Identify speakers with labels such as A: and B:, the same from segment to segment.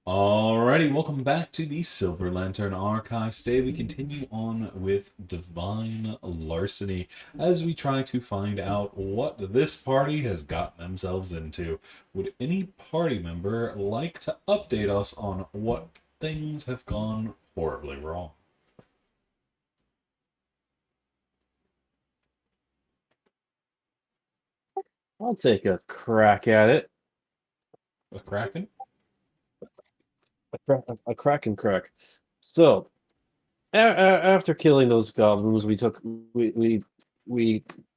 A: Alrighty, welcome back to the Silver Lantern Archives. Today we continue on with Divine Larceny as we try to find out what this party has gotten themselves into. Would any party member like to update us on what things have gone horribly wrong?
B: I'll take a crack at it.
A: A Kraken?
B: A crack and crack. So, after killing those goblins, we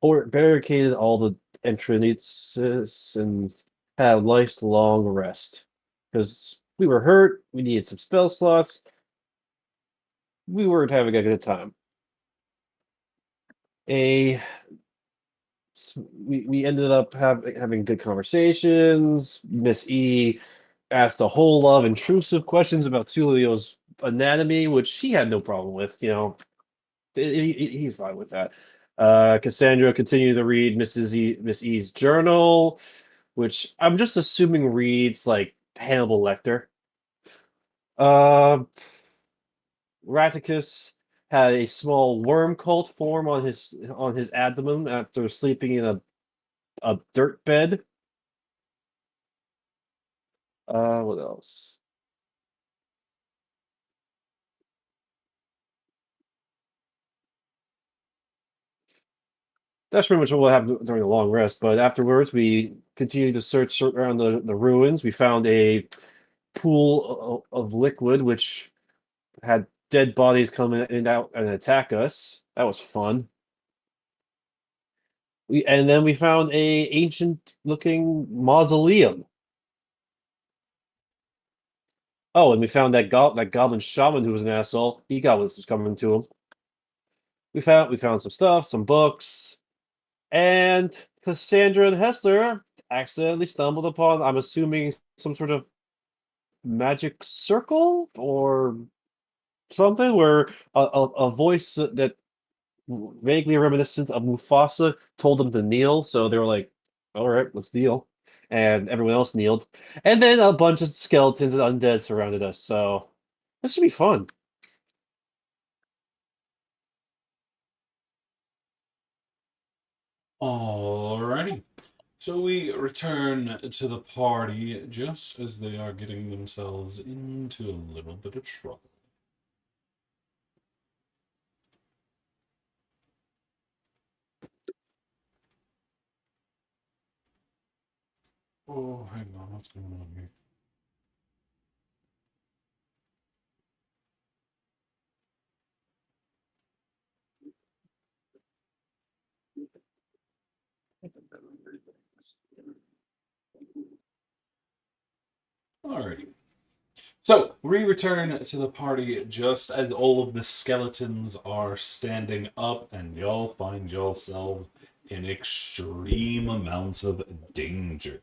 B: barricaded all the entrances and had a lifelong rest because we were hurt. We needed some spell slots. We weren't having a good time. A we ended up having good conversations. Miss E asked a whole lot of intrusive questions about Tulio's anatomy, which he had no problem with. He's fine with that. Cassandra continued to read Miss E's journal, which I'm just assuming reads like Hannibal Lecter. Uh, Raticus had a small worm cult form on his abdomen after sleeping in a dirt bed. What else? That's pretty much what happened during the long rest. But afterwards, we continued to search around the ruins. We found a pool of liquid, which had dead bodies come in and out and attack us. That was fun. And then we found a ancient looking mausoleum. Oh, and we found that goblin shaman who was an asshole. He got what was coming to him. We found some stuff, some books, and Cassandra and Hessler accidentally stumbled upon, I'm assuming, some sort of magic circle or something where a voice that vaguely reminiscent of Mufasa told them to kneel. So they were like, all right, let's kneel. And everyone else kneeled. And then a bunch of skeletons and undead surrounded us. So this should be fun.
A: Alrighty. So we return to the party just as they are getting themselves into a little bit of trouble. Oh, hang on, what's going on here? Alrighty. So, we return to the party just as all of the skeletons are standing up, and y'all find yourselves in extreme amounts of danger.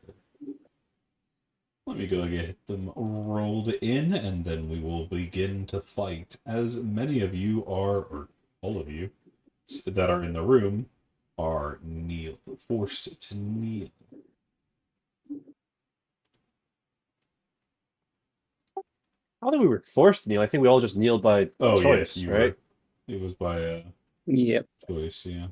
A: Let me go get them rolled in, and then we will begin to fight. As many of you are, or all of you that are in the room, are forced to kneel.
B: I don't think we were forced to kneel. I think we all just kneeled by
A: Oh yeah,
B: choice,
A: you
B: right?
A: were. It was by
C: Yep.
A: choice, yeah.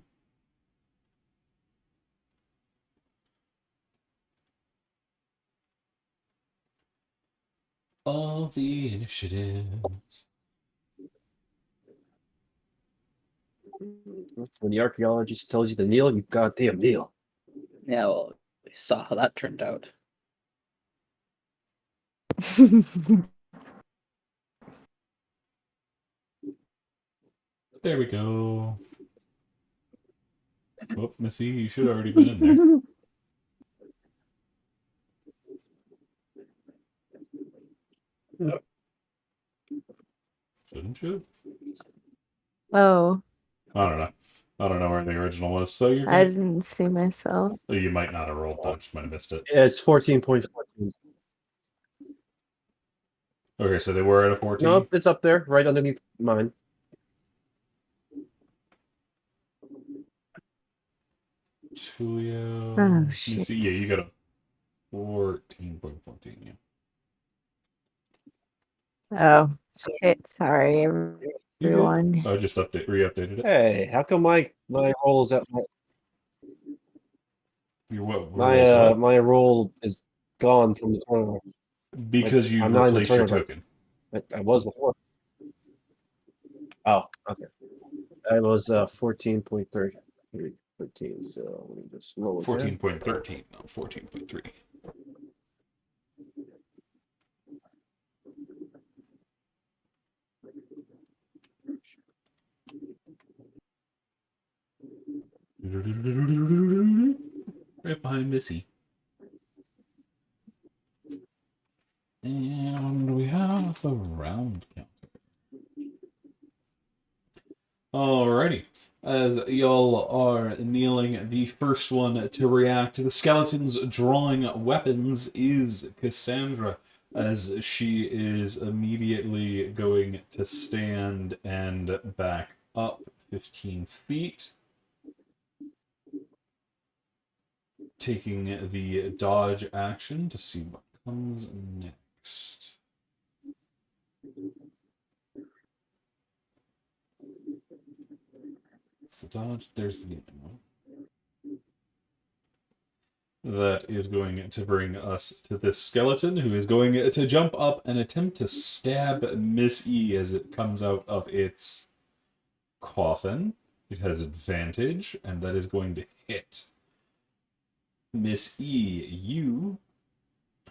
A: All the initiatives.
B: When the archaeologist tells you to kneel, you goddamn kneel.
C: Yeah, well, we saw how that turned out.
A: There we go. Oh, Missy, you should have already been in there. Shouldn't you?
D: Oh,
A: I don't know. I don't know where the original was, so you're
D: I
A: good.
D: didn't see myself.
A: Oh, you might not have rolled, though. Just might have missed it.
B: It's 14.14.
A: Okay, so they were at a 14.
B: Nope, it's up there, right underneath mine.
A: Tulio.
D: Oh,
A: Let me
D: shit.
A: see. Yeah, you got a 14.14. Yeah.
D: Oh, shit. Sorry,
A: You good?
D: everyone.
A: I just re-updated it.
B: Hey, how come my roll is at
A: Your what?
B: my
A: What?
B: my roll is gone from the tournament?
A: Because you
B: I'm not in the
A: replaced your
B: tournament.
A: token.
B: I was before. Oh, okay. I was 14.30. 13. So let me just roll again.
A: 14.13, not 14.3. Right behind Missy. And we have a round count. Alrighty. As y'all are kneeling, the first one to react to the skeletons drawing weapons is Cassandra, as she is immediately going to stand and back up 15 feet, taking the dodge action to see what comes next. It's the dodge. There's the other one. That is going to bring us to this skeleton, who is going to jump up and attempt to stab Miss E as it comes out of its coffin. It has advantage, and that is going to hit. Miss E, you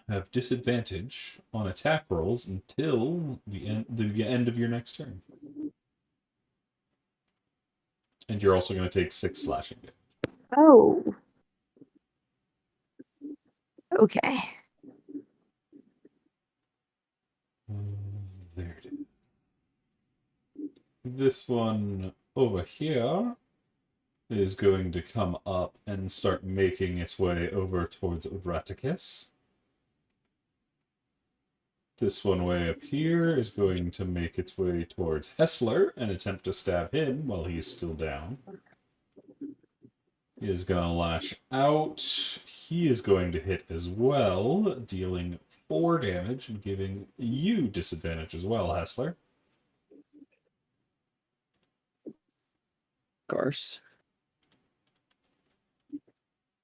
A: have disadvantage on attack rolls until the end of your next turn. And you're also going to take 6 slashing damage.
D: Oh. Okay.
A: There it is. This one over here is going to come up and start making its way over towards Raticus. This one way up here is going to make its way towards Hessler and attempt to stab him while he's still down. He is going to lash out. He is going to hit as well, dealing 4 damage and giving you disadvantage as well, Hessler.
C: Of course.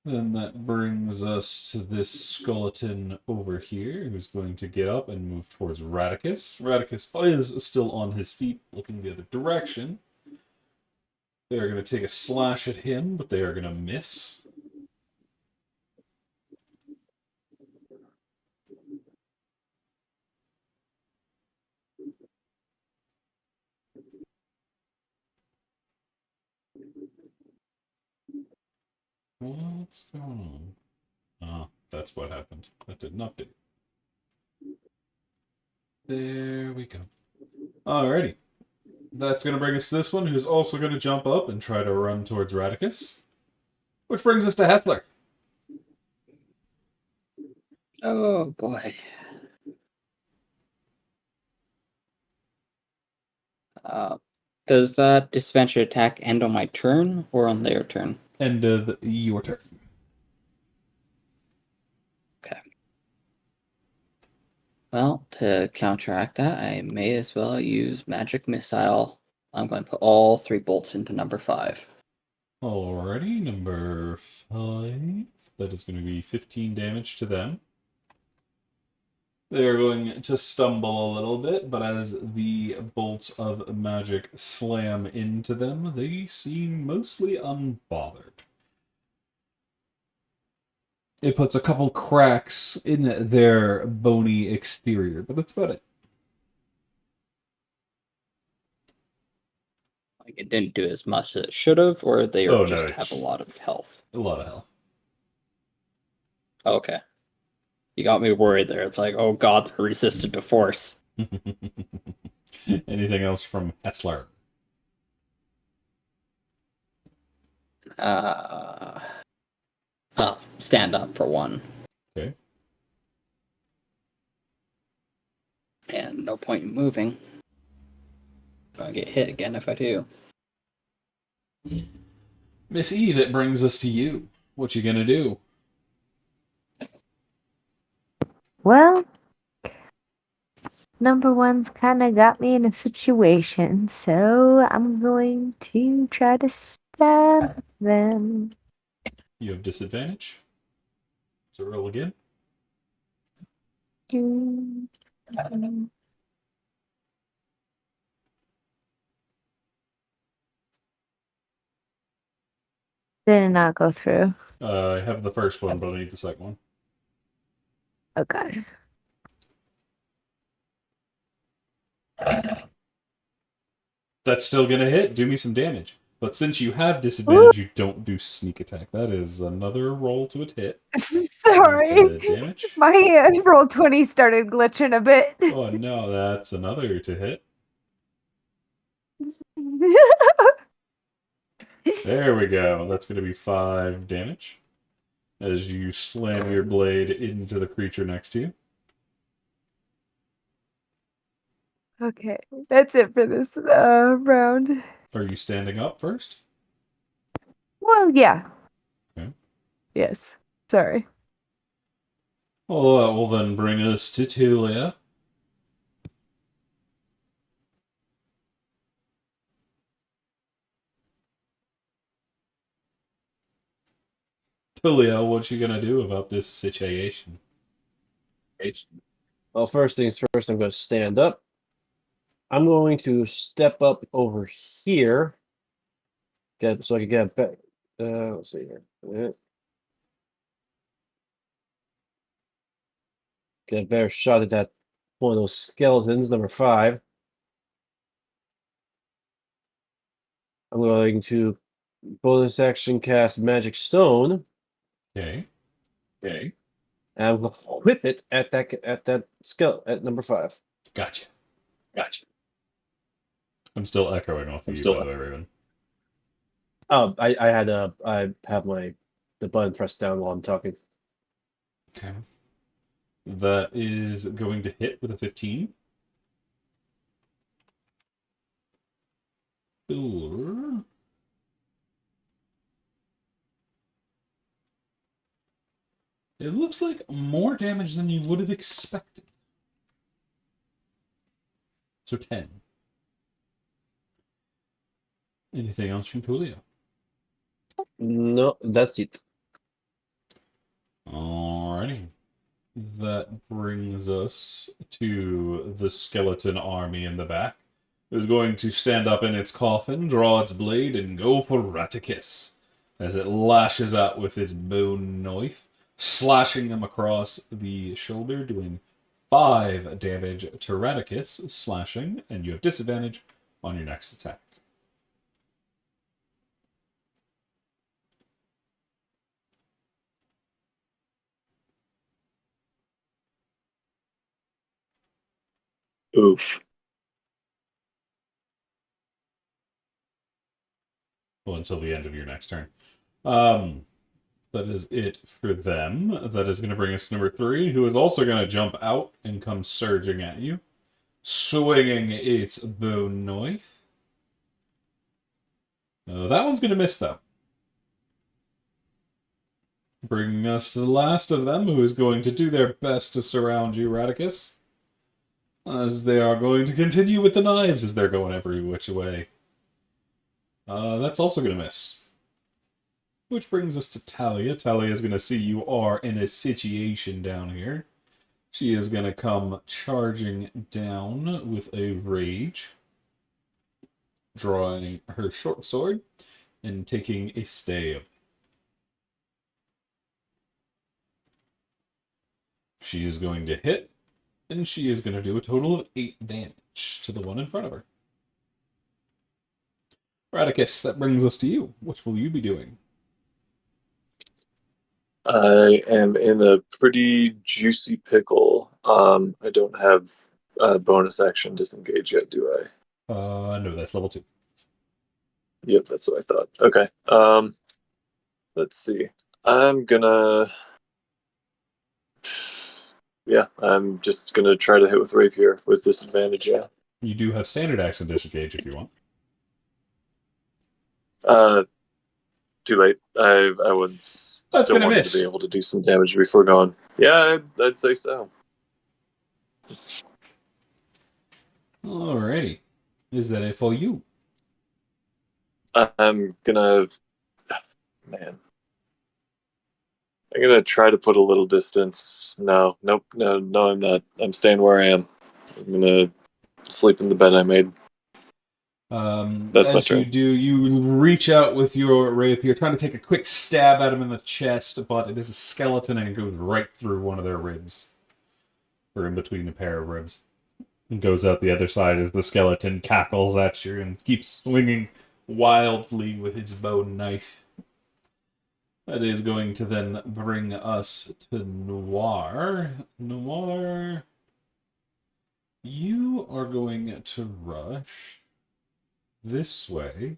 A: Then that brings us to this skeleton over here, who's going to get up and move towards Raticus. Raticus is still on his feet, looking the other direction. They are going to take a slash at him, but they are going to miss. What's going on? Ah, that's what happened. That didn't update. There we go. Alrighty. That's going to bring us to this one, who's also going to jump up and try to run towards Raticus. Which brings us to Hessler.
C: Oh boy. Does that disadvantage attack end on my turn or on their turn?
A: End of your turn.
C: Okay. Well, to counteract that, I may as well use Magic Missile. I'm going to put all 3 bolts into number 5.
A: Alrighty, number 5. That is going to be 15 damage to them. They're going to stumble a little bit, but as the bolts of magic slam into them, they seem mostly unbothered. It puts a couple cracks in their bony exterior, but that's about it.
C: Like it didn't do as much as it should have, or they
A: Oh, no,
C: just
A: it's-
C: have a lot of health.
A: A lot of health.
C: Okay. You got me worried there. It's like, oh god, they're resistant to force.
A: Anything else from Hessler?
C: Stand up for 1.
A: Okay.
C: And no point in moving. Gonna get hit again if I do.
A: Miss E, that brings us to you. What you gonna do?
D: Well, number one's kind of got me in a situation, so I'm going to try to stab them.
A: You have disadvantage. So roll again.
D: Mm. Did not go through.
A: I have the first one, but I need the second one.
D: Okay.
A: That's still gonna hit. Do me some damage. But since you have disadvantage, you don't do sneak attack. That is another roll to a hit.
D: Sorry.
A: The damage.
D: My roll 20 started glitching a bit.
A: Oh no, that's another to hit. There we go. That's gonna be 5 damage. As you slam your blade into the creature next to you.
D: Okay, that's it for this round.
A: Are you standing up first?
D: Well, yeah.
A: Okay.
D: Yes. Sorry.
A: Well, that will then bring us to Tulia. Tulia, what you gonna do about this situation?
B: Well, first things first, I'm going to stand up. I'm going to step up over here. So I can get back. Let's see here. Get a better shot at that one of those skeletons, number 5. I'm going to bonus action cast Magic Stone.
A: Okay.
B: And I'm going to whip it at that skeleton at number 5.
A: Gotcha.
B: Gotcha.
A: I'm still echoing off of you, by the way, Raven.
B: Oh, I have the button pressed down while I'm talking.
A: Okay. That is going to hit with a 15. Or... It looks like more damage than you would have expected. So 10. Anything else from Tulia?
B: No, that's it.
A: Alrighty. That brings us to the skeleton army in the back. Who's going to stand up in its coffin, draw its blade, and go for Raticus as it lashes out with its bone knife, slashing him across the shoulder, doing 5 damage to Raticus, slashing, and you have disadvantage on your next attack.
E: Oof.
A: Well, until the end of your next turn. That is it for them. That is going to bring us to number 3, who is also going to jump out and come surging at you, swinging its bone knife. That one's going to miss, though. Bringing us to the last of them, who is going to do their best to surround you, Raticus, as they are going to continue with the knives as they're going every which way. That's also going to miss. Which brings us to Talia. Talia is going to see you are in a situation down here. She is going to come charging down with a rage, drawing her short sword and taking a stab. She is going to hit, and she is going to do a total of 8 damage to the one in front of her. Raticus, that brings us to you. What will you be doing?
E: I am in a pretty juicy pickle. I don't have bonus action disengage yet, do I?
A: No, that's level 2.
E: Yep, that's what I thought. Okay. Let's see. I'm gonna. Yeah, I'm just gonna try to hit with rapier with disadvantage. Yeah.
A: You do have standard action disengage if you want.
E: Too late. I would
A: That's
E: still
A: gonna
E: wanted
A: miss.
E: to be able to do some damage before going. Yeah, I'd say so.
A: Alrighty. Is that it for you?
E: I'm gonna, man. I'm gonna try to put a little distance. No, nope, no, I'm not. I'm staying where I am. I'm gonna sleep in the bed I made. That's my
A: As you
E: turn.
A: do, you reach out with your rapier, trying to take a quick stab at him in the chest, but it is a skeleton and it goes right through one of their ribs. Or in between a pair of ribs. And goes out the other side as the skeleton cackles at you and keeps swinging wildly with its bone knife. That is going to then bring us to Noir. Noir, you are going to rush this way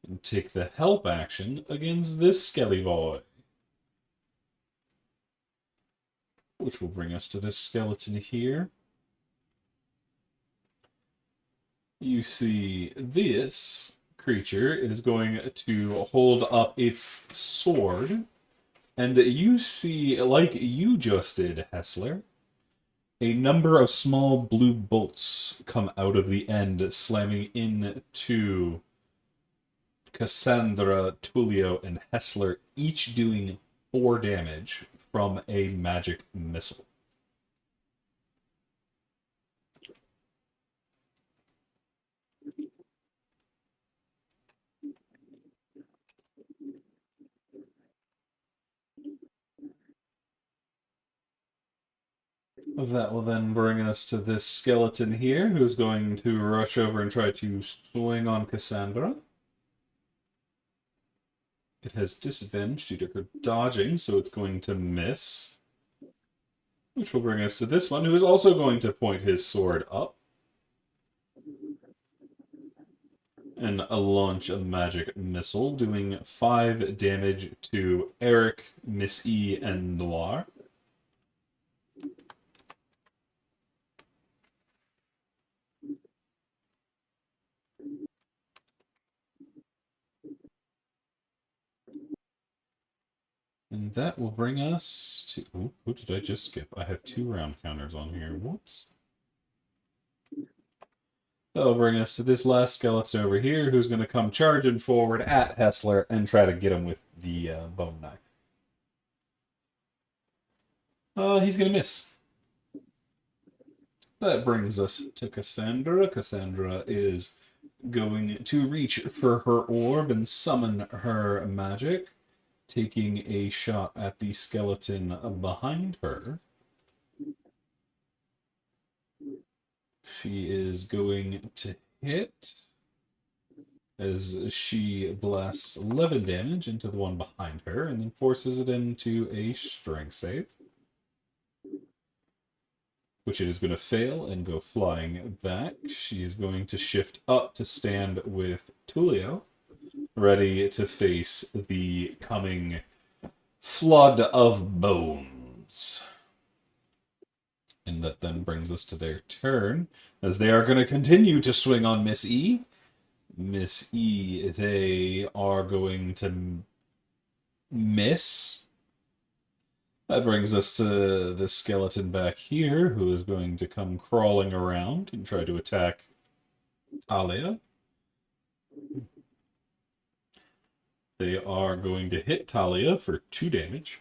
A: and take the help action against this skelly boy. Which will bring us to this skeleton here. You see this creature is going to hold up its sword, and you see, like you just did, Hessler, a number of small blue bolts come out of the end, slamming into Cassandra, Tullio, and Hessler, each doing 4 damage from a magic missile. That will then bring us to this skeleton here, who's going to rush over and try to swing on Cassandra. It has disadvantage due to her dodging, so it's going to miss. Which will bring us to this one, who is also going to point his sword up. And launch a magic missile, doing 5 damage to Eric, Miss E, and Noir. And that will bring us to... Ooh, who did I just skip? I have 2 round counters on here. Whoops. That'll bring us to this last skeleton over here, who's going to come charging forward at Hessler and try to get him with the bone knife. He's going to miss. That brings us to Cassandra. Cassandra is going to reach for her orb and summon her magic, taking a shot at the skeleton behind her. She is going to hit as she blasts 11 damage into the one behind her and then forces it into a strength save, which it is going to fail and go flying back. She is going to shift up to stand with Tullio, ready to face the coming flood of bones. And that then brings us to their turn, as they are going to continue to swing on Miss E. Miss E, they are going to miss. That brings us to the skeleton back here, who is going to come crawling around and try to attack Talia. They are going to hit Talia for 2 damage.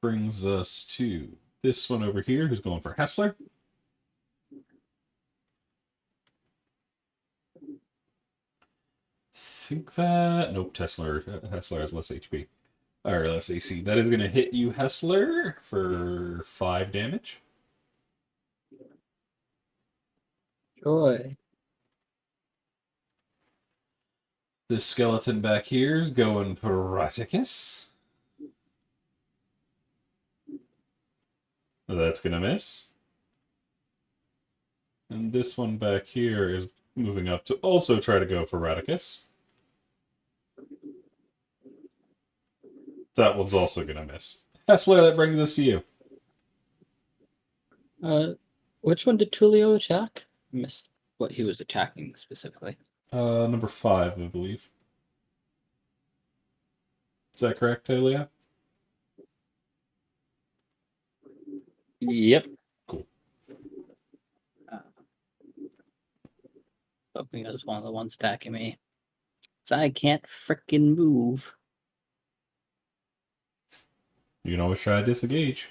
A: Brings us to this one over here, who's going for Hessler. Think that... Nope, Hessler has less HP. Or less AC. That is going to hit you, Hessler, for 5 damage.
C: Joy.
A: This skeleton back here is going for Raticus. That's going to miss. And this one back here is moving up to also try to go for Raticus. That one's also going to miss. Hessler, that brings us to you.
C: Which one did Tullio attack? I missed what he was attacking specifically.
A: Number 5, I believe. Is that correct, Talia?
B: Yep.
C: hoping it was one of the ones attacking me. 'Cause I can't frickin' move.
A: You can always try to disengage.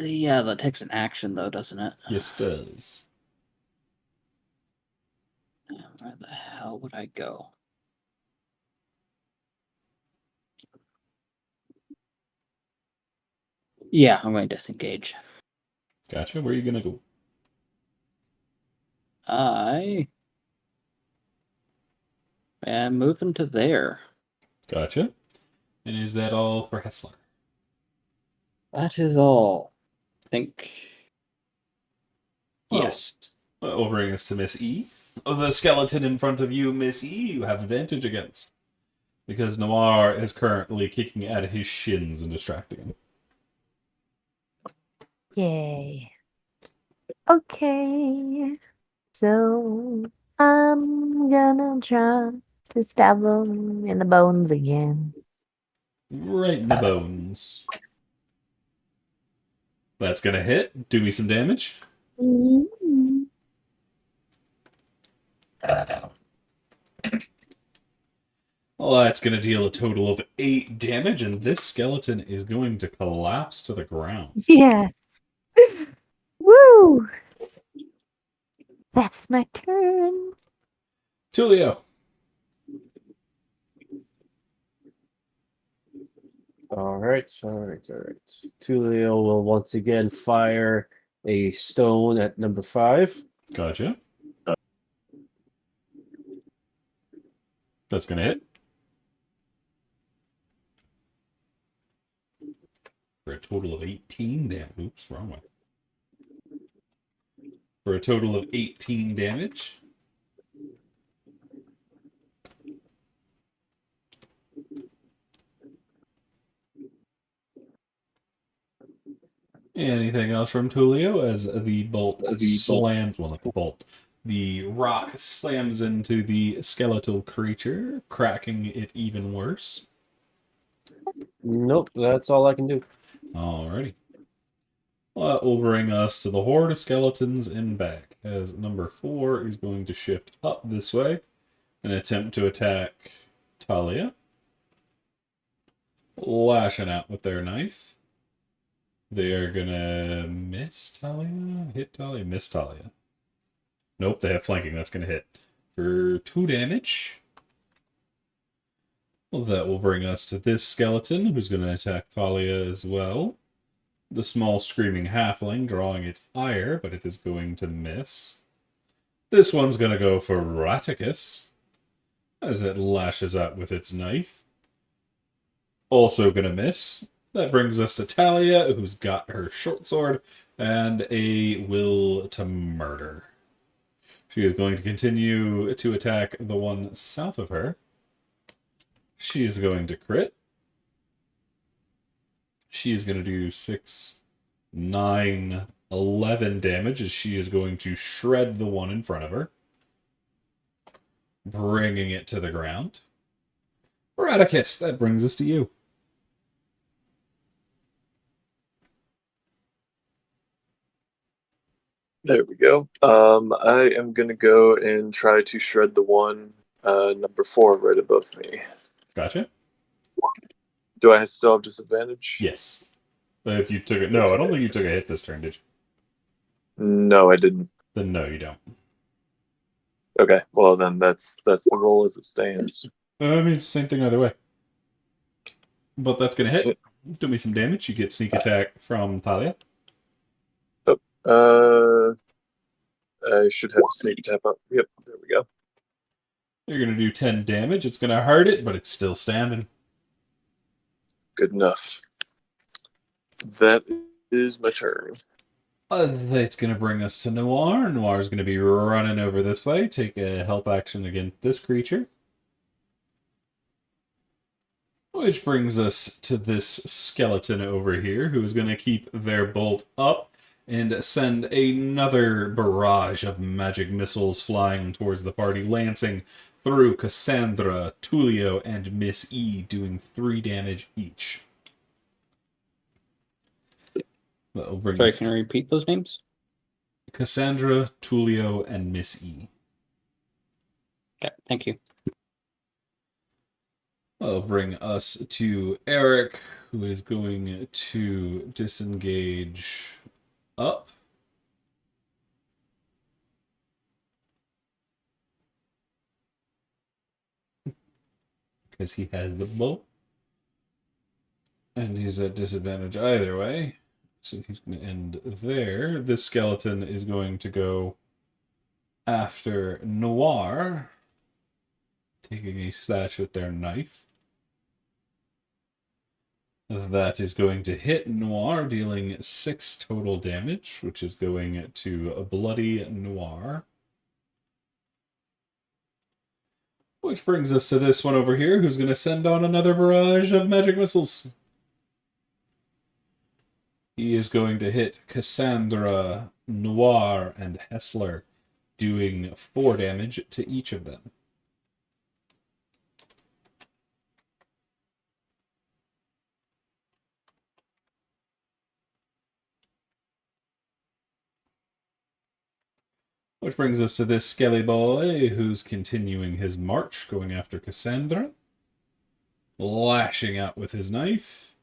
C: Yeah, that takes an action though, doesn't it?
A: Yes, it does.
C: Where the hell would I go? Yeah, I'm going to disengage.
A: Gotcha. Where are you gonna go?
C: I am moving to there.
A: Gotcha. And is that all for Hessler?
C: That is all. I think.
A: Well,
C: Yes.
A: That will bring us to Miss E. The skeleton in front of you, Miss E, you have advantage against. Because Noir is currently kicking at his shins and distracting him.
D: Yay. Okay. So I'm gonna try to stab him in the bones again.
A: Right in the bones. That's gonna hit. Do me some damage.
D: Mm.
A: Well, that's gonna deal a total of 8 damage, and this skeleton is going to collapse to the ground.
D: Yes. Woo! That's my turn.
A: Tulio.
B: Alright. Tulio will once again fire a stone at number 5.
A: Gotcha. That's gonna hit. For a total of 18 damage. Oops, wrong way. For a total of 18 damage. Anything else from Tulio as the bolt slams, well, not the bolt, the rock slams into the skeletal creature, cracking it even worse.
B: Nope, that's all I can do.
A: Alrighty. Well, that will bring us to the horde of skeletons in back, as number 4 is going to shift up this way and attempt to attack Talia, lashing out with their knife. They are gonna miss Talia, hit Talia, miss Talia. Nope, they have flanking. That's gonna hit for 2 damage. Well, that will bring us to this skeleton, who's gonna attack Talia as well. The small screaming halfling drawing its ire, but it is going to miss. This one's gonna go for Raticus as it lashes out with its knife. Also gonna miss. That brings us to Talia, who's got her short sword and a will to murder. She is going to continue to attack the one south of her. She is going to crit. She is going to do 6, 9, 11 damage as she is going to shred the one in front of her, bringing it to the ground. Raticus, that brings us to you.
E: There we go. I am gonna go and try to shred the one number 4 right above me.
A: Gotcha.
E: Do I still have disadvantage?
A: Yes. If you took it, no, I don't think you took a hit this turn, did you?
E: No, I didn't.
A: Then no, you don't.
E: Okay, well then that's the roll as it stands.
A: I mean, it's the same thing either way. But that's gonna hit. Do me some damage. You get sneak attack from Talia.
E: I should have sneak tap up. Yep, there we go.
A: You're gonna do 10 damage. It's gonna hurt it, but it's still standing.
E: Good enough. That is my turn.
A: That's gonna bring us to Noir. Noir's gonna be running over this way. Take a help action against this creature. Which brings us to this skeleton over here, who is going to keep their bolt up and send another barrage of magic missiles flying towards the party, lancing through Cassandra, Tulio, and Miss E, doing 3 damage each. That'll bring
C: Sorry,
A: us
C: can I repeat those names?
A: Cassandra, Tulio, and Miss E.
C: Okay, thank you.
A: That'll bring us to Eric, who is going to disengage up. Because he has the bow. And he's at disadvantage either way. So he's going to end there. This skeleton is going to go after Noir, taking a slash with their knife. That is going to hit Noir, dealing 6 total damage, which is going to a bloody Noir. Which brings us to this one over here, who's going to send on another barrage of magic missiles. He is going to hit Cassandra, Noir, and Hessler, doing 4 damage to each of them. Which brings us to this skelly boy, who's continuing his march, going after Cassandra. Lashing out with his knife.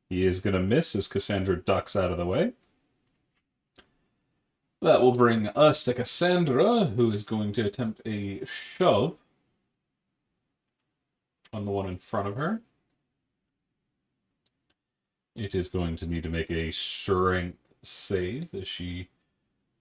A: He is going to miss as Cassandra ducks out of the way. That will bring us to Cassandra, who is going to attempt a shove on the one in front of her. It is going to need to make a strength save as she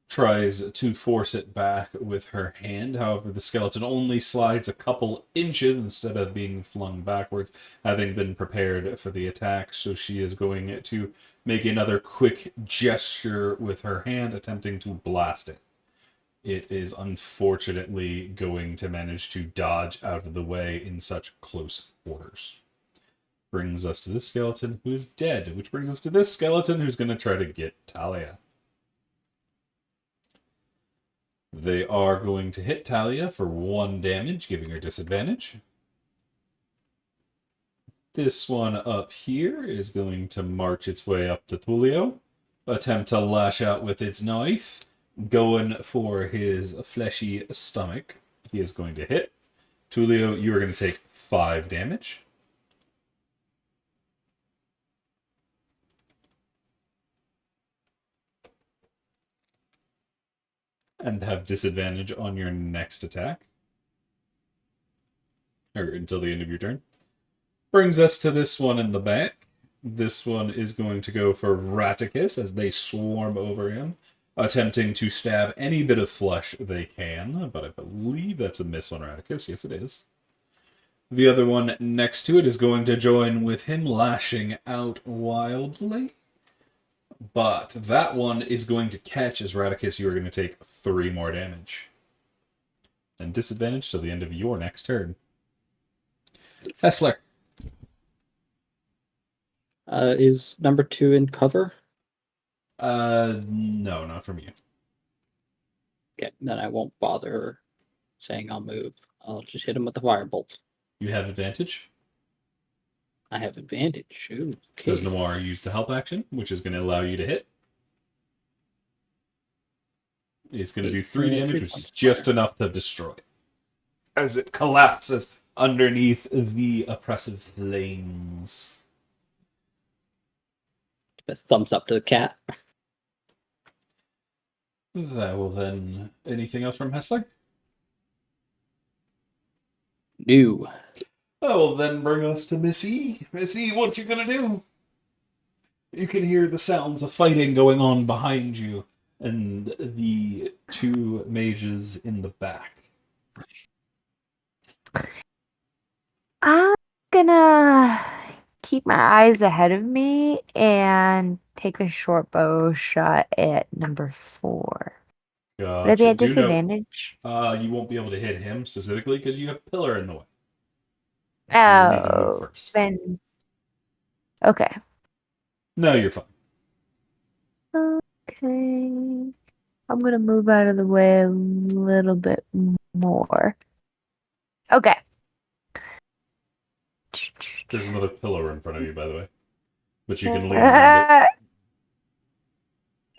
A: tries to force it back with her hand. However, the skeleton only slides a couple inches instead of being flung backwards, having been prepared for the attack. So she is going to make another quick gesture with her hand, attempting to blast it. It is unfortunately going to manage to dodge out of the way in such close quarters. Brings us to this skeleton, who is dead, which brings us to this skeleton, who's going to try to get Talia. They are going to hit Talia for 1 damage, giving her disadvantage. This one up here is going to march its way up to Tulio, attempt to lash out with its knife, going for his fleshy stomach. He is going to hit. Tulio, you are going to take 5 damage. And have disadvantage on your next attack. Or until the end of your turn. Brings us to this one in the back. This one is going to go for Raticus as they swarm over him, attempting to stab any bit of flesh they can, but I believe that's a miss on Raticus. Yes, it is. The other one next to it is going to join with him, lashing out wildly. But that one is going to catch as Raticus. You are going to take 3 more damage. And disadvantage till the end of your next turn. Hessler.
C: Is number 2 in cover?
A: No, not from you.
C: Okay, then I won't bother saying I'll move. I'll just hit him with the firebolt.
A: You have advantage.
C: I have advantage. Ooh, okay.
A: Does Noir use the help action, which is going to allow you to hit? It's going to do 3 damage,
C: 3
A: which is
C: points
A: just
C: fire.
A: enough to destroy it. As it collapses underneath the oppressive flames.
C: A thumbs up to the cat.
A: That will then... Anything else from Hessler?
C: New.
A: That will then bring us to Miss E. Miss E, what you going to do? You can hear the sounds of fighting going on behind you, and the 2 mages in the back.
D: I'm gonna keep my eyes ahead of me and take a short bow shot at number 4. Would I be
A: Gotcha.
D: at
A: Do note,
D: disadvantage?
A: you won't be able to hit him specifically because you have Pillar in the way. You will need to move
D: Oh,
A: first.
D: then okay.
A: No, you're fine.
D: Okay. I'm gonna move out of the way a little bit more. Okay.
A: There's another pillar in front of you, by the way. But you can lean around it.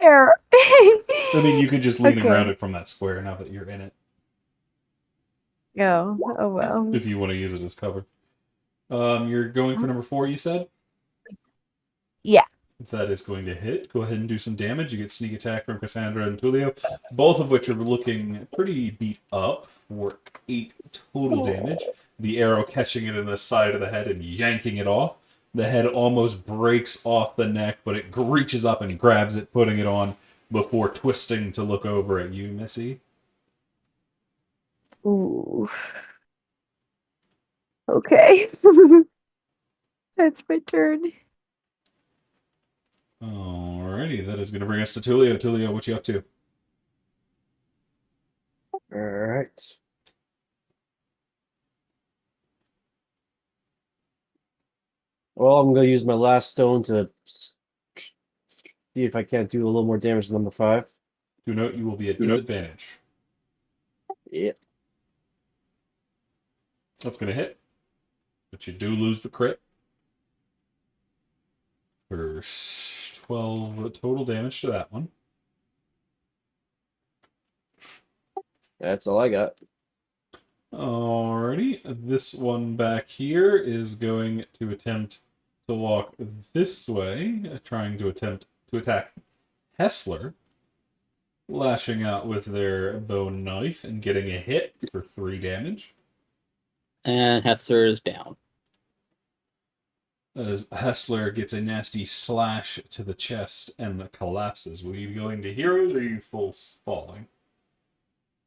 D: Err.
A: I mean, you could just lean
D: Okay.
A: around it from that square now that you're in it,
D: Oh well.
A: if you want to use it as cover. You're going for number 4, you said?
D: Yeah.
A: That is going to hit. Go ahead and do some damage. You get sneak attack from Cassandra and Tulio, both of which are looking pretty beat up for 8 total damage. The arrow catching it in the side of the head and yanking it off. The head almost breaks off the neck, but it reaches up and grabs it, putting it on before twisting to look over at you, Missy.
D: Ooh. Okay. That's my turn.
A: Alrighty, that is going to bring us to Tulio. Tulio, what you up to?
B: All right. Well, I'm going to use my last stone to see if I can't do a little more damage to number 5.
A: Do note you will be at disadvantage.
B: Yeah.
A: That's going to hit. But you do lose the crit. For 12 total damage to that one.
B: That's all I got.
A: Alrighty. This one back here is going to attempt to walk this way, trying to attempt to attack Hessler, lashing out with their bone knife and getting a hit for 3 damage.
C: And Hester is down.
A: As Hessler gets a nasty slash to the chest and collapses. Will you be going to heroes or are you full falling?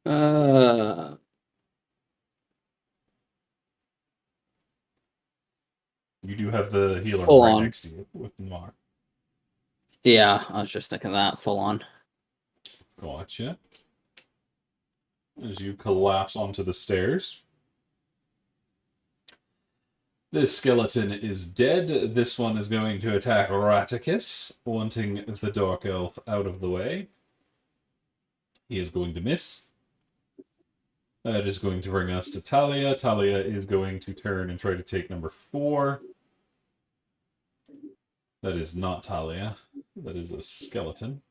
A: You do have the healer
C: Full
A: right
C: on.
A: next to you with Noir.
C: Yeah, I was just thinking that full on.
A: Gotcha. As you collapse onto the stairs. This skeleton is dead. This one is going to attack Raticus, wanting the Dark Elf out of the way. He is going to miss. That is going to bring us to Talia. Talia is going to turn and try to take number 4. That is not Talia. That is a skeleton.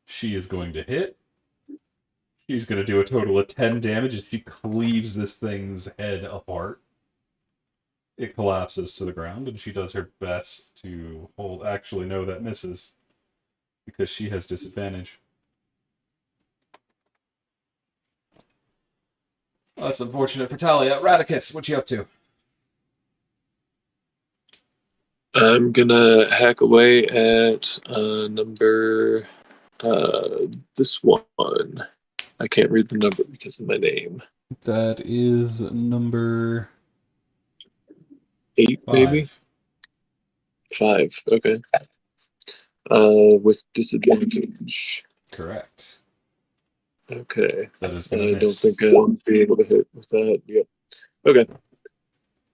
A: She is going to hit. She's going to do a total of 10 damage as she cleaves this thing's head apart. It collapses to the ground, and she does her best to hold. Actually, no, that misses because she has disadvantage. Well, that's unfortunate for Talia. Radicus, what you up to?
E: I'm gonna hack away at number this one. I can't read the number because of my name.
A: That is number
E: 8,
A: 5.
E: maybe 5. Okay. With disadvantage.
A: Correct.
E: Okay.
A: That is
E: I
A: going to
E: don't
A: miss.
E: think I'll be able to hit with that. Yep. Okay.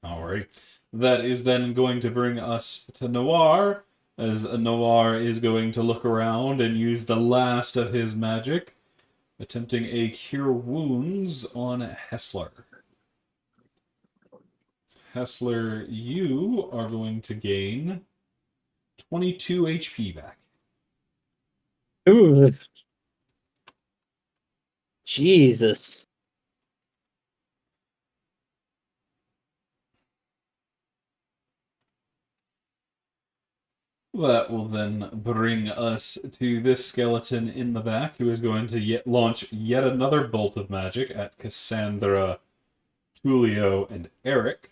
A: Alright. That is then going to bring us to Noir, as Noir is going to look around and use the last of his magic, attempting a Cure Wounds on Hessler. Hessler, you are going to gain 22 HP back.
C: Ooh. Jesus.
A: That will then bring us to this skeleton in the back, who is going to launch yet another bolt of magic at Cassandra, Tulio, and Eric.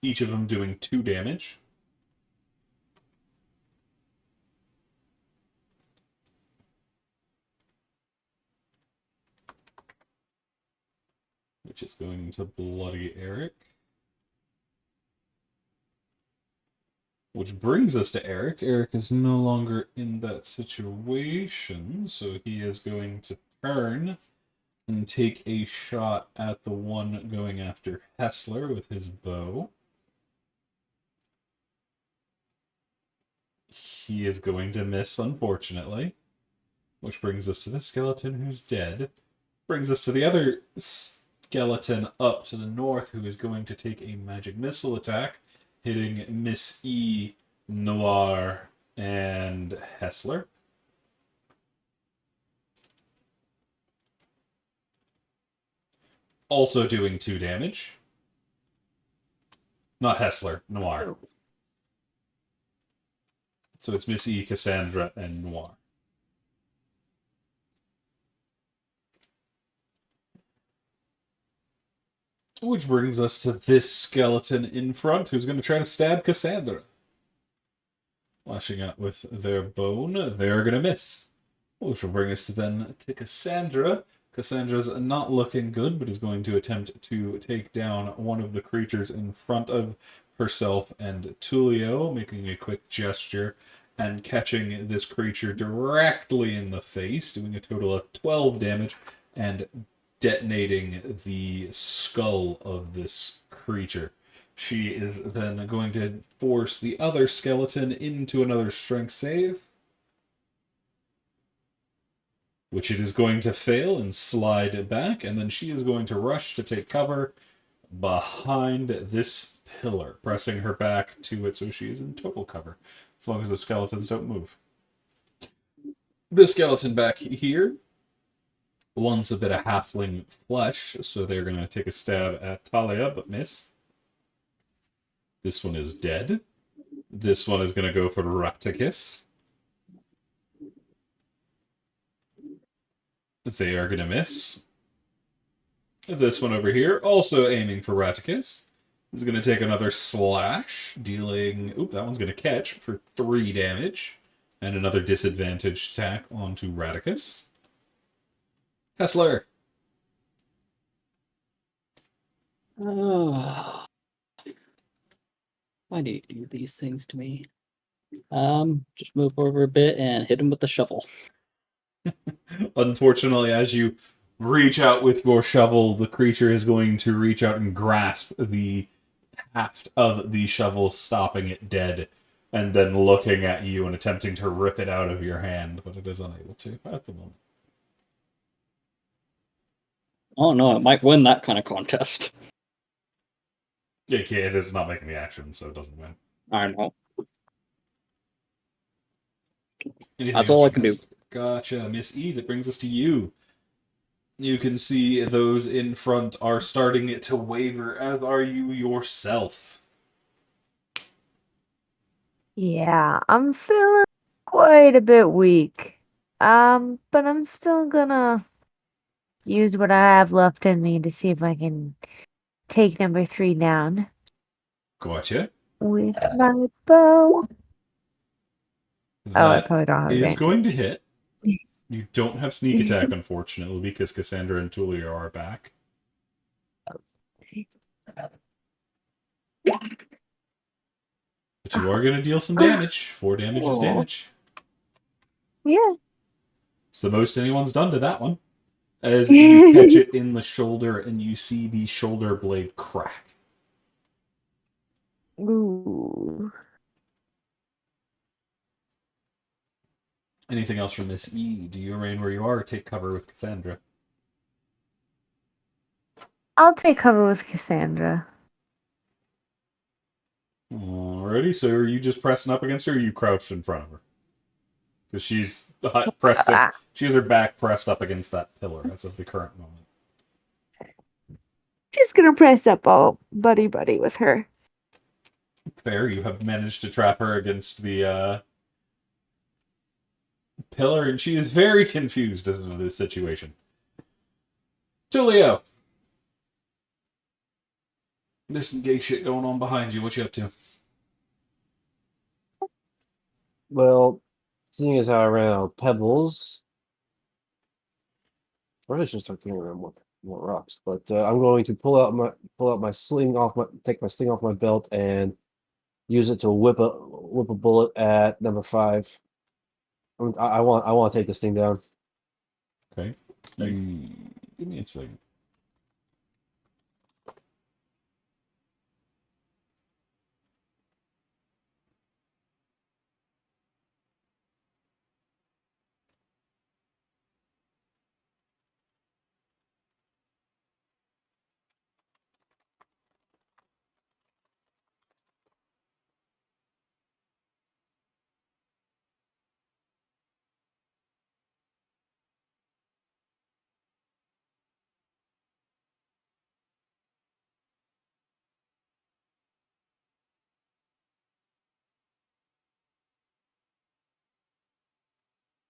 A: Each of them doing 2 damage. Which is going to bloody Eric. Which brings us to Eric. Eric is no longer in that situation, so he is going to turn and take a shot at the one going after Hessler with his bow. He is going to miss, unfortunately. Which brings us to the skeleton who's dead. Brings us to the other skeleton up to the north who is going to take a magic missile attack, hitting Miss E, Noir, and Hessler. Also doing 2 damage. Not Hessler, Noir. So it's Miss E, Cassandra, and Noir. Which brings us to this skeleton in front, who's going to try to stab Cassandra. Lashing out with their bone, they're going to miss. Which will bring us to then to Cassandra. Cassandra's not looking good, but is going to attempt to take down one of the creatures in front of herself and Tulio, making a quick gesture and catching this creature directly in the face, doing a total of 12 damage and detonating the skull of this creature. She is then going to force the other skeleton into another strength save, which it is going to fail and slide back, and then she is going to rush to take cover behind this pillar, pressing her back to it so she is in total cover, as long as the skeletons don't move. The skeleton back here wants a bit of halfling flesh, so they're going to take a stab at Talia, but miss. This one is dead. This one is going to go for Raticus. They are going to miss. This one over here, also aiming for Raticus, is going to take another slash, dealing... Oop, that one's going to catch for 3 damage. And another disadvantaged attack onto Raticus. Hessler!
C: Oh, why do you do these things to me? Just move over a bit and hit him with the shovel.
A: Unfortunately, as you reach out with your shovel, the creature is going to reach out and grasp the haft of the shovel, stopping it dead, and then looking at you and attempting to rip it out of your hand, but it is unable to at the moment.
C: Oh no, it might win that kind of contest.
A: It is not making the action, so it doesn't win.
C: I know.
A: Anything
C: That's
A: else
C: all I
A: from
C: can do.
A: Miss- Gotcha. Miss E, that brings us to you. You can see those in front are starting to waver, as are you yourself.
D: Yeah, I'm feeling quite a bit weak. But I'm still gonna use what I have left in me to see if I can take number 3 down
A: Gotcha.
D: with my bow. Oh, I
A: That
D: probably don't have
A: is
D: advantage.
A: going to hit. You don't have sneak attack, unfortunately, because Cassandra and Tulio are back. But you are going to deal some damage. 4 damage is damage.
D: Yeah.
A: It's the most anyone's done to that one. As you catch it in the shoulder and you see the shoulder blade crack.
D: Ooh.
A: Anything else from Miss E? Do you remain where you are or take cover with Cassandra?
D: I'll take cover with Cassandra.
A: Alrighty, so are you just pressing up against her or are you crouched in front of her? Because she's pressed up.
D: Ah.
A: She has her back pressed up against that pillar as of the current moment.
D: Just gonna press up all buddy with her.
A: Fair, you have managed to trap her against the pillar, and she is very confused as to this situation. Tulio! There's some gay shit going on behind you. What you up to?
B: Well, seeing as how I ran out of pebbles, I should start carrying around more rocks. But I'm going to pull out my sling off take my sling off my belt and use it to whip a bullet at number 5. I want to take this thing down.
A: Okay. Give me a second.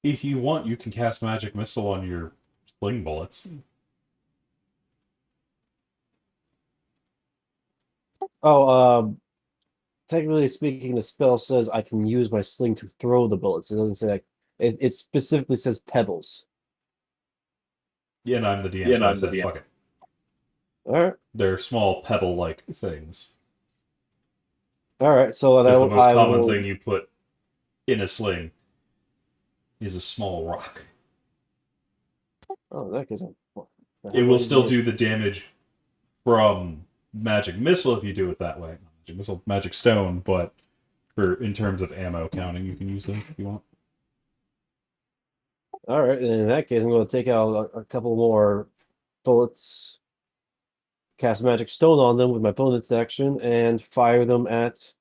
A: If you want, you can cast magic missile on your sling bullets.
B: Oh, technically speaking, the spell says I can use my sling to throw the bullets. It doesn't say like it specifically says pebbles.
A: Yeah, and I'm the DM, so I said, fuck it.
B: All right,
A: They're small pebble-like things.
B: all right. So
A: Because the most
B: I
A: common
B: will.
A: thing you put in a sling is a small rock.
B: Oh, that is.
A: It will still do the damage from magic missile if you do it that way. Magic missile, magic stone, but in terms of ammo counting, you can use those if you want.
B: All right, and in that case, I'm going to take out a couple more bullets, cast magic stone on them with my bonus action, and fire them at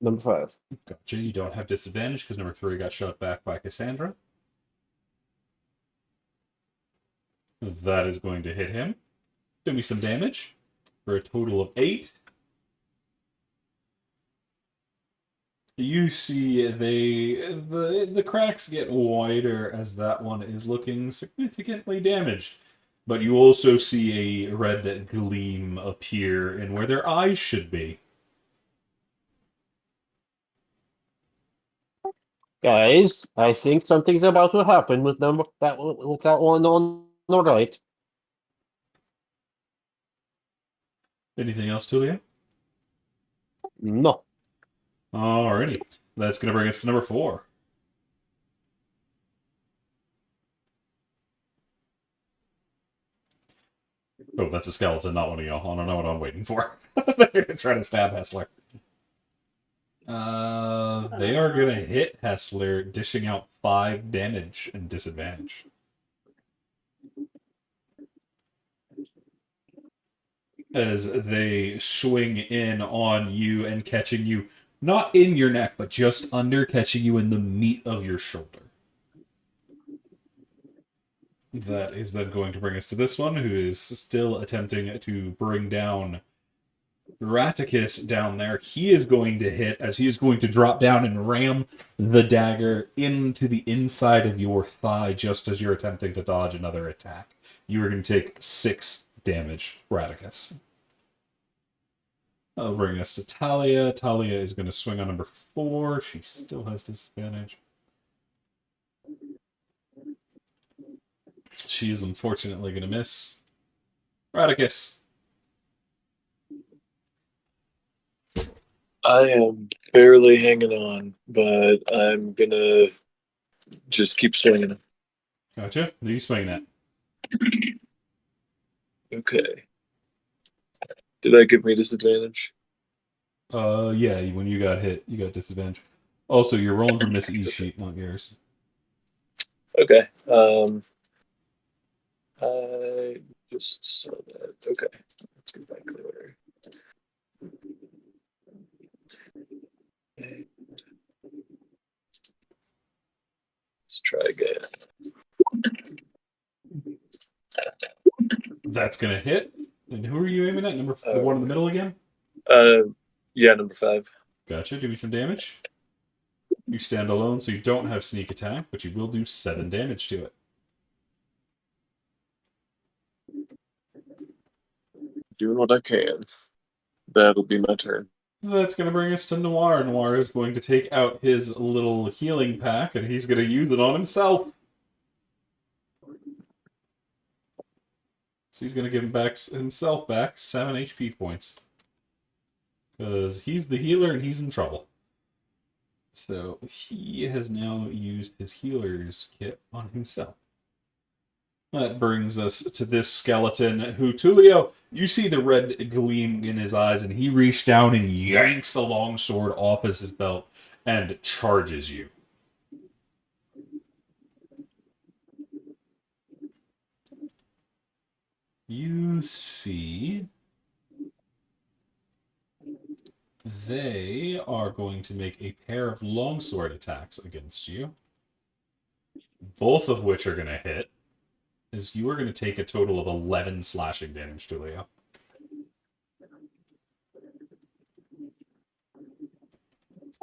B: number 5.
A: Gotcha. You don't have disadvantage because number 3 got shot back by Cassandra. That is going to hit him. Do me some damage for a total of 8. You see the cracks get wider as that one is looking significantly damaged. But you also see a red gleam appear in where their eyes should be.
B: Guys, I think something's about to happen with number with that one on the right.
A: Anything else, Tulia?
B: No.
A: Alrighty. That's going to bring us to number 4. Oh, that's a skeleton, not one of y'all. I don't know what I'm waiting for. They're going to try to stab Hessler. They are going to hit Hessler, dishing out 5 damage and disadvantage. As they swing in on you and catching you, not in your neck, but just under, catching you in the meat of your shoulder. That is then going to bring us to this one, who is still attempting to bring down Raticus down there. He is going to hit, as he is going to drop down and ram the dagger into the inside of your thigh just as you're attempting to dodge another attack. You are going to take 6 damage, Raticus. That'll bring us to Talia. Talia is going to swing on number 4. She still has disadvantage. She is unfortunately going to miss. Raticus.
E: I am barely hanging on, but I'm gonna just keep swinging.
A: Gotcha. Who are you swinging at?
E: Okay. Did that give me disadvantage?
A: Yeah, when you got hit, you got disadvantage. Also, you're rolling from Miss E's sheet, not yours.
E: Okay. I just saw that. Okay. Let's get back to the order. And let's try again.
A: That's going to hit. And who are you aiming at? The one in the middle again?
E: Yeah, number 5.
A: Gotcha. Do me some damage. You stand alone, so you don't have sneak attack, but you will do 7 damage to it.
E: Doing what I can. That'll be my turn.
A: That's going to bring us to Noir. Noir is going to take out his little healing pack, and he's going to use it on himself. So he's going to give himself back 7 HP points. Because he's the healer and he's in trouble. So he has now used his healer's kit on himself. That brings us to this skeleton, who, Tulio, you see the red gleam in his eyes, and he reached down and yanks a longsword off his belt and charges you. You see they are going to make a pair of longsword attacks against you, both of which are going to hit, as you are going to take a total of 11 slashing damage, Tulio.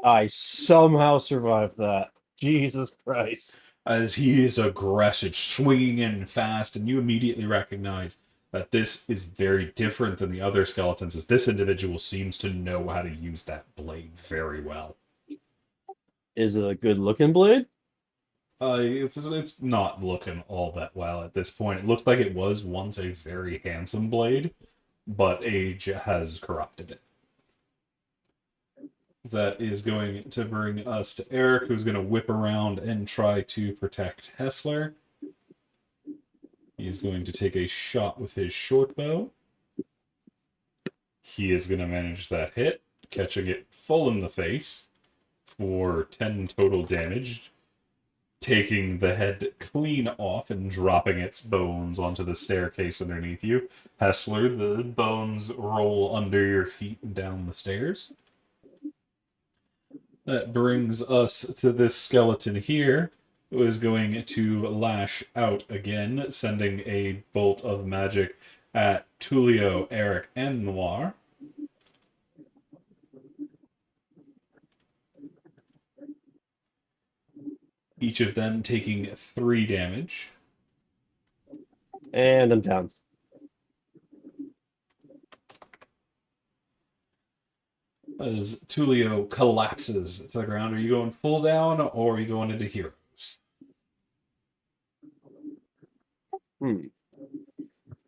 B: I somehow survived that. Jesus Christ.
A: as he is aggressive, swinging in fast, and you immediately recognize that this is very different than the other skeletons, as this individual seems to know how to use that blade very well.
B: Is it a good looking blade?
A: It's not looking all that well at this point. It looks like it was once a very handsome blade, but age has corrupted it. That is going to bring us to Eric, who's going to whip around and try to protect Hessler. He's going to take a shot with his short bow. He is going to manage that hit, catching it full in the face for 10 total damage, taking the head clean off and dropping its bones onto the staircase underneath you. Hessler, the bones roll under your feet and down the stairs. That brings us to this skeleton here, who is going to lash out again, sending a bolt of magic at Tulio, Eric, and Noir. Each of them taking 3 damage.
B: And I'm down.
A: As Tulio collapses to the ground, are you going full down or are you going into heroes?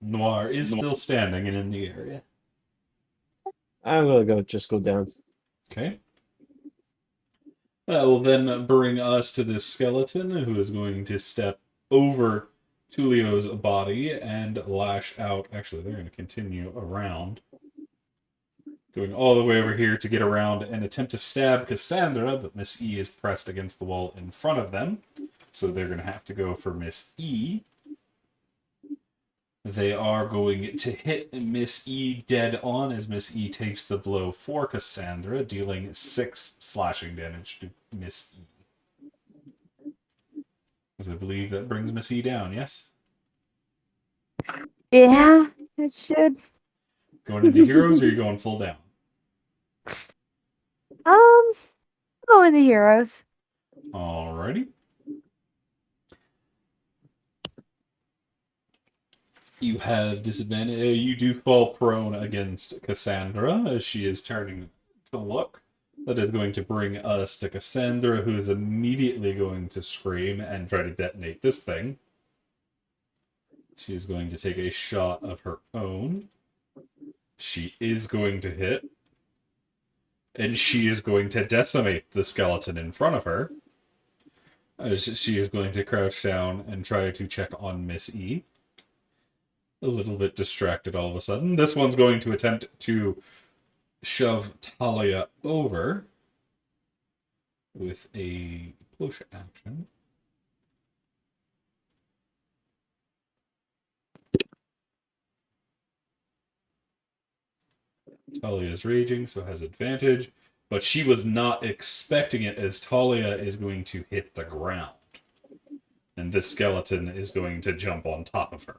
A: Noir is still standing and in the area.
B: I'm gonna just go down.
A: Okay. That will then bring us to this skeleton, who is going to step over Tulio's body and lash out. Actually, they're going to continue around, going all the way over here to get around and attempt to stab Cassandra, but Miss E is pressed against the wall in front of them, so they're going to have to go for Miss E. They are going to hit Miss E dead on as Miss E takes the blow for Cassandra, dealing 6 slashing damage to Miss E. As I believe that brings Miss E down, yes?
D: Yeah, it should.
A: Going into heroes or are you going full down?
D: Go into heroes.
A: Alrighty. You have disadvantage. You do fall prone against Cassandra as she is turning to look. That is going to bring us to Cassandra, who is immediately going to scream and try to detonate this thing. She is going to take a shot of her own. She is going to hit. And she is going to decimate the skeleton in front of her. As she is going to crouch down and try to check on Miss E. A little bit distracted all of a sudden. This one's going to attempt to shove Talia over with a push action. Talia is raging, so has advantage, but she was not expecting it as Talia is going to hit the ground. And this skeleton is going to jump on top of her.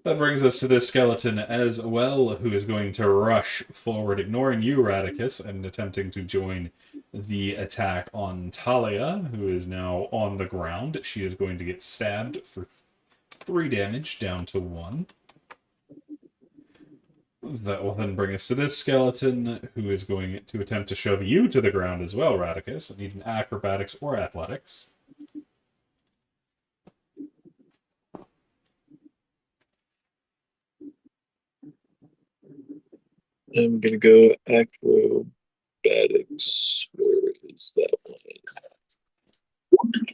A: That brings us to this skeleton as well, who is going to rush forward, ignoring you, Radicus, and attempting to join the attack on Talia, who is now on the ground. She is going to get stabbed for 3 damage, down to 1. That will then bring us to this skeleton, who is going to attempt to shove you to the ground as well, Radicus. I need an acrobatics or athletics.
E: I'm gonna go acrobatics. Where is that one?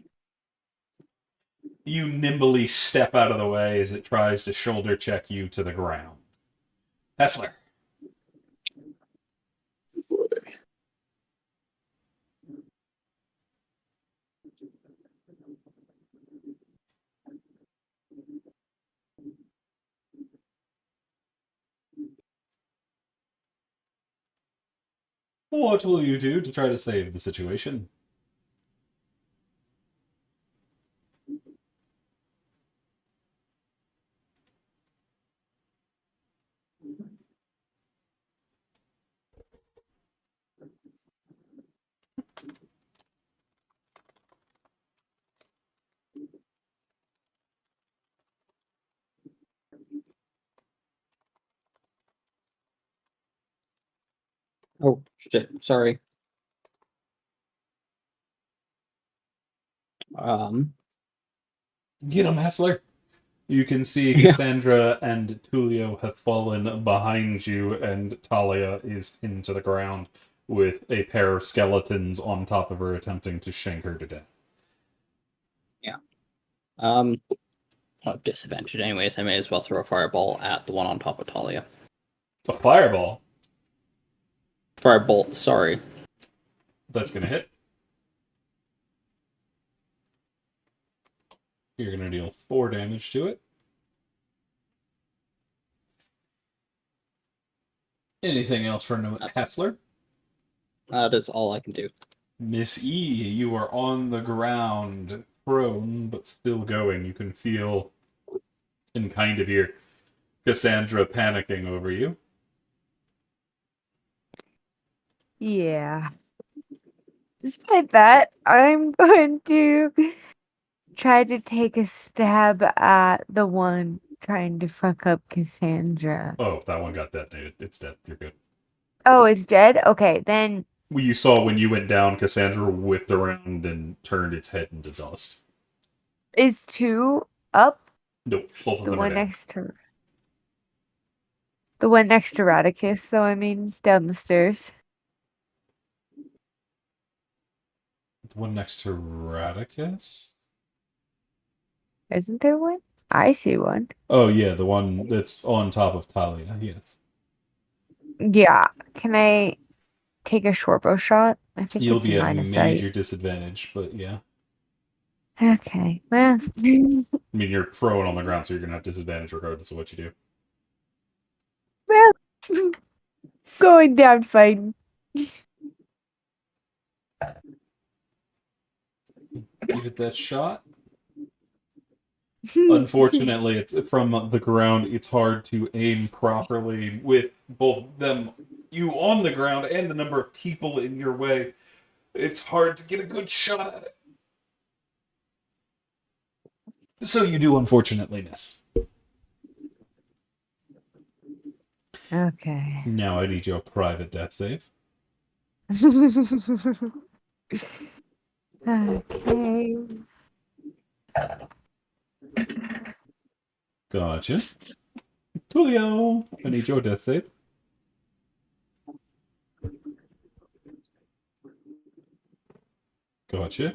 A: You nimbly step out of the way as it tries to shoulder check you to the ground. Hessler.
E: Boy.
A: What will you do to try to save the situation?
C: Oh shit! Sorry.
A: Get him, Hessler. You can see
C: Yeah.
A: Cassandra and Tulio have fallen behind you, and Talia is pinned to the ground with a pair of skeletons on top of her, attempting to shank her to death.
C: Well, disadvantage anyways. I may as well throw a fireball at the one on top of Talia.
A: A fireball.
C: Firebolt. Sorry.
A: That's going to hit. You're going to deal 4 damage to it. Anything else for Hessler?
C: That is all I can do.
A: Miss E, you are on the ground, prone, but still going. You can feel and kind of hear Cassandra panicking over you.
D: Yeah. Despite that, I'm going to try to take a stab at the one trying to fuck up Cassandra.
A: Oh, that one got detonated. It's dead. You're good.
D: Oh, it's dead? Okay, then
A: Well, you saw when you went down, Cassandra whipped around and turned its head into dust.
D: is 2 up?
A: Nope, both of
D: The
A: them are
D: one
A: down.
D: next to the one next to Radicus, though, I mean, down the stairs.
A: The one next to Radicus?
D: Isn't there one? I see one.
A: Oh, yeah, the one that's on top of Talia, yes.
D: Yeah. Can I take a short bow shot? I think
A: You'll
D: it's
A: be
D: in
A: at
D: line of
A: major
D: sight.
A: disadvantage, but yeah.
D: Okay. Well,
A: I mean, you're prone on the ground, so you're going to have disadvantage regardless of what you do.
D: well, going down fighting.
A: Give it that shot. Unfortunately, it's from the ground. It's hard to aim properly with both them, you on the ground, and the number of people in your way. It's hard to get a good shot at it. So you do unfortunately miss.
D: Okay.
A: Now I need your private death save.
D: Okay.
A: Gotcha. Tulio, I need your death save. Gotcha.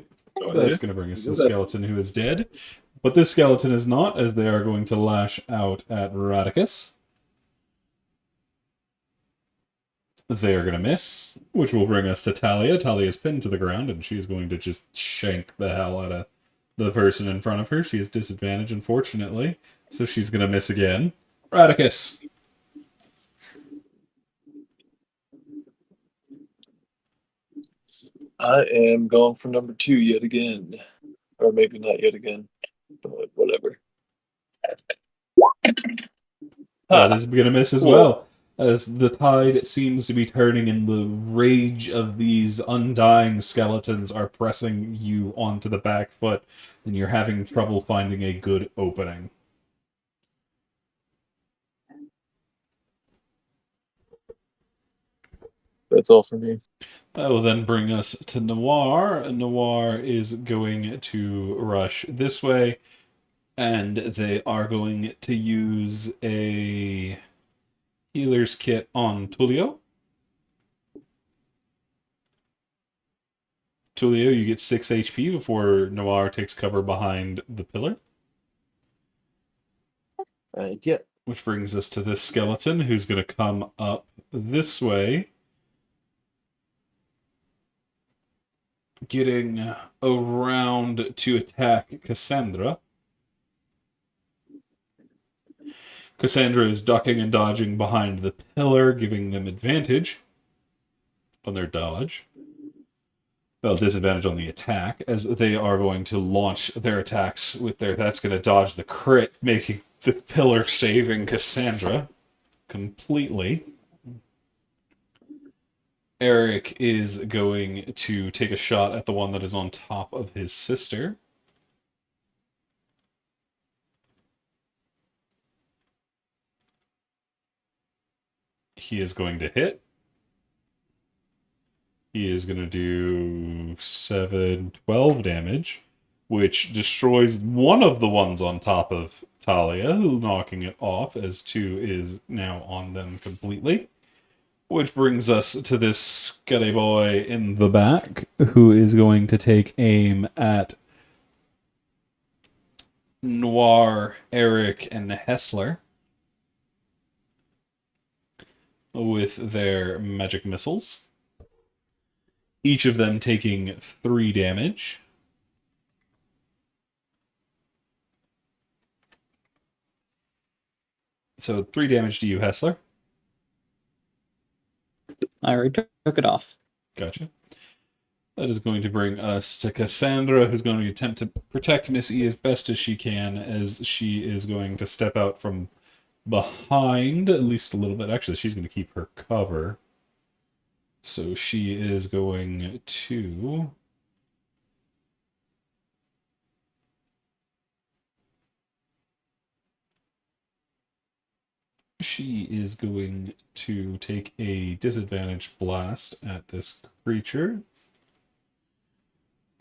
A: That's going to bring us to the skeleton who is dead. But this skeleton is not, as they are going to lash out at Radicus. They are going to miss, which will bring us to Talia. Talia is pinned to the ground, and she's going to just shank the hell out of the person in front of her. She has disadvantage, unfortunately, so she's going to miss again. Radicus.
E: I am going for number 2 yet again. Or maybe not yet again. But whatever.
A: That is going to miss as well, as the tide seems to be turning and the rage of these undying skeletons are pressing you onto the back foot, and you're having trouble finding a good opening.
E: That's all for me.
A: That will then bring us to Noir. Noir is going to rush this way, and they are going to use a healer's kit on Tulio. Tulio, you get 6 HP before Noir takes cover behind the pillar.
B: Thank you.
A: Which brings us to this skeleton, who's going to come up this way, getting around to attack Cassandra. Cassandra is ducking and dodging behind the pillar, giving them advantage on their dodge. Well, disadvantage on the attack, as they are going to launch their attacks with their... That's going to dodge the crit, making the pillar saving Cassandra completely. Eric is going to take a shot at the one that is on top of his sister. He is going to hit. He is going to do 12 damage, which destroys one of the ones on top of Talia, knocking it off as 2 is now on them completely. Which brings us to this skelly boy in the back, who is going to take aim at Noir, Eric, and Hessler with their magic missiles. Each of them taking 3 damage. So 3 damage to you, Hessler.
C: I already took it off.
A: Gotcha. That is going to bring us to Cassandra, who's going to attempt to protect Miss E as best as she can, as she is going to step out from behind at least a little bit. Actually, she's going to keep her cover. So she is going to... She is going to take a disadvantage blast at this creature.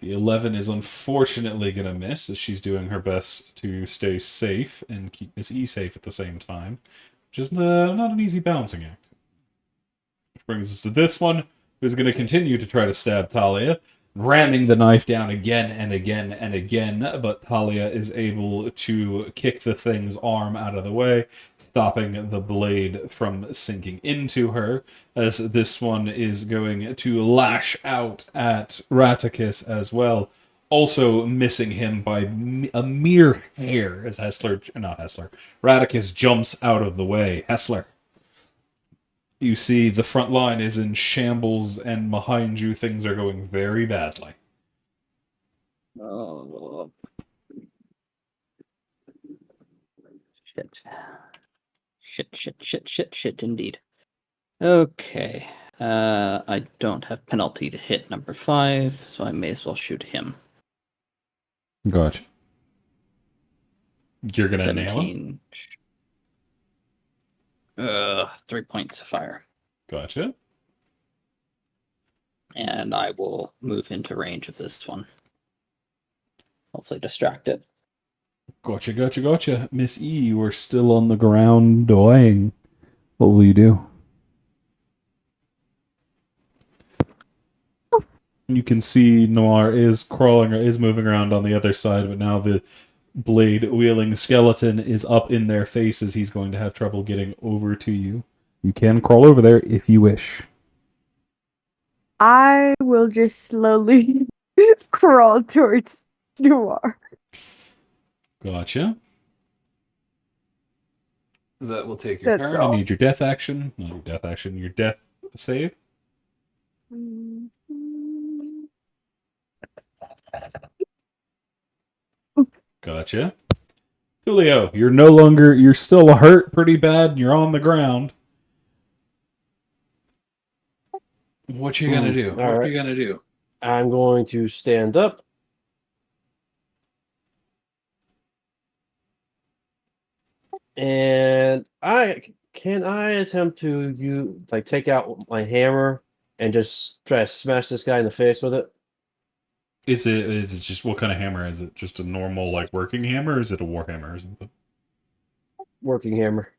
A: The 11 is unfortunately going to miss, as she's doing her best to stay safe and keep Miss E safe at the same time, which is not an easy balancing act. Which brings us to this one, who's going to continue to try to stab Talia, ramming the knife down again and again and again, but Talia is able to kick the thing's arm out of the way, stopping the blade from sinking into her, as this one is going to lash out at Raticus as well, also missing him by a mere hair as Raticus jumps out of the way. Hessler. You see the front line is in shambles, and behind you things are going very badly.
C: Oh. Shit. Shit, indeed. Okay. I don't have penalty to hit number 5, so I may as well shoot him.
A: Gotcha. You're gonna nail him?
C: 3 points of fire.
A: Gotcha.
C: And I will move into range of this one. Hopefully distract it.
A: Gotcha. Miss E, you are still on the ground dying. What will you do? You can see Noir is crawling or is moving around on the other side, but now the blade-wielding skeleton is up in their faces. He's going to have trouble getting over to you. You can crawl over there if you wish.
D: I will just slowly crawl towards Noir.
A: Gotcha. That will take your
D: That's
A: turn. I
D: all.
A: need your death action. Not your death action, your death save. Gotcha. Julio, you're still hurt pretty bad, and you're on the ground. What you gonna do?
B: All right. I'm going to stand up. And I attempt to take out my hammer and just try to smash this guy in the face with it?
A: Is it just, what kind of hammer is it? Just a normal working hammer, or is it a war hammer or something?
B: Working hammer.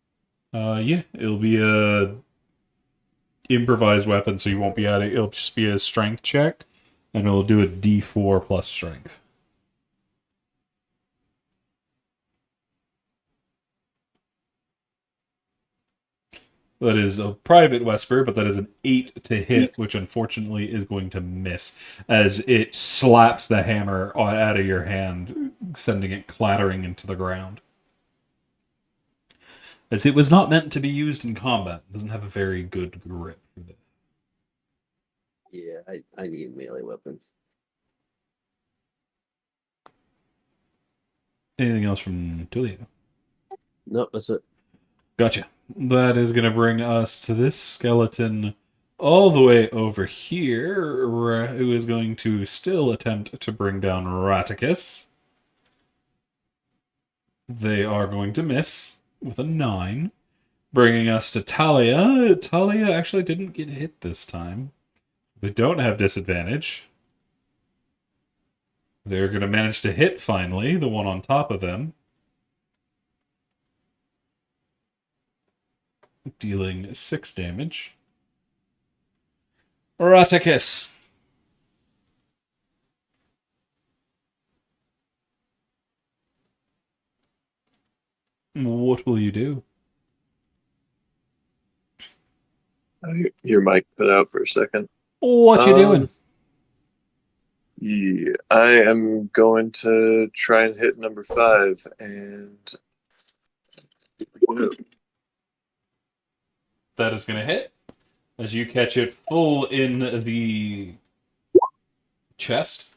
A: Yeah, it'll be a improvised weapon, so you won't be at it. It'll just be a strength check, and it'll do a D4 plus strength. That is a private Wesper, but that is an 8 to hit, which unfortunately is going to miss, as it slaps the hammer out of your hand, sending it clattering into the ground. As it was not meant to be used in combat. It doesn't have a very good grip for this.
B: Yeah, I need melee weapons.
A: Anything else from Tulio?
B: Nope, that's it.
A: Gotcha. That is going to bring us to this skeleton all the way over here, who is going to still attempt to bring down Raticus. They are going to miss with a 9, bringing us to Talia. Talia actually didn't get hit this time. They don't have disadvantage. They're going to manage to hit, finally, the one on top of them. Dealing 6 damage. Ratakis. What will you do?
E: Your mic cut out for a second.
A: What you doing?
E: Yeah, I am going to try and hit number 5, and
A: That is going to hit. As you catch it full in the chest.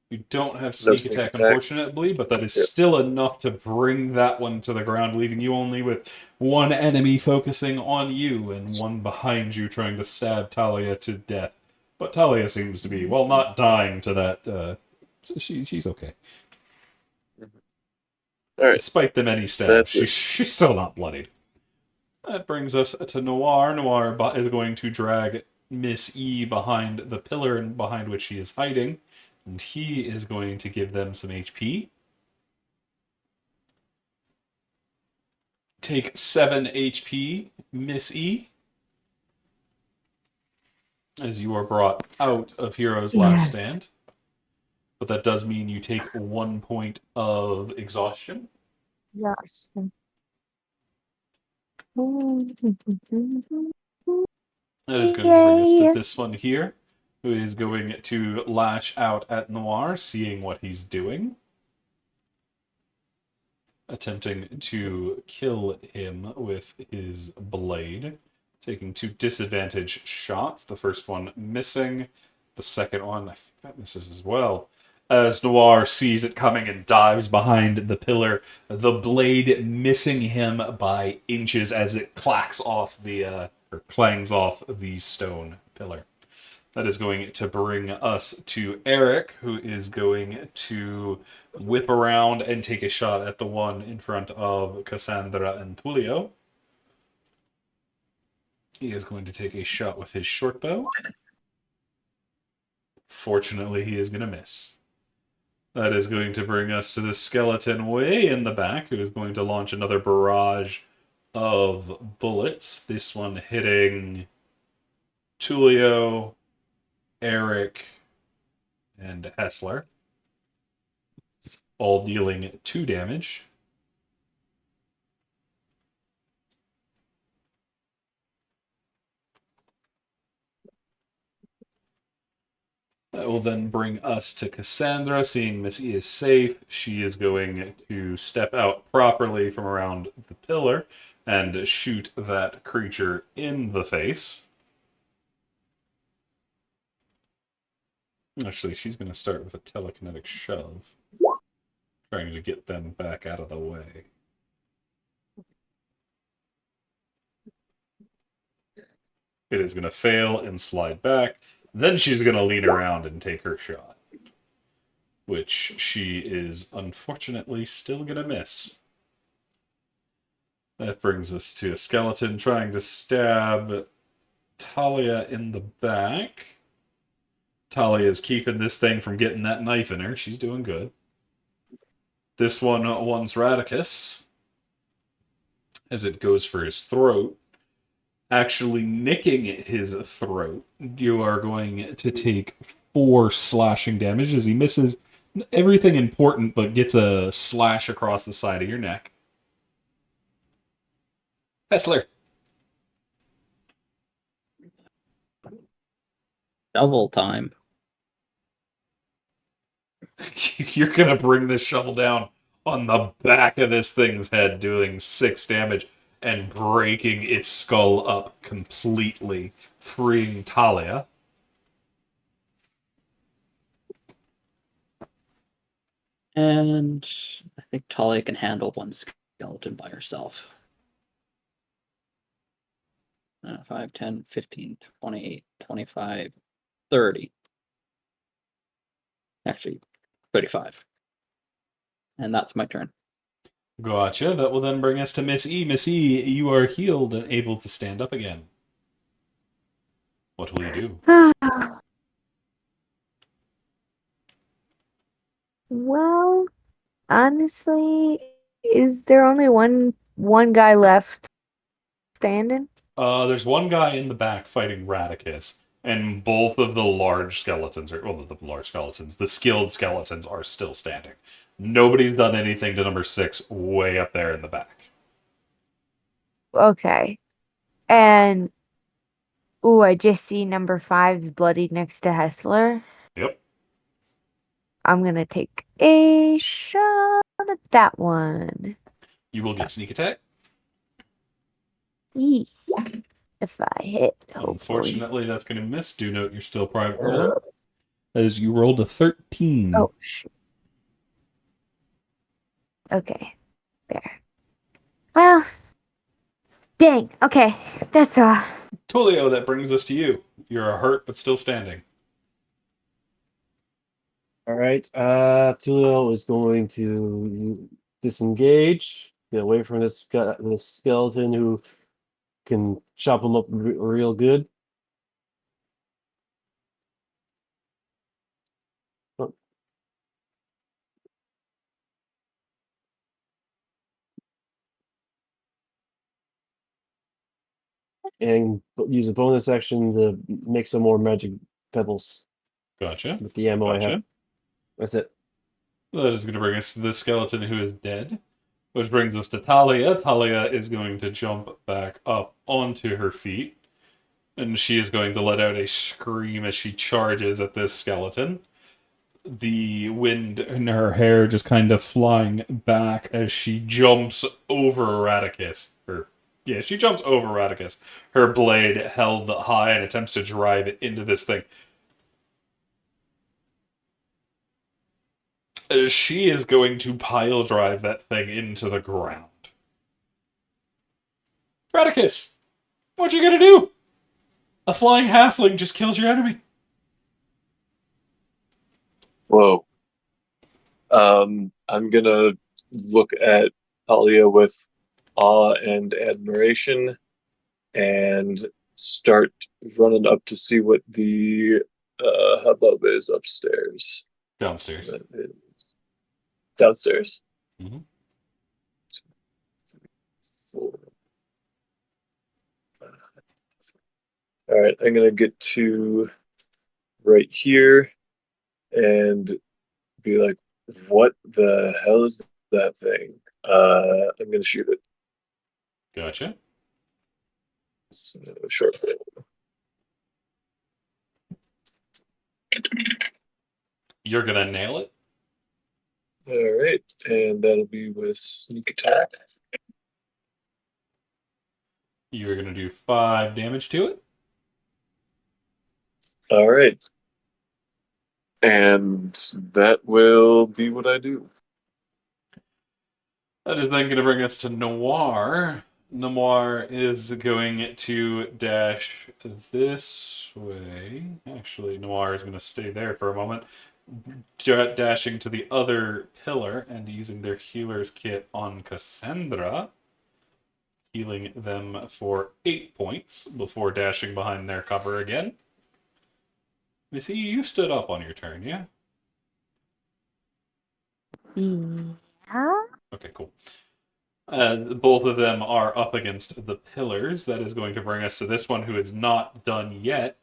A: You don't have sneak attack, unfortunately, but that is still enough to bring that one to the ground, leaving you only with one enemy focusing on you and one behind you trying to stab Talia to death. But Talia seems to be, well, not dying to that. She's okay.
E: All right.
A: Despite the many stabs, she's still not bloodied. That brings us to Noir. Noir is going to drag Miss E behind the pillar behind which she is hiding. And he is going to give them some HP. Take 7 HP, Miss E. As you are brought out of Hero's Last Stand. But that does mean you take 1 point of exhaustion.
D: Yes.
A: That is going to bring us to this one here, who is going to lash out at Noir, seeing what he's doing. Attempting to kill him with his blade. Taking 2 disadvantage shots. The first one missing. The second one, I think that misses as well. As Noir sees it coming and dives behind the pillar, the blade missing him by inches as it clangs off the stone pillar. That is going to bring us to Eric, who is going to whip around and take a shot at the one in front of Cassandra and Tulio. He is going to take a shot with his short bow. Fortunately, he is going to miss. That is going to bring us to the skeleton way in the back, who is going to launch another barrage of bullets. This one hitting Tulio, Eric, and Hessler. All dealing 2 damage. That will then bring us to Cassandra. Seeing Miss E is safe, she is going to step out properly from around the pillar and shoot that creature in the face. Actually, she's going to start with a telekinetic shove, trying to get them back out of the way. It is going to fail and slide back. Then she's going to lean around and take her shot, which she is unfortunately still going to miss. That brings us to a skeleton trying to stab Talia in the back. Talia is keeping this thing from getting that knife in her. She's doing good. This one wants Radicus as it goes for his throat. Actually nicking his throat. You are going to take 4 slashing damage as he misses everything important but gets a slash across the side of your neck. Hessler.
C: Double time.
A: You're going to bring this shovel down on the back of this thing's head, doing 6 damage and breaking its skull up completely, freeing Talia.
C: And I think Talia can handle one skeleton by herself. 5, 10, 15, 28, 25, 30. Actually, 35. And that's my turn.
A: Gotcha. That will then bring us to Miss E. Miss E, you are healed and able to stand up again. What will you do?
D: Well, honestly, is there only one guy left standing?
A: There's one guy in the back fighting Radicus, and both of the large skeletons, the skilled skeletons are still standing. Nobody's done anything to number 6 way up there in the back.
D: Okay. And ooh, I just see number 5's bloodied next to Hessler.
A: Yep.
D: I'm gonna take a shot at that one.
A: You will get sneak attack.
D: Yee. If I hit, hopefully.
A: Unfortunately, that's going to miss. Do note you're still private rolling. As you rolled a 13.
D: Oh, shit. Okay. There. Well, dang. Okay. That's all.
A: Tulio, that brings us to you. You're hurt but still standing.
B: All right. Tulio is going to disengage, get away from this skeleton who can chop him up real good. Oh, and use a bonus action to make some more magic pebbles
A: Gotcha.
B: with the ammo I have. That's it.
A: That is going to bring us to the skeleton who is dead. Which brings us to Talia. Talia is going to jump back up onto her feet. And she is going to let out a scream as she charges at this skeleton. The wind in her hair just kind of flying back as she jumps over Radicus. She jumps over Radicus. Her blade held high and attempts to drive it into this thing. She is going to pile drive that thing into the ground. Radicus! What you gonna do? A flying halfling just killed your enemy.
E: Whoa. I'm gonna look at Talia with awe and admiration and start running up to see what the hubbub is upstairs.
A: Downstairs.
E: So that is downstairs.
A: Mhm.
E: 4, 5. All right, I'm gonna get to right here and be like, "What the hell is that thing?" I'm gonna shoot it.
A: Gotcha.
E: It's a short roll.
A: You're gonna nail it.
E: All right, and that'll be with sneak attack.
A: You're gonna do 5 damage to it.
E: All right, and that will be what I do.
A: That is then going to bring us to Noir. Noir is going to dash this way. Actually, Noir is going to stay there for a moment. Dashing to the other pillar and using their healer's kit on Cassandra. Healing them for 8 points before dashing behind their cover again. Missy, you stood up on your turn, yeah?
D: Yeah.
A: Okay, cool. As both of them are up against the pillars, that is going to bring us to this one who is not done yet,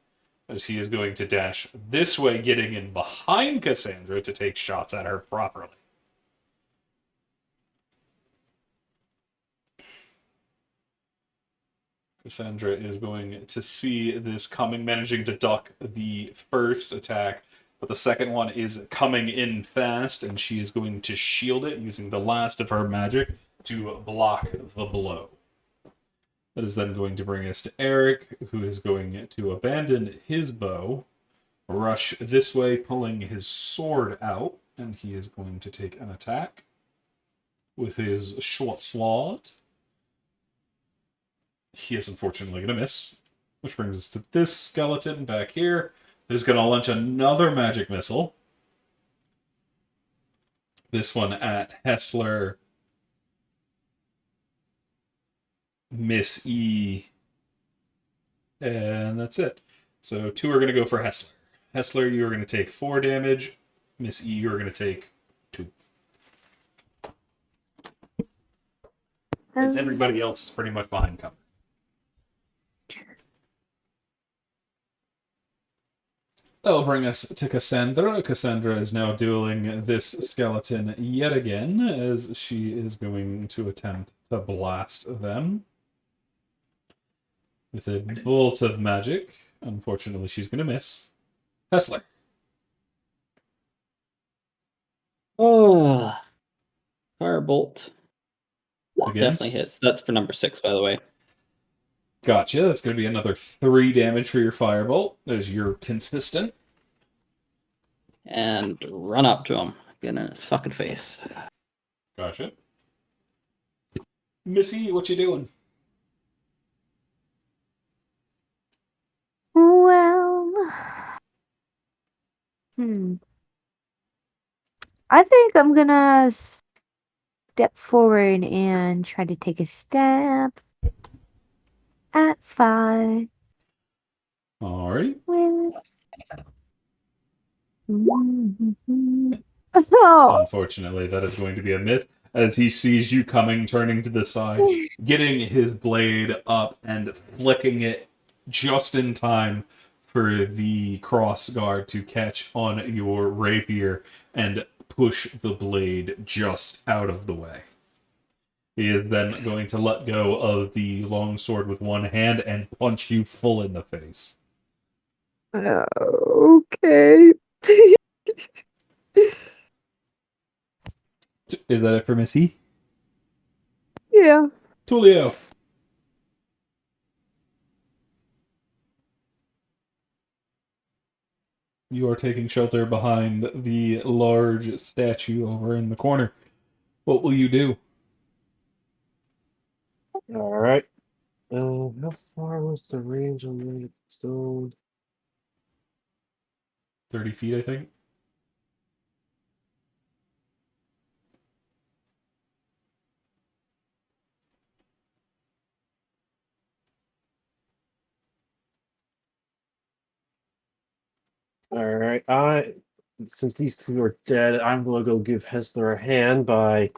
A: as he is going to dash this way, getting in behind Cassandra to take shots at her properly. Cassandra is going to see this coming, managing to duck the first attack, but the second one is coming in fast, and she is going to shield it using the last of her magic to block the blow. That is then going to bring us to Eric, who is going to abandon his bow, rush this way, pulling his sword out, and he is going to take an attack with his short sword. He is unfortunately going to miss, which brings us to this skeleton back here. Who's going to launch another magic missile. This one at Hessler, Miss E, and that's it. So 2 are going to go for Hessler. Hessler, you are going to take 4 damage. Miss E, you are going to take 2. As everybody else is pretty much behind cover. That'll bring us to Cassandra. Cassandra is now dueling this skeleton yet again, as she is going to attempt to blast them with a bolt of magic. Unfortunately, she's going to miss. Hessler.
C: Oh, firebolt.
A: Against?
C: Definitely hits. That's for number 6, by the way.
A: Gotcha. That's going to be another 3 damage for your firebolt, as you're consistent.
C: And run up to him. Get in his fucking face.
A: Gotcha. Missy, what you doing?
D: Well, I think I'm gonna step forward and try to take a stab at 5.
A: Alright.
D: With... Oh,
A: Unfortunately, that is going to be a miss, as he sees you coming, turning to the side, getting his blade up and flicking it just in time for the cross guard to catch on your rapier and push the blade just out of the way. He is then going to let go of the long sword with one hand and punch you full in the face.
D: okay.
A: Is that it for Missy?
D: Yeah.
A: Tulio. You are taking shelter behind the large statue over in the corner. What will you do?
B: All right. How far was the range on the stone?
A: 30 feet, I think.
B: All right. Since these 2 are dead, I'm gonna go give Hessler a hand by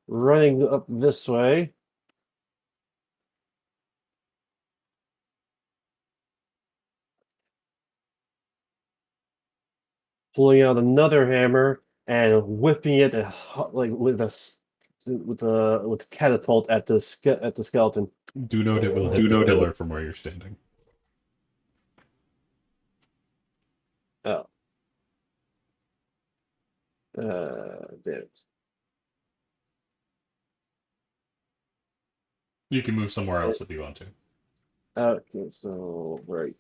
B: running up this way. Pulling out another hammer and whipping it like with a catapult at the skeleton.
A: Do note it will hit the pillar from where you're standing.
B: Oh, damn it.
A: You can move somewhere else if you want to.
B: Okay, so right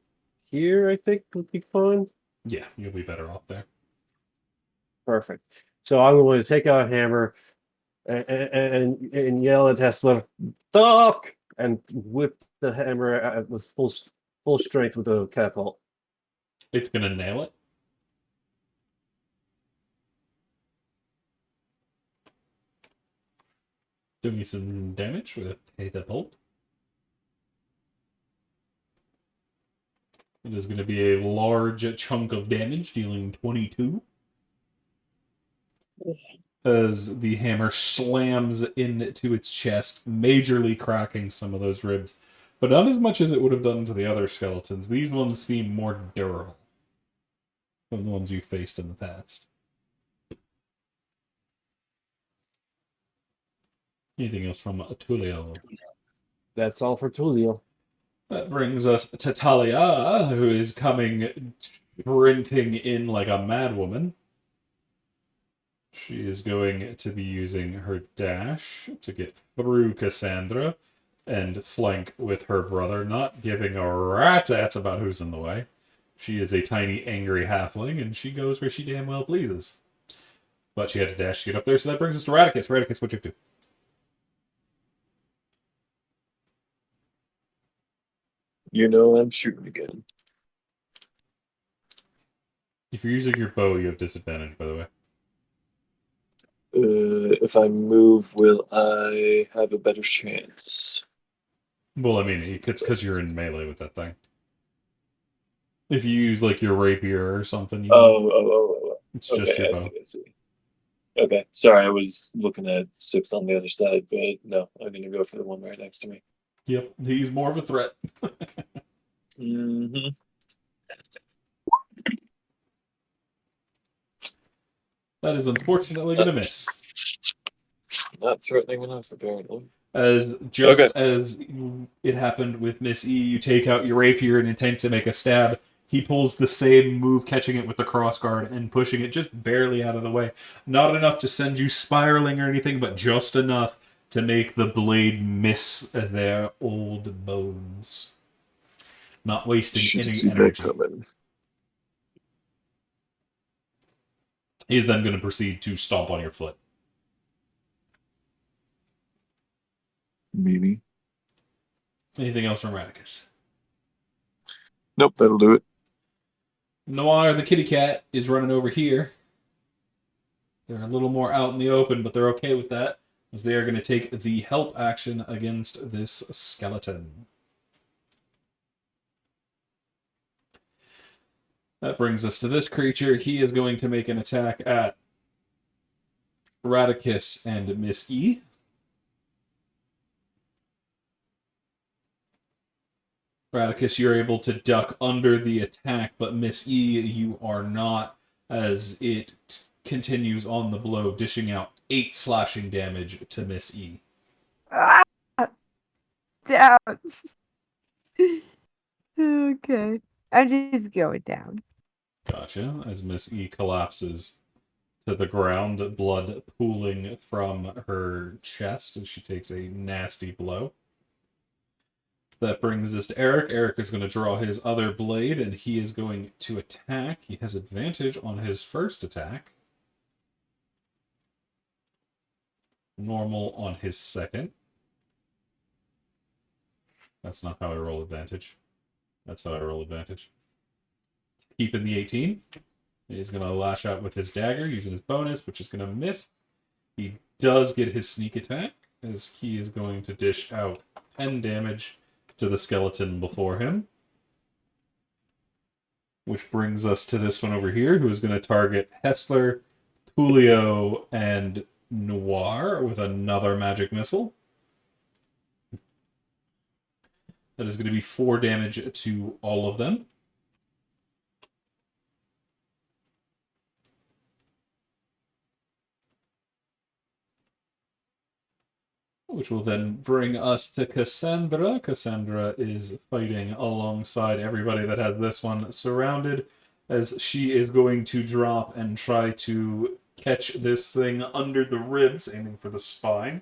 B: here, I think would be fine.
A: Yeah, you'll be better off there.
B: Perfect. So I'm going to take out a hammer and yell at Tesla, "Duck!" and whip the hammer with full strength with the catapult.
A: It's going to nail it. Do me some damage with a bolt. It is going to be a large chunk of damage, dealing 22. As the hammer slams into its chest, majorly cracking some of those ribs. But not as much as it would have done to the other skeletons. These ones seem more durable than the ones you faced in the past. Anything else from Tulio?
B: That's all for Tulio.
A: That brings us to Talia, who is coming sprinting in like a madwoman. She is going to be using her dash to get through Cassandra and flank with her brother, not giving a rat's ass about who's in the way. She is a tiny, angry halfling, and she goes where she damn well pleases. But she had to dash to get up there, so that brings us to Radicus. Radicus, what you do?
E: You know I'm shooting again.
A: If you're using your bow, you have disadvantage, by the way.
E: If I move, will I have a better chance?
A: Well, I mean, it's because you're in melee with that thing. If you use like your rapier or something, it's just
E: Okay,
A: your
E: I
A: bow.
E: see. Okay, sorry, I was looking at 6 on the other side, but no, I'm gonna go for the one right next to me.
A: Yep, he's more of a threat.
E: Mm-hmm.
A: That is unfortunately going to miss.
E: Not threatening enough, apparently.
A: As just as it happened with Miss E, you take out your rapier and intend to make a stab. He pulls the same move, catching it with the crossguard and pushing it just barely out of the way. Not enough to send you spiraling or anything, but just enough to make the blade miss their old bones. Not wasting
E: Should
A: any
E: see that
A: energy.
E: coming.
A: He's then going to proceed to stomp on your foot.
E: Mimi.
A: Anything else from Radicus?
E: Nope, that'll do it.
A: Noir, the kitty cat, is running over here. They're a little more out in the open, but they're okay with that, as they are going to take the help action against this skeleton. That brings us to this creature. He is going to make an attack at Radicus and Miss E. Radicus, you're able to duck under the attack, but Miss E, you are not, as it continues on the blow, dishing out 8 slashing damage to Miss E.
D: Ah, down. Okay. I'm just going down.
A: Gotcha. As Miss E collapses to the ground, blood pooling from her chest as she takes a nasty blow. That brings us to Eric. Eric is going to draw his other blade, and he is going to attack. He has advantage on his first attack. Normal on his second. That's not how I roll advantage. That's how I roll advantage. Keeping the 18. He's going to lash out with his dagger, using his bonus, which is going to miss. He does get his sneak attack, as he is going to dish out 10 damage to the skeleton before him. Which brings us to this one over here, who is going to target Hessler, Julio, and Noir with another magic missile. That is going to be 4 damage to all of them. Which will then bring us to Cassandra. Cassandra is fighting alongside everybody that has this one surrounded, as she is going to drop and try to catch this thing under the ribs, aiming for the spine.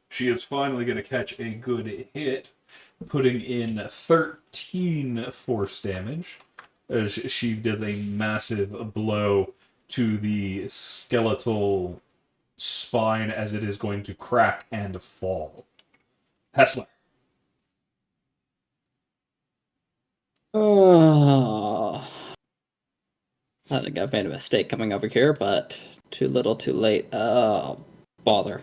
A: She is finally going to catch a good hit, putting in 13 force damage, as she does a massive blow to the skeletal spine as it is going to crack and fall. Hessler.
C: Oh, I think I've made a mistake coming over here, but too little, too late. Oh, bother.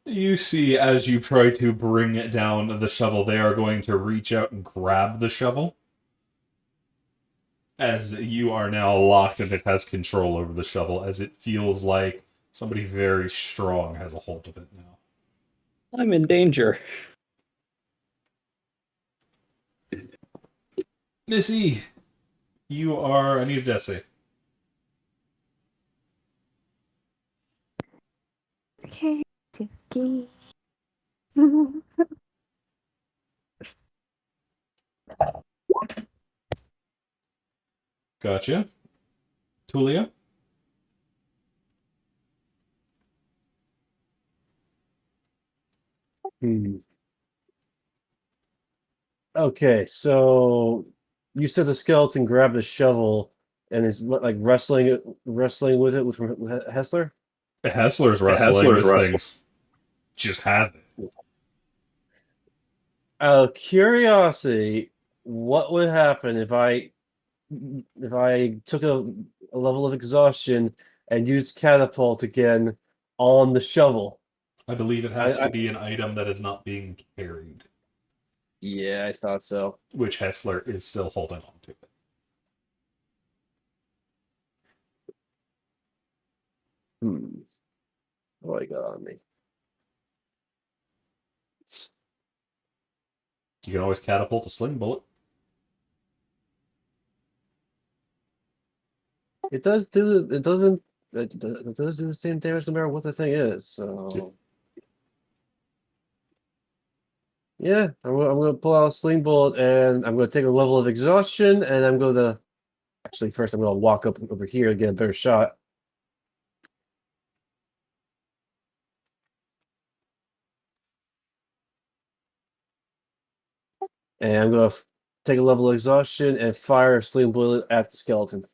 A: You see, as you try to bring it down the shovel, they are going to reach out and grab the shovel. As you are now locked and it has control over the shovel, as it feels like somebody very strong has a hold of it now.
C: I'm in danger.
A: Missy, you are... I need a death save.
D: Okay. Okay.
A: Gotcha. Tulia?
B: Okay, so you said the skeleton grabbed a shovel and is like wrestling with it with Hessler.
A: Hessler's wrestling. This thing's just has it.
B: Out of curiosity, what would happen if I took a level of exhaustion and used catapult again on the shovel?
A: I believe it has to be an item that is not being carried,
B: Yeah, I thought so.
A: which Hessler is still holding on to.
B: What do I got on me?
A: You can always catapult a sling bullet.
B: It does do. It doesn't. It does do the same damage no matter what the thing is. So yeah, I'm gonna pull out a sling bullet and I'm gonna take a level of exhaustion and I'm gonna actually first I'm gonna walk up over here to get a better shot. And I'm gonna take a level of exhaustion and fire a sling bullet at the skeleton.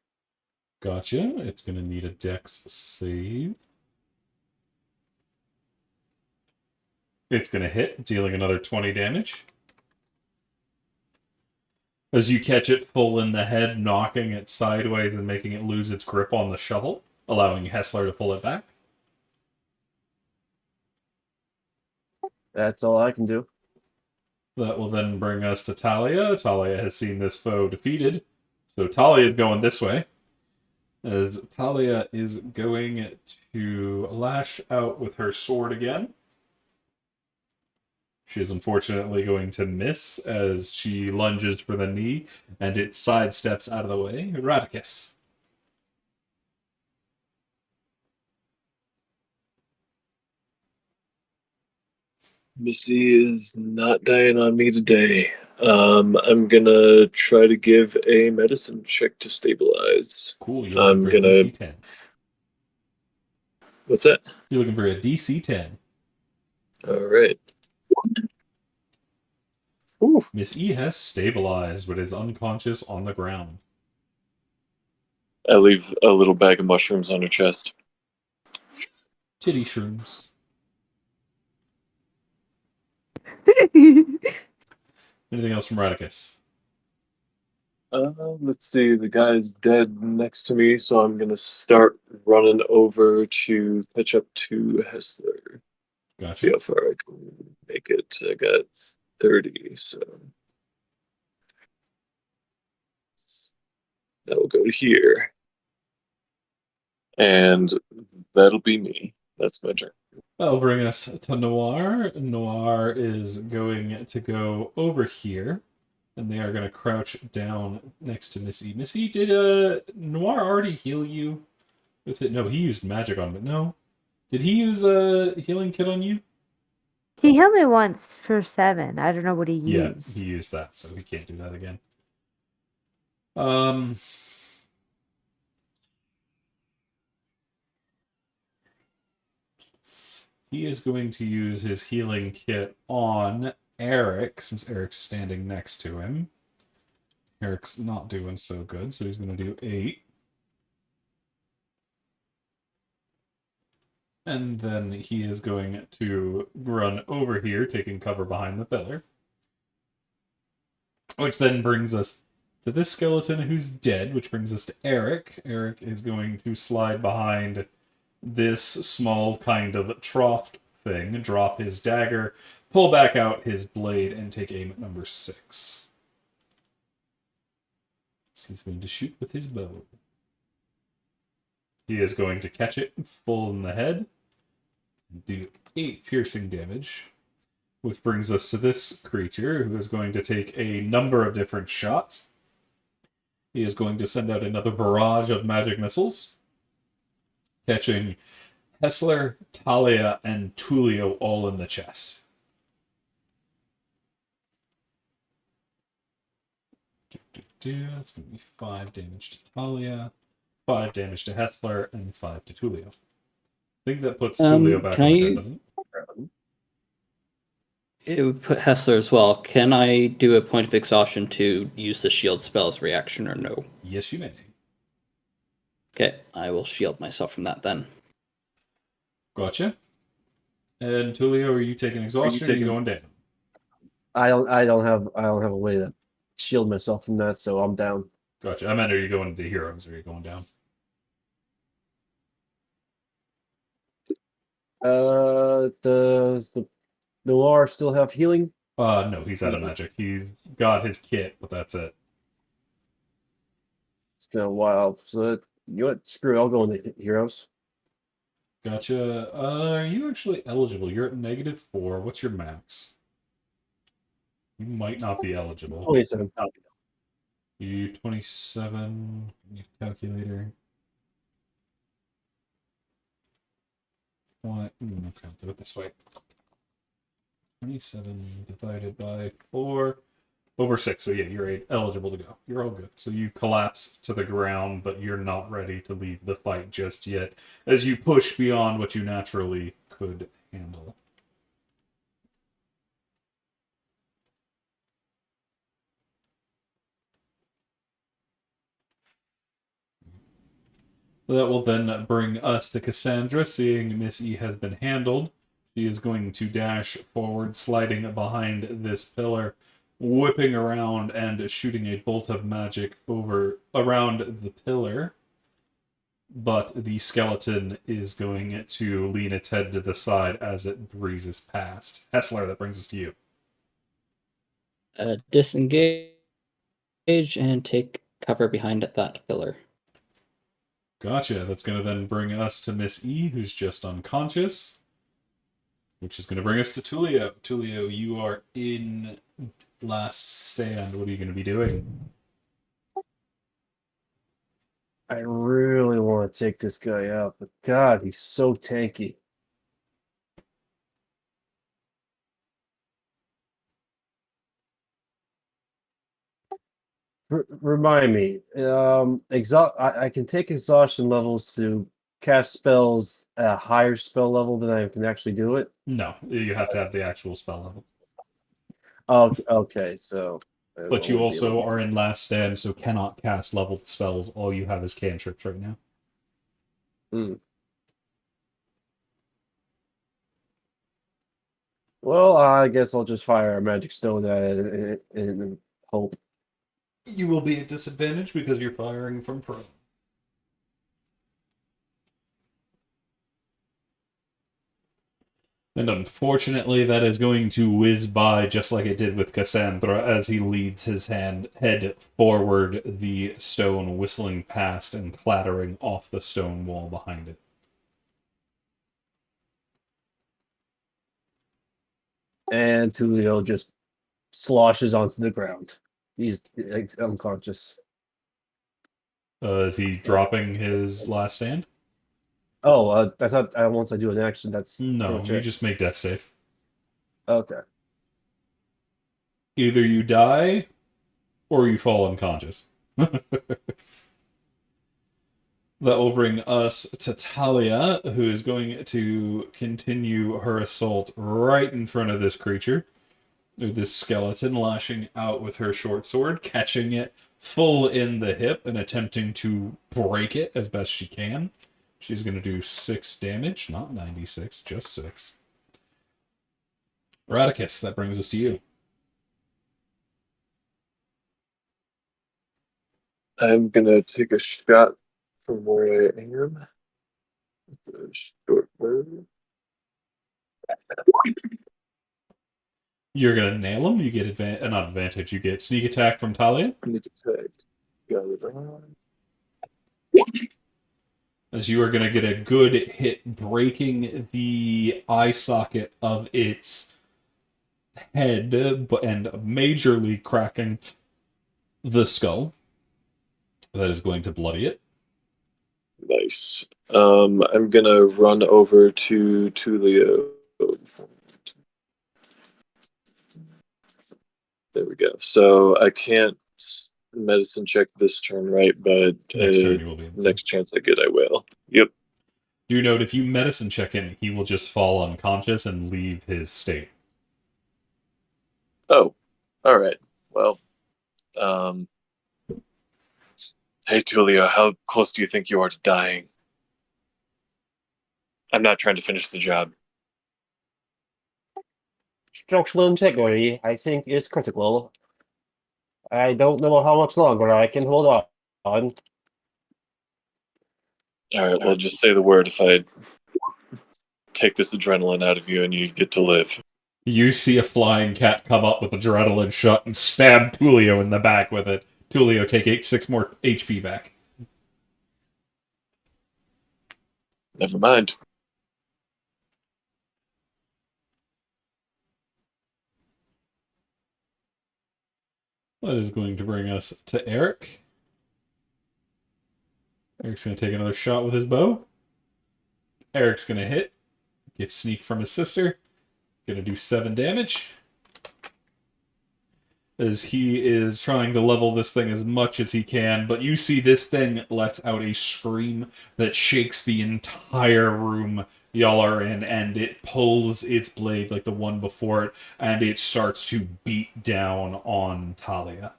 A: Gotcha. It's going to need a dex save. It's going to hit, dealing another 20 damage. As you catch it full in the head, knocking it sideways and making it lose its grip on the shovel, allowing Hessler to pull it back.
B: That's all I can do.
A: That will then bring us to Talia. Talia has seen this foe defeated. So Talia is going this way. As Talia is going to lash out with her sword again. She is unfortunately going to miss as she lunges for the knee, and it sidesteps out of the way. Radicus.
E: Missy is not dying on me today. I'm gonna try to give a medicine check to stabilize.
A: Cool, you're looking
E: I'm
A: for a
E: gonna.
A: DC 10.
E: What's that?
A: You're looking for a DC 10.
E: All right. Ooh.
A: Miss E has stabilized, but is unconscious on the ground.
E: I leave a little bag of mushrooms on her chest.
A: Titty shrooms. Anything else from Radicus?
E: Let's see. The guy's dead next to me, so I'm gonna start running over to catch up to Hessler. See
A: Gotcha.
E: how far I can make it. I got 30, so that will go to here. And that'll be me. That's my turn.
A: That'll bring us to Noir. Noir is going to go over here, and they are going to crouch down next to Missy. Missy, did Noir already heal you with it? No, he used magic on it. No. Did he use a healing kit on you?
D: He healed me once for 7. I don't know what he
A: Yeah,
D: used.
A: he used that, so he can't do that again. He is going to use his healing kit on Eric, since Eric's standing next to him. Eric's not doing so good, so he's going to do 8. And then he is going to run over here, taking cover behind the pillar. Which then brings us to this skeleton who's dead, which brings us to Eric. Eric is going to slide behind this small kind of trough thing, drop his dagger, pull back out his blade, and take aim at number 6. So he's going to shoot with his bow. He is going to catch it full in the head and do 8 piercing damage, which brings us to this creature who is going to take a number of different shots. He is going to send out another barrage of magic missiles, catching Hessler, Talia, and Tulio all in the chest. That's going to be 5 damage to Talia, 5 damage to Hessler, and 5 to Tulio. I think that puts Tulio back on the ground, doesn't it?
C: It would put Hessler as well. Can I do a point of exhaustion to use the shield spell's reaction or no?
A: Yes, you may.
C: Okay, I will shield myself from that then.
A: Gotcha. And Tulio, are you taking exhaustion or are you going down?
B: I don't have a way to shield myself from that, so I'm down.
A: Gotcha. I meant, are you going to heroes or are you going down?
B: Does the Noir still have healing?
A: No, he's out of magic. He's got his kit, but that's it.
B: It's been a while. So you know what? Screw it. I'll go into heroes.
A: Gotcha. Are you actually eligible? You're at -4. What's your max? You might not be eligible.
B: 27.
A: You 27. Need a calculator. What? Okay, I'll do it this way. 27 divided by 4 over 6. So yeah, you're eligible to go. You're all good. So you collapse to the ground, but you're not ready to leave the fight just yet, as you push beyond what you naturally could handle. That will then bring us to Cassandra. Seeing Miss E has been handled, she is going to dash forward, sliding behind this pillar, whipping around and shooting a bolt of magic around the pillar. But the skeleton is going to lean its head to the side as it breezes past. Hessler, that brings us to you.
C: Disengage and take cover behind that pillar.
A: Gotcha. That's going to then bring us to Miss E, who's just unconscious. Which is going to bring us to Tulio. Tulio, you are in last stand. What are you going to be doing?
B: I really want to take this guy out, but God, he's so tanky. Remind me, I can take exhaustion levels to cast spells at a higher spell level than I can actually do it.
A: No, you have to have the actual spell level.
B: Oh, okay, so.
A: But you also are in last stand, so cannot cast leveled spells. All you have is cantrips right now.
B: Well, I guess I'll just fire a magic stone at it and hope.
A: You will be at disadvantage because you're firing from prone. And unfortunately, that is going to whiz by just like it did with Cassandra as he leads his head forward, the stone whistling past and clattering off the stone wall behind it.
B: And Tulio just sloshes onto the ground. He's unconscious.
A: Is he dropping his last stand?
B: Oh, I thought once I do an action, that's
A: No,
B: pretty
A: you
B: much it.
A: just make death save.
B: Okay.
A: Either you die, or you fall unconscious. That will bring us to Talia, who is going to continue her assault right in front of this creature. This skeleton, lashing out with her short sword, catching it full in the hip and attempting to break it as best she can. She's going to do 6 damage, not 96, just 6. Radicus, that brings us to you.
E: I'm gonna take a shot from where I am. A short bow.
A: You're going to nail him. You get not advantage. You get sneak attack from Talia.
E: Sneak attack. Got it on.
A: As you are going to get a good hit breaking the eye socket of its head and majorly cracking the skull. That is going to bloody it.
E: Nice. I'm gonna run over to Tulio. There we go. So I can't medicine check this turn, right? But
A: Next turn you will be able to.
E: next chance I get, I will. Yep.
A: Do note if you medicine check him, he will just fall unconscious and leave his state.
E: Oh, all right. Well, hey Tulio, how close do you think you are to dying? I'm not trying to finish the job.
B: Structural integrity, I think, is critical. I don't know how much longer I can hold on.
E: All right. Well, just say the word if I take this adrenaline out of you and you get to live.
A: You see a flying cat come up with adrenaline shot and stab Tulio in the back with it. Tulio, take 6 more HP back.
E: Never mind.
A: That is going to bring us to Eric. Eric's going to take another shot with his bow. Eric's going to hit. Get sneak from his sister. Going to do 7 damage. As he is trying to level this thing as much as he can, but you see this thing lets out a scream that shakes the entire room y'all are in, and it pulls its blade like the one before it, and it starts to beat down on Talia.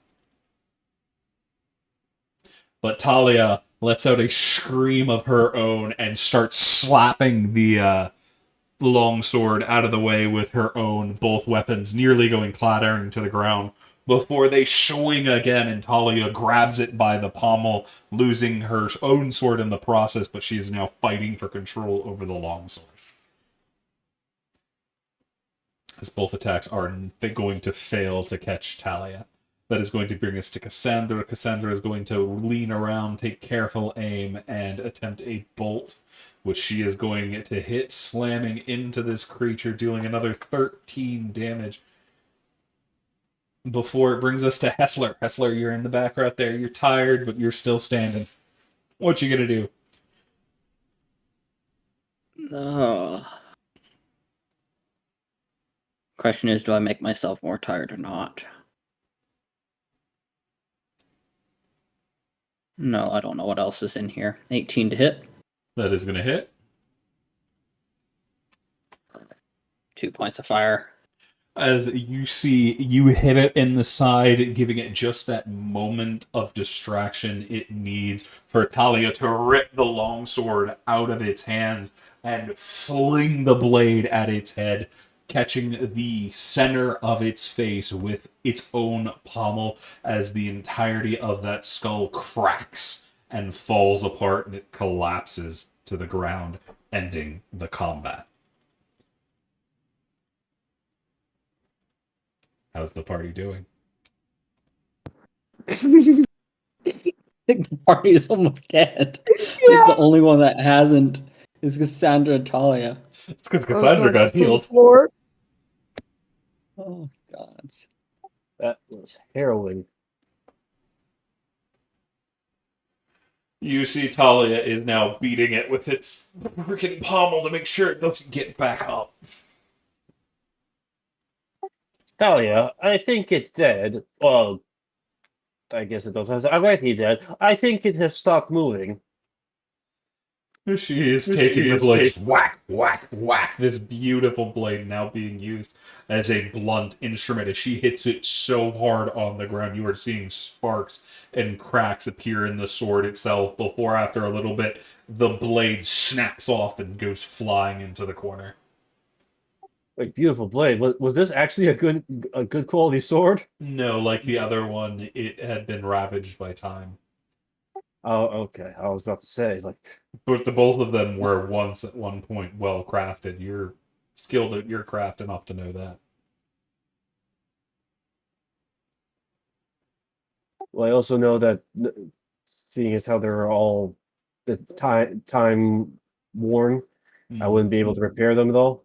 A: But Talia lets out a scream of her own and starts slapping the longsword out of the way with her own, both weapons nearly going clattering to the ground before they swing again, and Talia grabs it by the pommel, losing her own sword in the process, but she is now fighting for control over the longsword. As both attacks are going to fail to catch Talia. That is going to bring us to Cassandra. Cassandra is going to lean around, take careful aim, and attempt a bolt, which she is going to hit, slamming into this creature, dealing another 13 damage. Before it brings us to Hessler. Hessler, you're in the back right there. You're tired, but you're still standing. What you gonna do?
C: Question is, do I make myself more tired or not? No, I don't know what else is in here. 18 to hit.
A: That is gonna hit.
C: 2 points of fire.
A: As you see, you hit it in the side, giving it just that moment of distraction it needs for Talia to rip the longsword out of its hands and fling the blade at its head, catching the center of its face with its own pommel as the entirety of that skull cracks and falls apart, and it collapses to the ground, ending the combat. How's the party doing?
C: I think the party is almost dead. I think the only one that hasn't is Cassandra and Talia.
A: It's because Cassandra got healed.
D: Floor.
C: Oh, God.
B: That was harrowing.
A: You see Talia is now beating it with its freaking pommel to make sure it doesn't get back up.
B: Talia, I think it's dead. Well, I guess it does. I'm already dead. I think it has stopped moving.
A: She is taking the blade, just whack, whack, whack. This beautiful blade now being used as a blunt instrument. As she hits it so hard on the ground, you are seeing sparks and cracks appear in the sword itself before, after a little bit, the blade snaps off and goes flying into the corner.
B: Like, beautiful blade. Was this actually a good quality sword?
A: No, like the other one, it had been ravaged by time.
B: Oh, okay. I was about to say, like,
A: But the both of them were once at one point well crafted. You're skilled at your craft enough to know that.
B: well, I also know that seeing as how they're all the time worn, I wouldn't be able to repair them though.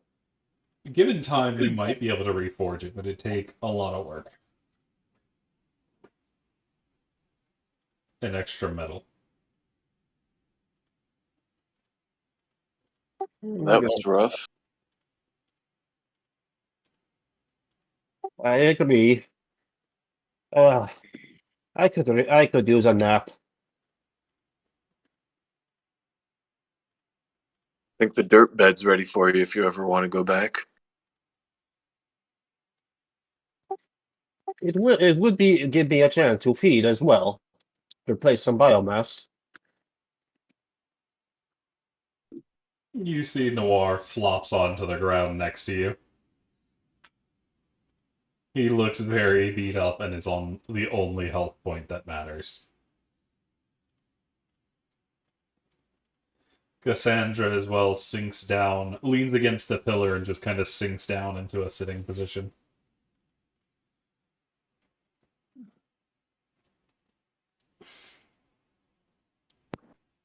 A: Given time, you might be able to reforge it, but it'd take a lot of work. And extra metal.
E: That was rough.
B: It could be. I could use a nap.
E: I think the dirt bed's ready for you if you ever want to go back.
B: It would be give me a chance to feed as well. Replace some biomass.
A: You see Noir flops onto the ground next to you. He looks very beat up and is on the only health point that matters. Cassandra as well sinks down, leans against the pillar, and just kind of sinks down into a sitting position.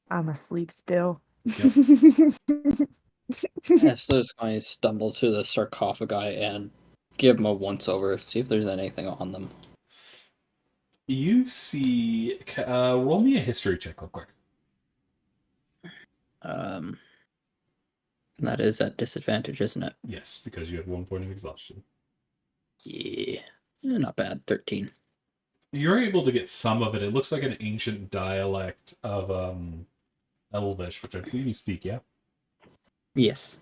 D: I'm asleep still.
C: Esther's going to stumble to the sarcophagi and give them a once over, see if there's anything on them.
A: You see. Roll me a history check real quick.
C: That is at disadvantage, isn't it?
A: Yes, because you have 1 point of exhaustion.
C: Yeah. Not bad. 13.
A: You're able to get some of it. It looks like an ancient dialect of Elvish, which I believe you speak, yeah?
C: Yes.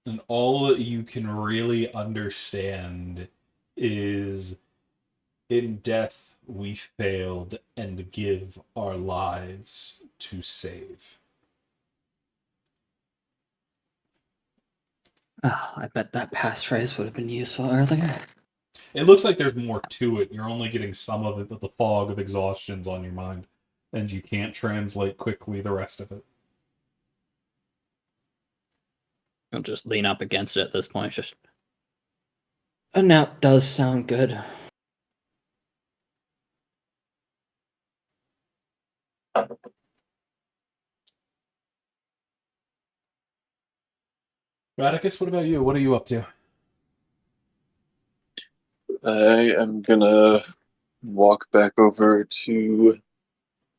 A: And all that you can really understand is in death we failed and give our lives to save.
C: Oh, I bet that passphrase would have been useful earlier.
A: It looks like there's more to it. You're only getting some of it, but the fog of exhaustion's on your mind, and you can't translate quickly the rest of it.
C: I'll just lean up against it at this point. Just a nap does sound good.
A: Radicus, what about you? What are you up to?
E: I am gonna walk back over to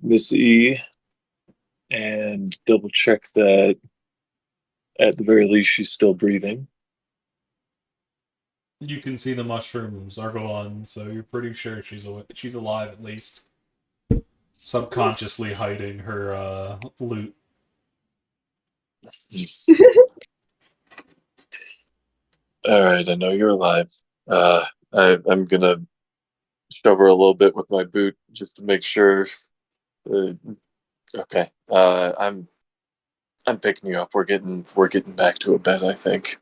E: Miss E and double check that at the very least she's still breathing.
A: You can see the mushrooms are gone, so you're pretty sure she's alive at least. Subconsciously hiding her loot.
E: All right, I know you're alive. I'm gonna shove her a little bit with my boot just to make sure. Uh, okay. I'm picking you up. We're getting back to a bed, I think.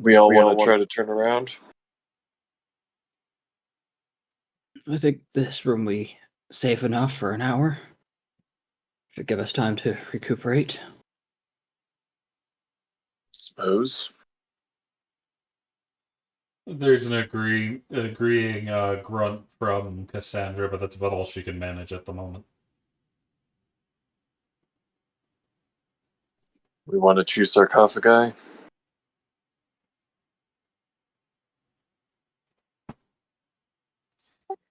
E: We all want to try to turn around.
C: I think this room will be safe enough for an hour. Should give us time to recuperate.
E: Suppose.
A: There's an agreeing grunt from Cassandra, but that's about all she can manage at the moment.
E: We want to choose sarcophagi.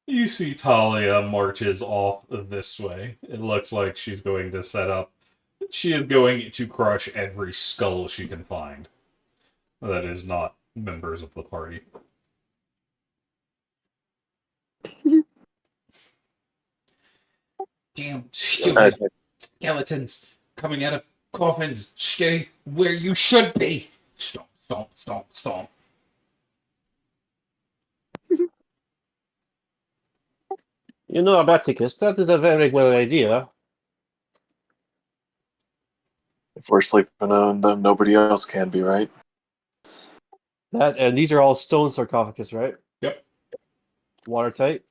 A: You see Talia marches off this way. It looks like she's going to set up. She is going to crush every skull she can find. That is not members of the party. Damn stupid skeletons coming out of coffins. Stay where you should be. Stomp, stomp, stomp, stomp.
B: You know, Abaticus, that is a very good idea.
E: If we're sleeping on them, nobody else can be, right?
B: That and these are all stone sarcophagus, right?
A: Yep.
B: Watertight,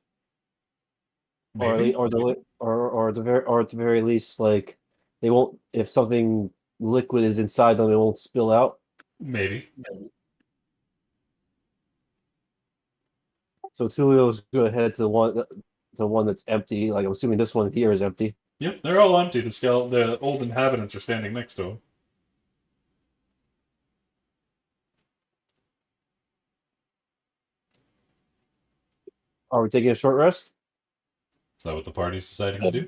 A: Maybe.
B: or at the very least, like they won't if something liquid is inside them, it won't spill out.
A: Maybe.
B: So Tulio's go ahead to the one that's empty. Like I'm assuming this one here is empty.
A: Yep, they're all empty. The old inhabitants are standing next to them.
B: Are we taking a short rest?
A: Is that what the party's deciding to do?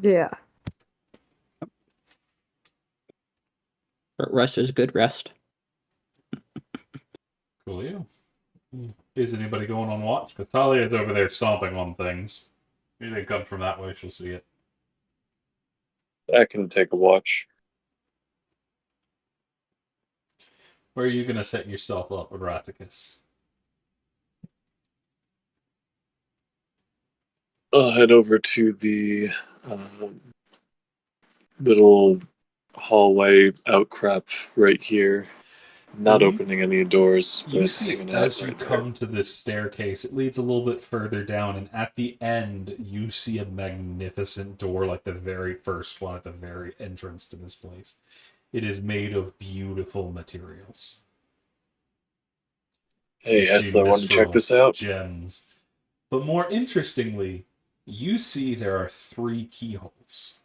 D: Yeah.
C: But rest is good rest.
A: Coolio. Is anybody going on watch? Because Talia's over there stomping on things. If anything comes from that way, she'll see it.
E: I can take a watch.
A: Where are you going to set yourself up, Eroticus?
E: I'll head over to the little hallway outcrop right here. Not
A: You-
E: opening any doors,
A: You
E: but
A: see,
E: hanging out
A: as you
E: right there.
A: come to this staircase, it leads a little bit further down, and at the end, you see a magnificent door, like the very first one at the very entrance to this place. It is made of beautiful materials.
E: Hey,
A: You see
E: Hessler, want to check this out?
A: gems. But more interestingly, you see there are 3 keyholes.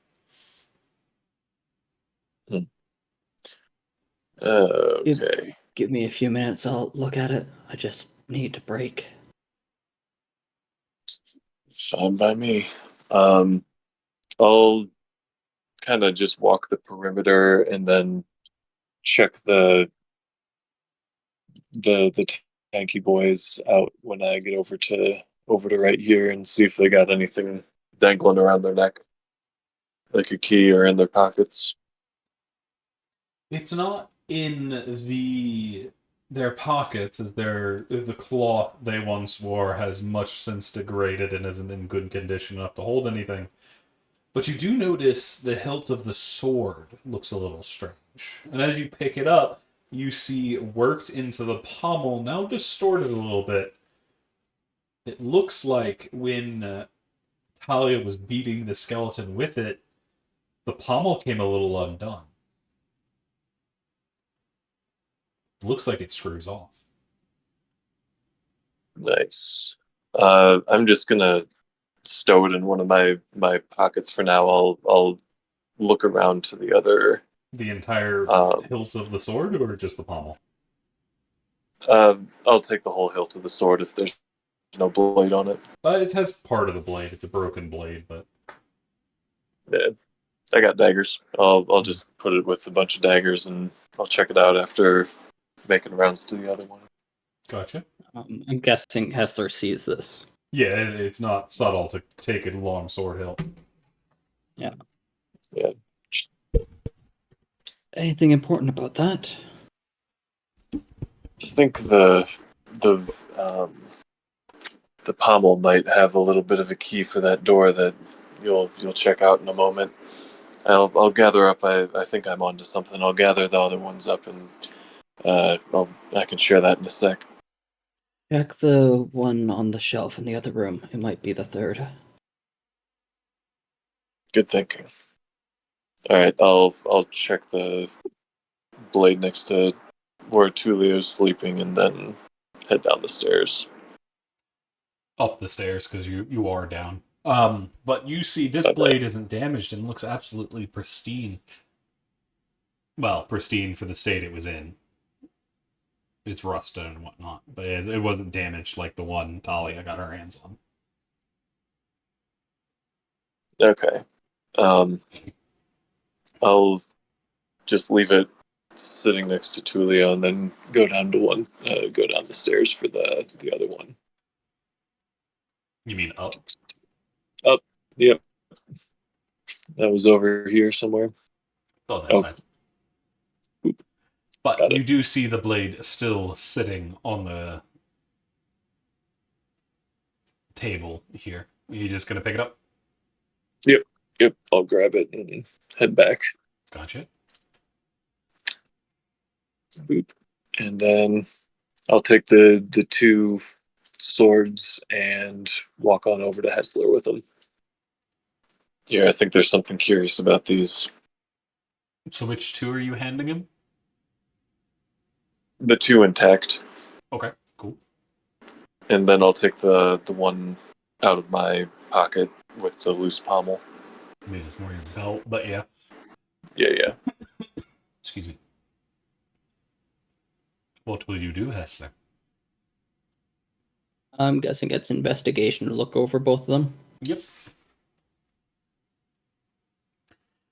E: Okay.
C: Give me a few minutes, I'll look at it. I just need to break.
E: Fine by me. I'll kind of just walk the perimeter and then check the tanky boys out when I get over to right here and see if they got anything dangling around their neck, like a key or in their pockets.
A: It's not in their pockets, as the cloth they once wore has much since degraded and isn't in good condition enough to hold anything. But you do notice the hilt of the sword looks a little strange. And as you pick it up, you see worked into the pommel, now distorted a little bit. It looks like when Talia was beating the skeleton with it, the pommel came a little undone. Looks like it screws off.
E: Nice. I'm just gonna stow it in one of my pockets for now. I'll look around to the other.
A: The entire hilt of the sword, or just the pommel?
E: I'll take the whole hilt of the sword if there's no blade on it.
A: It has part of the blade. It's a broken blade, but
E: Yeah, I got daggers. I'll just put it with a bunch of daggers and I'll check it out after making rounds to the other one.
A: gotcha.
C: I'm guessing Hessler sees this.
A: Yeah, it's not subtle to take a long sword hilt.
C: Yeah.
E: Yeah.
C: Anything important about that?
E: I think the pommel might have a little bit of a key for that door that you'll check out in a moment. I'll gather up. I think I'm onto something. I'll gather the other ones up and I can share that in a sec.
C: Check the one on the shelf in the other room. It might be the third.
E: Good thinking. All right, I'll check the blade next to where Tulio's sleeping and then head down the stairs.
A: Up the stairs, because you are down. But you see this
E: Okay.
A: blade isn't damaged and looks absolutely pristine. Well, pristine for the state it was in. It's rusted and whatnot, but it wasn't damaged like the one Talia got her hands on.
E: Okay. I'll just leave it sitting next to Tulio and then go down the stairs for the other one.
A: You mean up?
E: Up. Yep. That was over here somewhere.
A: Oh, that
E: Oh.
A: side. But
E: Got it.
A: you do see the blade still sitting on the table here. Are you just gonna pick it up?
E: Yep. I'll grab it and head back.
A: Gotcha.
E: Boop. And then I'll take the two swords and walk on over to Hessler with them. Yeah, I think there's something curious about these.
A: So which two are you handing him?
E: The two intact.
A: Okay, cool.
E: And then I'll take the one out of my pocket with the loose pommel.
A: Maybe it's more your belt, but yeah.
E: Yeah.
A: Excuse me. What will you do, Hessler?
C: I'm guessing it's investigation to look over both of them.
A: Yep.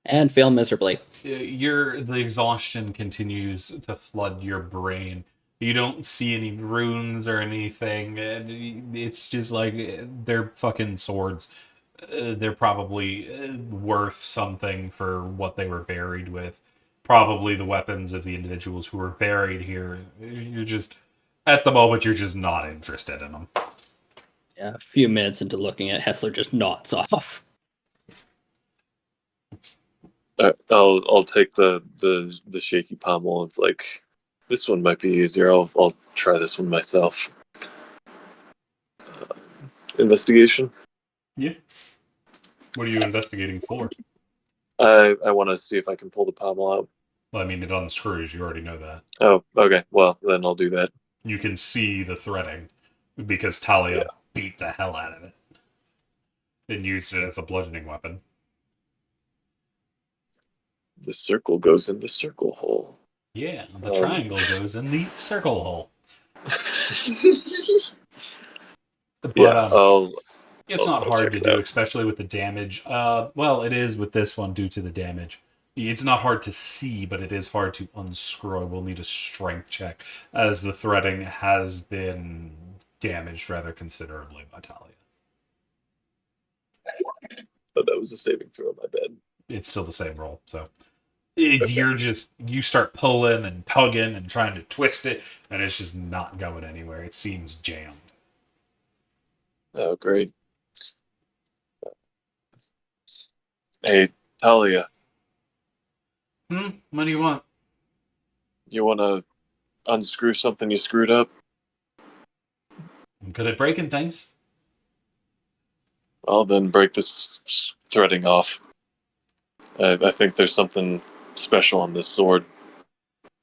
C: And fail miserably.
A: The exhaustion continues to flood your brain. You don't see any runes or anything. It's just like they're fucking swords. They're probably worth something for what they were buried with. Probably the weapons of the individuals who were buried here. You're just, at the moment, you're just not interested in them.
C: Yeah, a few minutes into looking at Hessler just nods off.
E: I'll take the shaky pommel. It's like this one might be easier. I'll try this one myself. Investigation.
A: Yeah. What are you investigating for?
E: I want to see if I can pull the pommel out.
A: Well, I mean, it unscrews. You already know that.
E: Oh, okay. Well, then I'll do that.
A: You can see the threading because Talia beat the hell out of it and used it as a bludgeoning weapon.
E: The circle goes in the circle hole.
A: Yeah, the triangle goes in the circle hole. But
E: Yeah,
A: it's not
E: I'll
A: hard
E: check
A: to
E: it
A: do,
E: out.
A: especially with the damage. Well, it is with this one due to the damage. It's not hard to see, but it is hard to unscrew. We'll need a strength check, as the threading has been damaged rather considerably by Talia.
E: But that was a saving throw, my bad.
A: It's still the same roll, so
E: Okay.
A: you start pulling and tugging and trying to twist it, and it's just not going anywhere. It seems jammed.
E: Oh, great. Hey, Talia,
A: What do you want?
E: you want to unscrew something you screwed up?
A: I'm good at breaking things.
E: I'll then break this threading off. I think there's something special on this sword.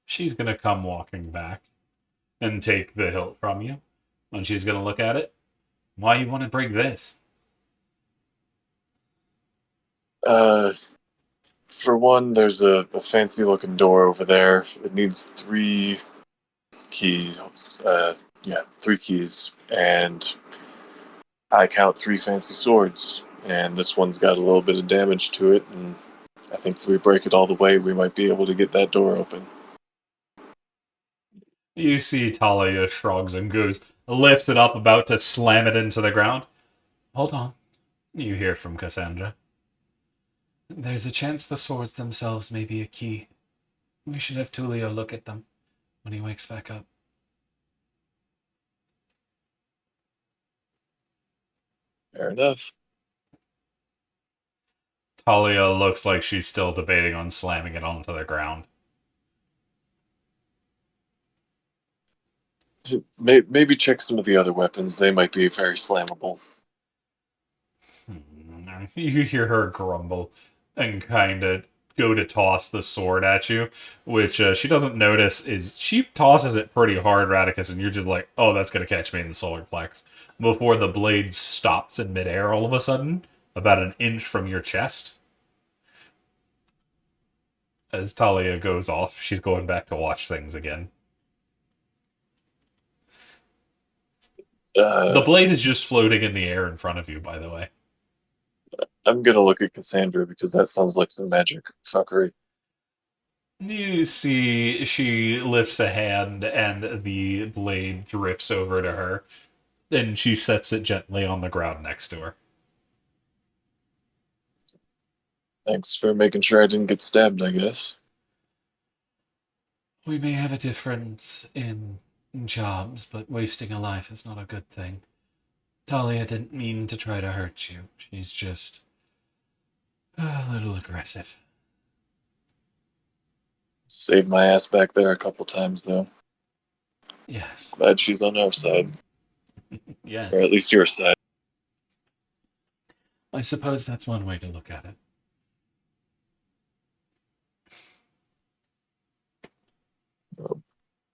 A: She's gonna come walking back and take the hilt from you, and she's gonna look at it. Why you want to break this?
E: Uh, for one, there's a fancy looking door over there. It needs 3 keys. Yeah, 3 keys. And I count 3 fancy swords. And this one's got a little bit of damage to it. And I think if we break it all the way, we might be able to get that door open.
A: You see Talia shrugs and goes, lifts it up, about to slam it into the ground. Hold on. You hear from Cassandra. There's a chance the swords themselves may be a key. We should have Tulio look at them when he wakes back up.
E: Fair enough.
A: Talia looks like she's still debating on slamming it onto the ground.
E: Maybe check some of the other weapons. They might be very slammable.
A: You hear her grumble and kind of go to toss the sword at you, which she doesn't notice is she tosses it pretty hard, Radicus, and you're just like, oh, that's going to catch me in the solar plex. Before the blade stops in midair all of a sudden, about an inch from your chest. As Talia goes off, she's going back to watch things again. The blade is just floating in the air in front of you, by the way.
E: I'm gonna look at Cassandra because that sounds like some magic fuckery.
A: You see she lifts a hand and the blade drifts over to her. And she sets it gently on the ground next to her.
E: Thanks for making sure I didn't get stabbed, I guess.
A: We may have a difference in jobs, but wasting a life is not a good thing. Talia didn't mean to try to hurt you. She's just a little aggressive.
E: Saved my ass back there a couple times, though.
A: Yes.
E: Glad she's on our side.
A: Yes.
E: Or at least your side.
A: I suppose that's one way to look at it.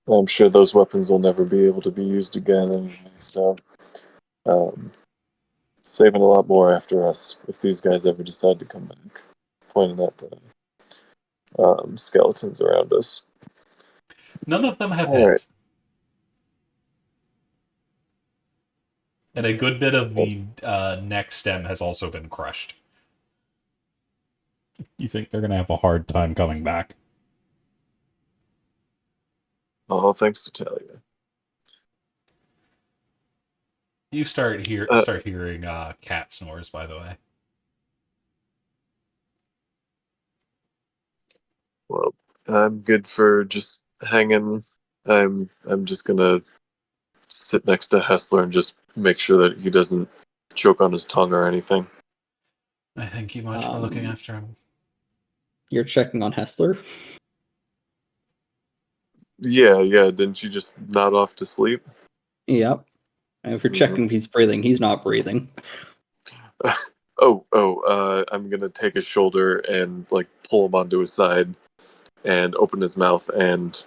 E: I'm sure those weapons will never be able to be used again anyway, so saving a lot more after us if these guys ever decide to come back. Pointing at the skeletons around us.
A: None of them have
E: All right.
A: heads. And a good bit of the neck stem has also been crushed. You think they're going to have a hard time coming back?
E: All thanks to Talia.
A: You start hearing cat snores, by the way.
E: Well, I'm good for just hanging. I'm just gonna sit next to Hessler and just make sure that he doesn't choke on his tongue or anything.
A: I thank you much for looking after him.
C: You're checking on Hessler?
E: Yeah. Didn't you just nod off to sleep?
C: Yep. And if you're checking if he's breathing, he's not breathing.
E: I'm gonna take his shoulder and like pull him onto his side and open his mouth and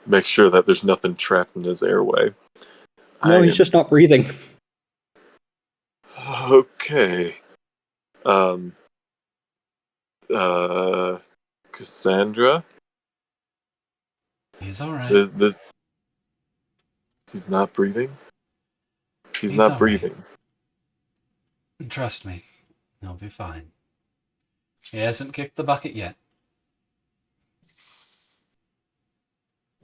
E: make sure that there's nothing trapped in his airway.
C: No, he's just not breathing.
E: Okay. Cassandra?
A: He's all right.
E: This he's not breathing. He's
A: He's
E: not
A: all right.
E: breathing.
A: Trust me, he'll be fine. He hasn't kicked the bucket yet.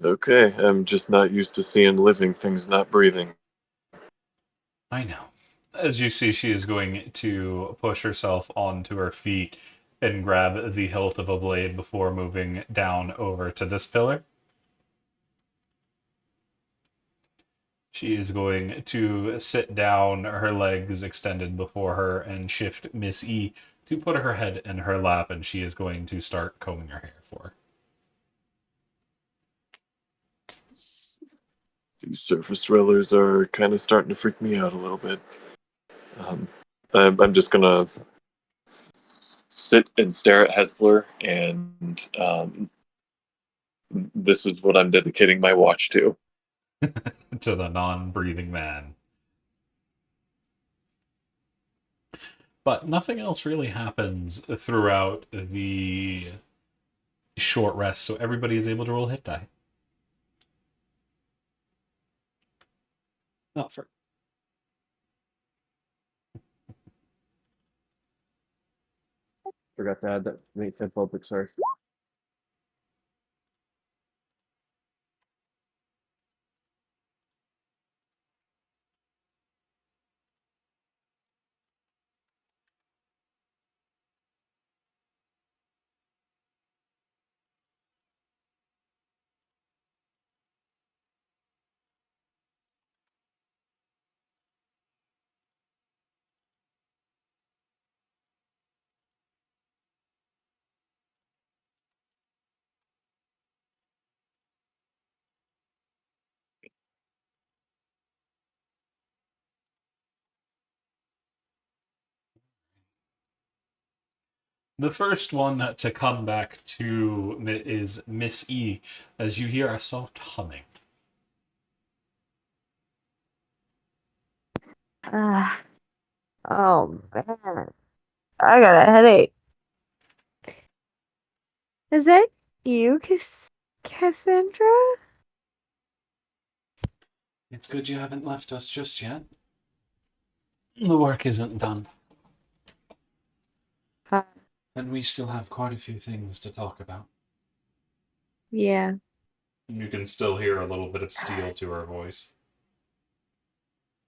E: Okay, I'm just not used to seeing living things not breathing.
A: I know. As you see, she is going to push herself onto her feet and grab the hilt of a blade before moving down over to this pillar. She is going to sit down, her legs extended before her, and shift Miss E to put her head in her lap, and she is going to start combing her hair for her.
E: These surface dwellers are kind of starting to freak me out a little bit. I'm just gonna sit and stare at Hessler, and this is what I'm dedicating my watch to.
A: To the non-breathing man. But nothing else really happens throughout the short rest, so everybody is able to roll hit die.
B: Not for. Forgot to add that. Make that public. Sorry.
A: The first one to come back to is Miss E, as you hear a soft humming.
D: Uh, oh man, I got a headache. Is that you, Cassandra?
A: It's good you haven't left us just yet. The work isn't done,
D: Uh,
A: and we still have quite a few things to talk about.
D: yeah.
A: You can still hear a little bit of steel to her voice.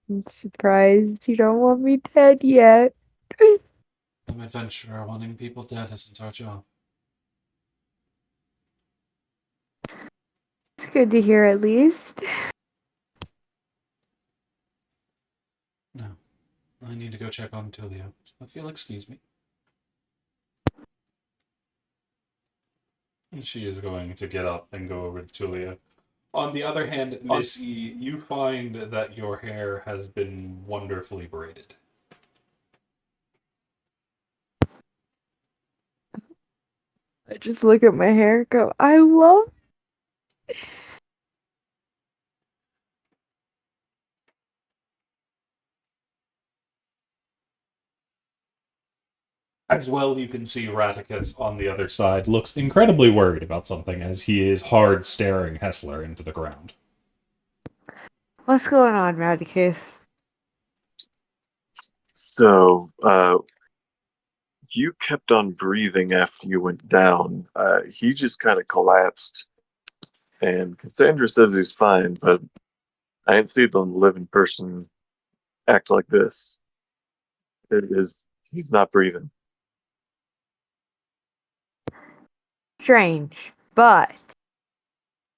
D: I'm surprised you don't want me dead yet.
A: I'm adventurer, wanting people dead isn't our job.
D: It's good to hear at least.
A: No, I need to go check on Tulio. If you'll excuse me. And she is going to get up and go over to Tulio. On the other hand, Miss E, you find that your hair has been wonderfully braided.
D: I just look at my hair and go, I love
A: As well, you can see Raticus on the other side looks incredibly worried about something as he is hard staring Hessler into the ground.
D: What's going on, Radicus?
E: So, you kept on breathing after you went down. He just kind of collapsed. And Cassandra says he's fine, but I ain't seen a living person act like this. He's not breathing.
D: Strange, but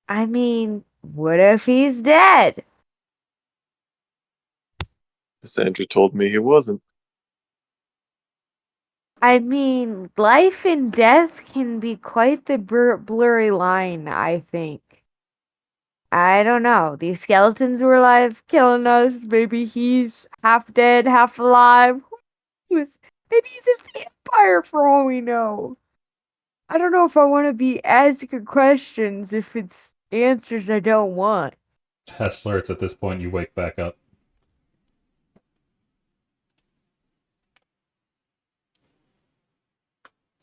D: I mean, what if he's dead?
E: Cassandra told me he wasn't.
D: I mean, life and death can be quite the blurry line, I think. I don't know. These skeletons were alive, killing us. Maybe he's half dead, half alive. Who's maybe he's a vampire for all we know. I don't know if I want to be asking questions if it's answers I don't want.
A: Hessler, it's at this point you wake back up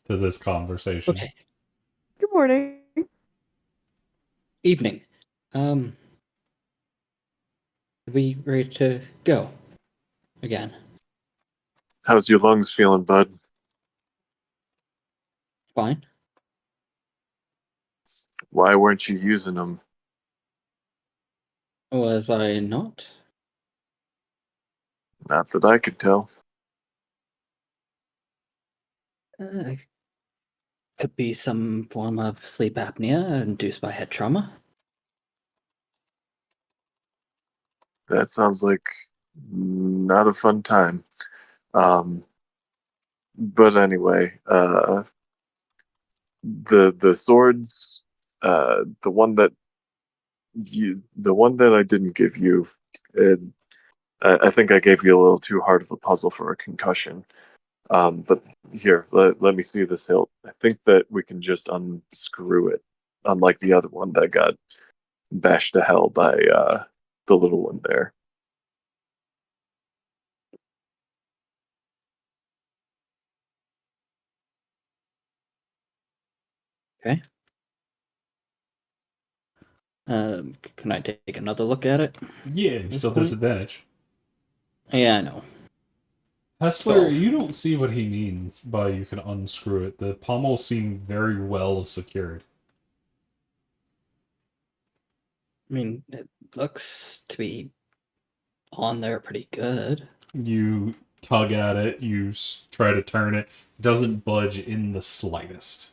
A: to this conversation.
C: Okay.
D: Good morning.
C: Evening. Are we ready to go again?
E: How's your lungs feeling, bud?
C: Fine.
E: Why weren't you using them?
C: Was I not?
E: Not that I could tell.
C: Uh, could be some form of sleep apnea induced by head trauma.
E: That sounds like not a fun time. But anyway, the swords, the one that I didn't give you, it, I think I gave you a little too hard of a puzzle for a concussion. But here, let me see this hilt. I think that we can just unscrew it, unlike the other one that got bashed to hell by the little one there.
C: Okay. Can I take another look at it?
A: Yeah, you're
C: This
A: still
C: point?
A: disadvantaged.
C: Yeah, I know.
A: Hessler,
C: 12.
A: you don't see what he means by you can unscrew it. The pommels seem very well secured.
C: I mean, it looks to be on there pretty good.
A: You tug at it, you try to turn it. It doesn't budge in the slightest.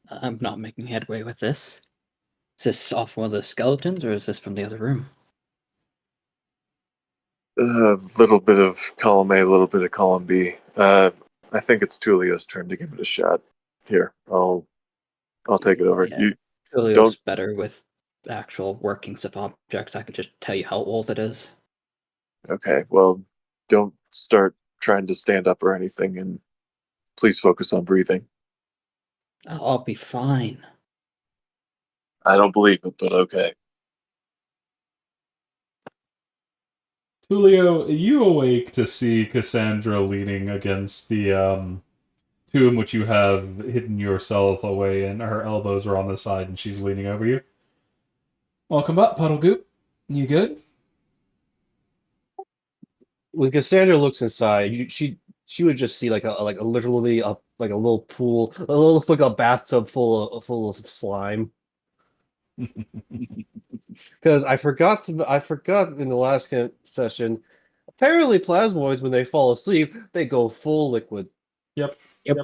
C: I'm not making headway with this. Is this off one of the skeletons, or is this from the other room?
E: A little bit of column A, a little bit of column B. I think it's Tulio's turn to give it a shot. Here, I'll take it over.
C: Yeah.
E: You
C: Julio's
E: don't.
C: better with actual workings of objects. I can just tell you how old it is.
E: Okay, well, don't start trying to stand up or anything, and please focus on breathing.
C: I'll be fine.
E: I don't believe it, but okay.
A: Tulio, you awake to see Cassandra leaning against the tomb which you have hidden yourself away, and her elbows are on the side, and she's leaning over you. Welcome up, Puddle Goop. You good?
B: When Cassandra looks inside, she would just see like a literally a like a little pool. It looks like a bathtub full of slime. Because I forgot in the last session. Apparently, plasmoids when they fall asleep, they go full liquid.
A: Yep.
C: Yep.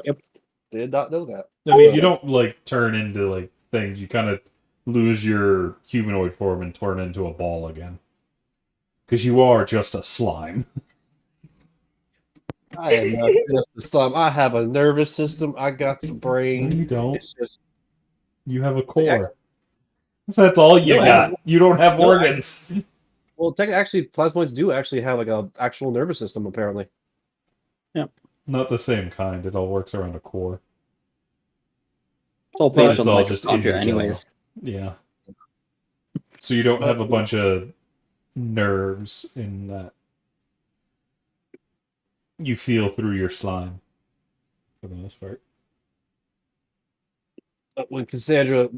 B: Did not know that.
A: I mean, you don't like turn into like things. You kind of lose your humanoid form and turn into a ball again. Because you are just a slime.
B: I am not just a slime. I have a nervous system. I got the
A: No,
B: brain.
A: you don't.
B: It's just
A: You have a core. That's all you
B: No,
A: got. You don't have
B: no,
A: organs.
B: actually, plasmoids do actually have like a actual nervous system. Apparently,
A: Not the same kind. It all works around a core.
C: It's all
A: But
C: based
A: it's
C: on
A: all just in
C: mitochondria,
A: your jello.
C: anyways.
A: Yeah. So you don't
B: But-
A: have a bunch of nerves in that you feel through your slime, for the most part.
B: when Cassandra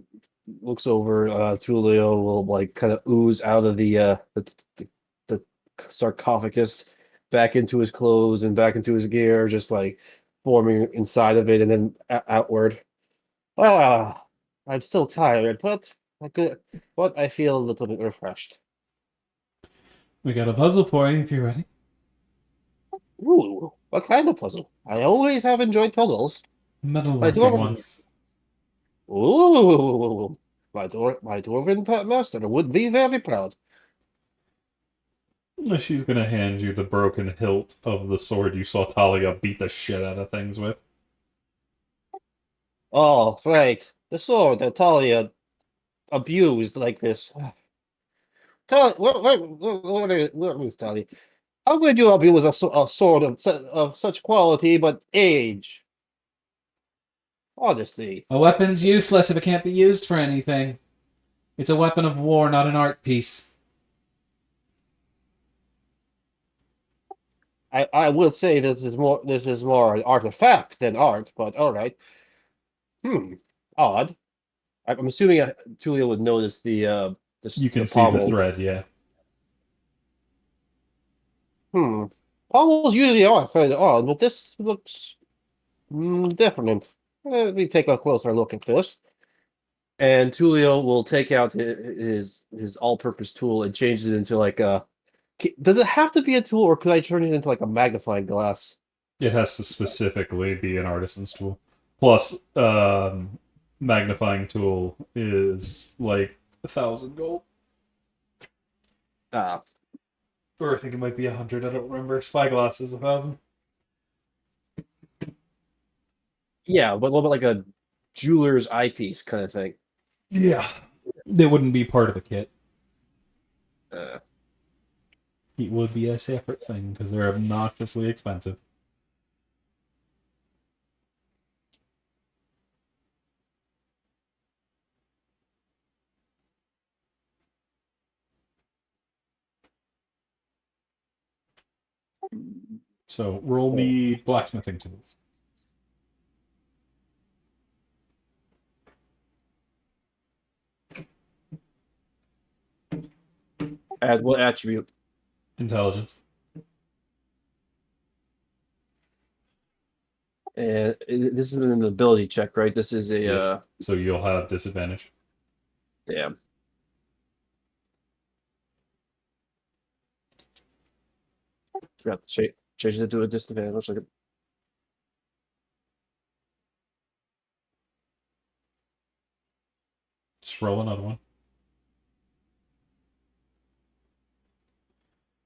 B: looks over, Tulio will like kind of ooze out of the sarcophagus back into his clothes and back into his gear, just like forming inside of it and then outward. Ah, I'm still tired, but I feel a little bit refreshed.
A: We got a puzzle for you if you're ready.
B: Ooh, what kind of puzzle? I always have enjoyed puzzles. My
A: Metalworking one.
B: dwarven, ooh, my dwarven master would be very proud.
A: She's gonna hand you the broken hilt of the sword you saw Talia beat the shit out of things with.
B: Oh, right, the sword that Talia abused like this. Talia, what was Talia? How could you abuse a sword of such quality but age? Honestly,
A: A weapon's useless if it can't be used for anything. It's a weapon of war, not an art piece.
B: I will say this is more an artifact than art, but all right. odd. I'm assuming Tulio would notice the
A: You can
B: the
A: see the
B: pommel.
A: thread, yeah.
B: Pommels usually are kind of odd, but this looks different. Let me take a closer look at this. And Tulio will take out his all-purpose tool and change it into like a. Does it have to be a tool, or could I turn it into like a magnifying glass?
A: It has to specifically be an artisan's tool. Plus, magnifying tool is like 1,000 gold.
B: Ah,
A: Or I think it might be 100, I don't remember. Spyglass is 1,000.
B: yeah, but a little bit like a jeweler's eyepiece kind of thing.
A: Yeah. It wouldn't be part of the kit.
B: Uh,
A: It would be a separate thing, because they're obnoxiously expensive. So, roll me blacksmithing tools.
B: add what attribute?
A: Intelligence.
B: And this is an ability check, right? This is a
A: Yeah. So you'll have disadvantage.
B: damn. Forgot to change it to a disadvantage. Like
A: Just roll another one.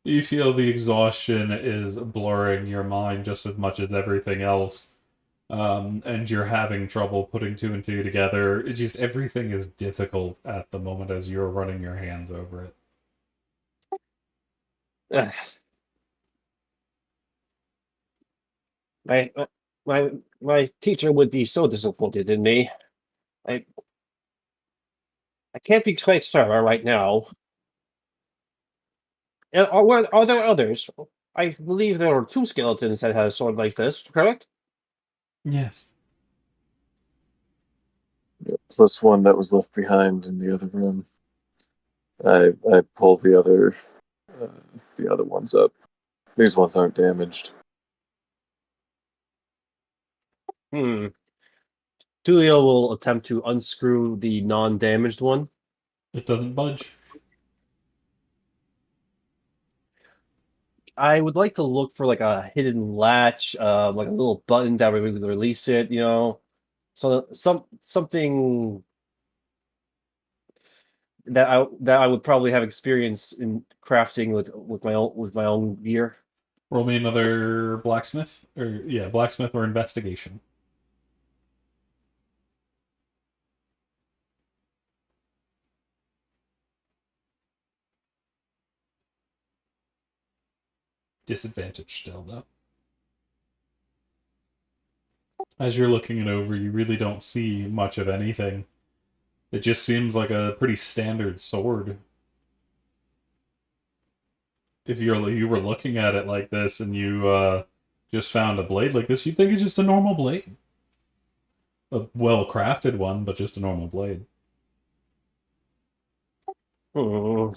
A: You feel the exhaustion is blurring your mind just as much as everything else. And you're having trouble putting two and two together. It just everything is difficult at the moment as you're running your hands over it.
B: uh, my my teacher would be so disappointed in me. I I can't be quite sure right now. Are there others? I believe there are two skeletons that have a sword like this, correct?
A: Yes.
E: Plus one that was left behind in the other room. I pull the other ones up. These ones aren't damaged.
B: Hmm. Tulio will attempt to unscrew the non-damaged one.
A: It doesn't budge.
B: I would like to look for like a hidden latch, like a little button that would release it. So something that I would probably have experience in crafting with my own gear.
A: Roll me another blacksmith. Blacksmith or investigation. Disadvantage still, though. As you're looking it over, you really don't see much of anything. It just seems like a pretty standard sword. If you were looking at it like this and you just found a blade like this, you'd think it's just a normal blade. A well-crafted one, but just a normal blade.
B: Hmm.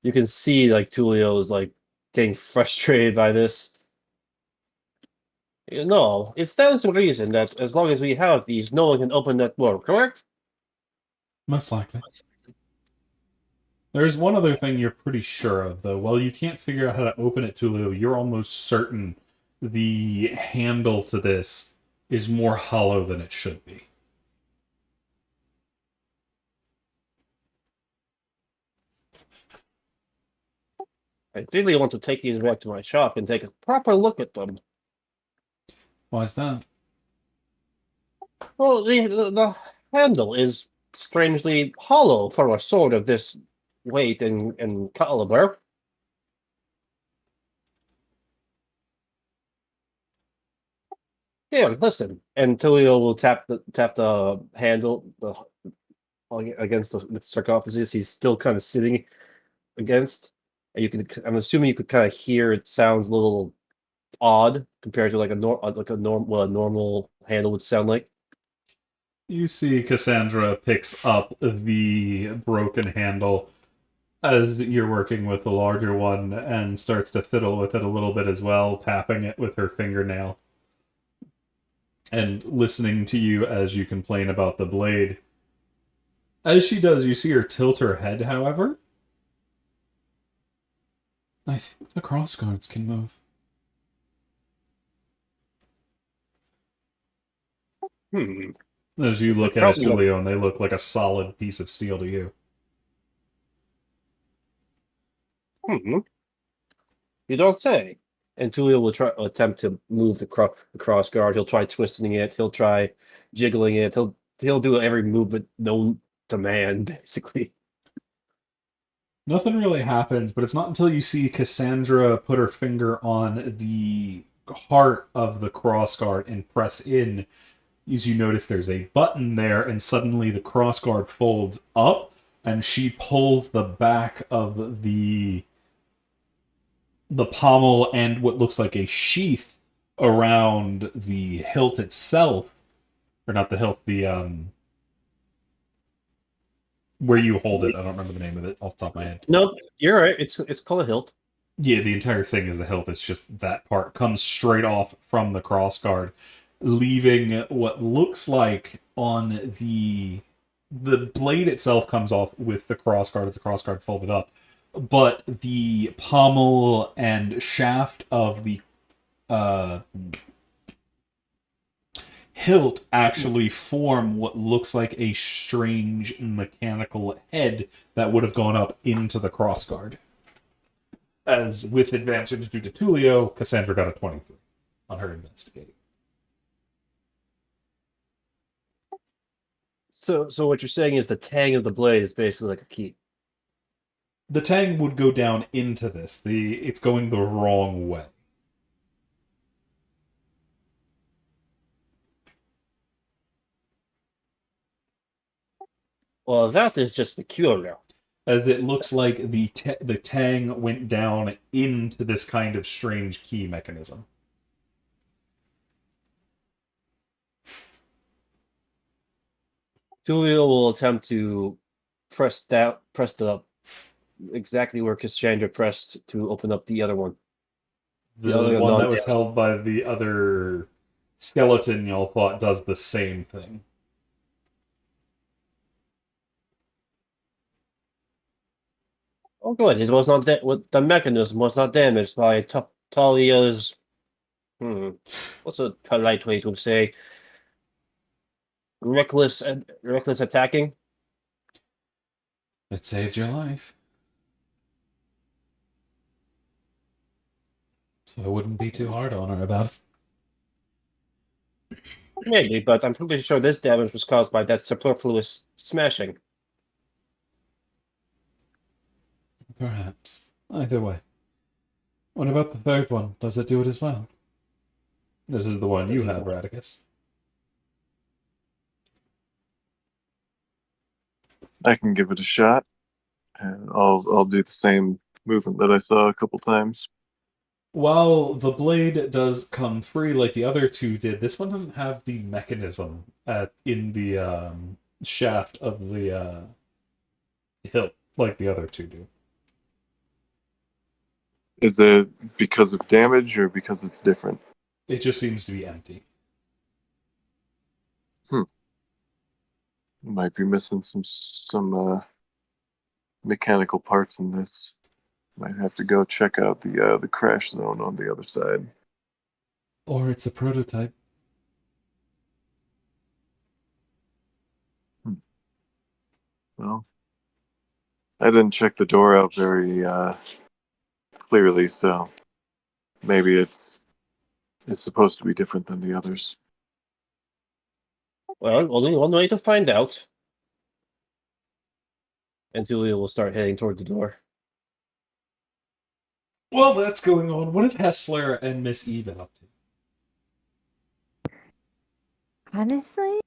B: You can see like Tulio is like getting frustrated by this. No, it stands to reason that as long as we have these, no one can open that door, correct?
A: Most likely. There's one other thing you're pretty sure of, though. While you can't figure out how to open it, Tulu, you're almost certain the handle to this is more hollow than it should be.
B: I really want to take these back to my shop and take a proper look at them.
A: Why's that?
B: Well, the handle is strangely hollow for a sword of this weight and caliber. Here, listen. And Tulio will tap the handle against the sarcophagus. He's still kind of sitting against. And I'm assuming you could kind of hear it sounds a little odd compared to like a what a normal handle would sound like.
A: You see Cassandra picks up the broken handle as you're working with the larger one and starts to fiddle with it a little bit as well, tapping it with her fingernail. And listening to you as you complain about the blade. As she does, you see her tilt her head, however. I think the crossguards can move. As you look at it, Tulio, and they look like a solid piece of steel to you.
B: You don't say. And Tulio will attempt to move the crossguard. He'll try twisting it. He'll try jiggling it. He'll do every movement known to man, basically.
A: Nothing really happens, but it's not until you see Cassandra put her finger on the heart of the crossguard and press in, as you notice there's a button there, and suddenly the crossguard folds up, and she pulls the back of the pommel and what looks like a sheath around the hilt itself, or not the hilt, the where you hold it. I don't remember the name of it off the top of my head.
B: No, you're right. It's called a hilt.
A: Yeah, the entire thing is the hilt. It's just that part comes straight off from the crossguard, leaving what looks like on the blade itself comes off with the crossguard folded up, but the pommel and shaft of the hilt actually form what looks like a strange mechanical head that would have gone up into the crossguard. As with advantage due to Tulio, Cassandra got a 23 on her investigating.
B: So what you're saying is the tang of the blade is basically like a key.
A: The tang would go down into this. It's going the wrong way.
B: Well, that is just peculiar.
A: As it looks like the tang went down into this kind of strange key mechanism.
B: Tulio will attempt to press the exactly where Cassandra pressed to open up the other one.
A: The
B: other
A: one that was
B: non-damage.
A: held by the other skeleton y'all thought does the same thing.
B: Oh, good. It was not the mechanism was not damaged by Talia's. What's a polite way to say? Reckless attacking.
A: It saved your life. So I wouldn't be too hard on her about it.
B: Maybe, but I'm pretty sure this damage was caused by that superfluous smashing.
A: Perhaps. Either way. What about the third one? Does it do it as well? This is the one you have, Radicus.
E: I can give it a shot, and I'll do the same movement that I saw a couple times.
A: While the blade does come free like the other two did, this one doesn't have the mechanism in the shaft of the hilt like the other two do.
E: Is it because of damage or because it's different?
A: It just seems to be empty.
E: Might be missing some mechanical parts in this. Might have to go check out the crash zone on the other side.
A: Or it's a prototype.
E: Well, I didn't check the door out very clearly, so maybe it's supposed to be different than the others.
B: Well, only one way to find out. And Tulio will start heading toward the door.
A: Well, that's going on. What have Hessler and Miss E been up to?
D: Honestly,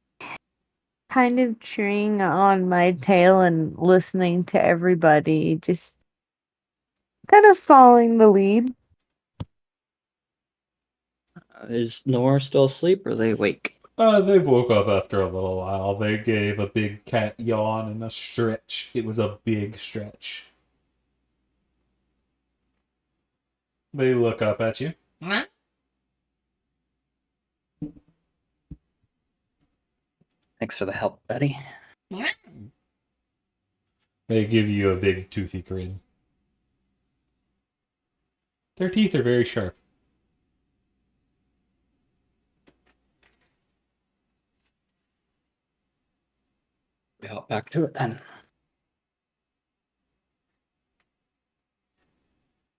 D: kind of chewing on my tail and listening to everybody, just kind of following the lead.
C: Is Nor still asleep or are they awake?
A: They woke up after a little while. They gave a big cat yawn and a stretch. It was a big stretch. They look up at you.
C: Thanks for the help, Betty.
A: They give you a big toothy grin. Their teeth are very sharp.
C: Yeah, back to it then.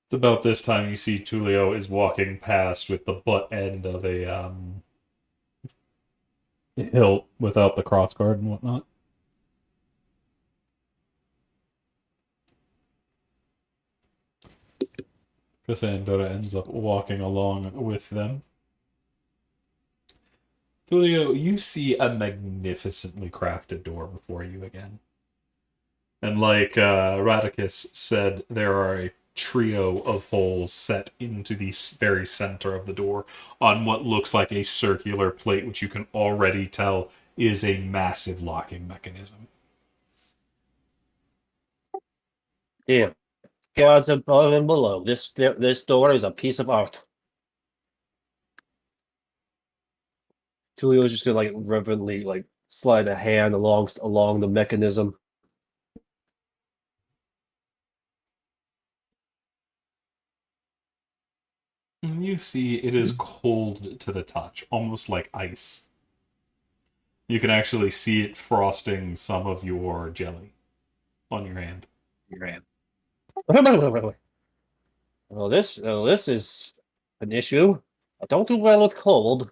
A: It's about this time you see Tulio is walking past with the butt end of a hilt without the crossguard and whatnot. Cassandra ends up walking along with them. Tulio, you see a magnificently crafted door before you again. And like Radicus said, there are a trio of holes set into the very center of the door on what looks like a circular plate, which you can already tell is a massive locking mechanism.
B: Damn. Gods above and below. This door is a piece of art. Tulio's just gonna like reverently like slide a hand along the mechanism.
A: And you see it is cold to the touch, almost like ice. You can actually see it frosting some of your jelly on your hand.
B: Well, this is an issue. I don't do well with cold.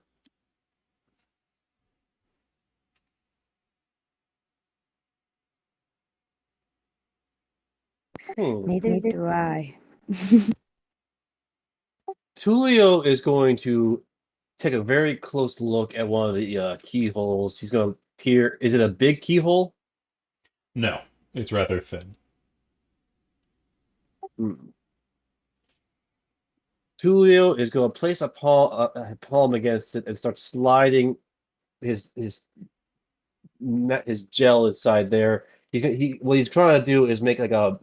D: Neither do I.
B: Tulio is going to take a very close look at one of the keyholes. He's going to peer. Is it a big keyhole?
A: No, it's rather thin.
B: Tulio is going to place a palm against it and start sliding his gel inside there. What he's trying to do is make like a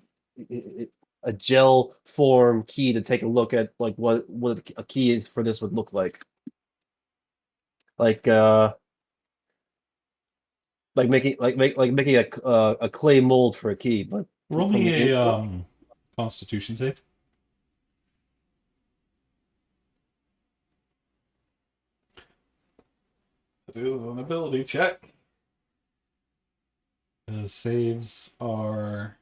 B: gel form key to take a look at like what a key is for this would look like. Like making a clay mold for a key, but
A: Roll
B: from
A: me
B: the
A: a
B: inside.
A: Constitution save. It is an ability check. Saves are...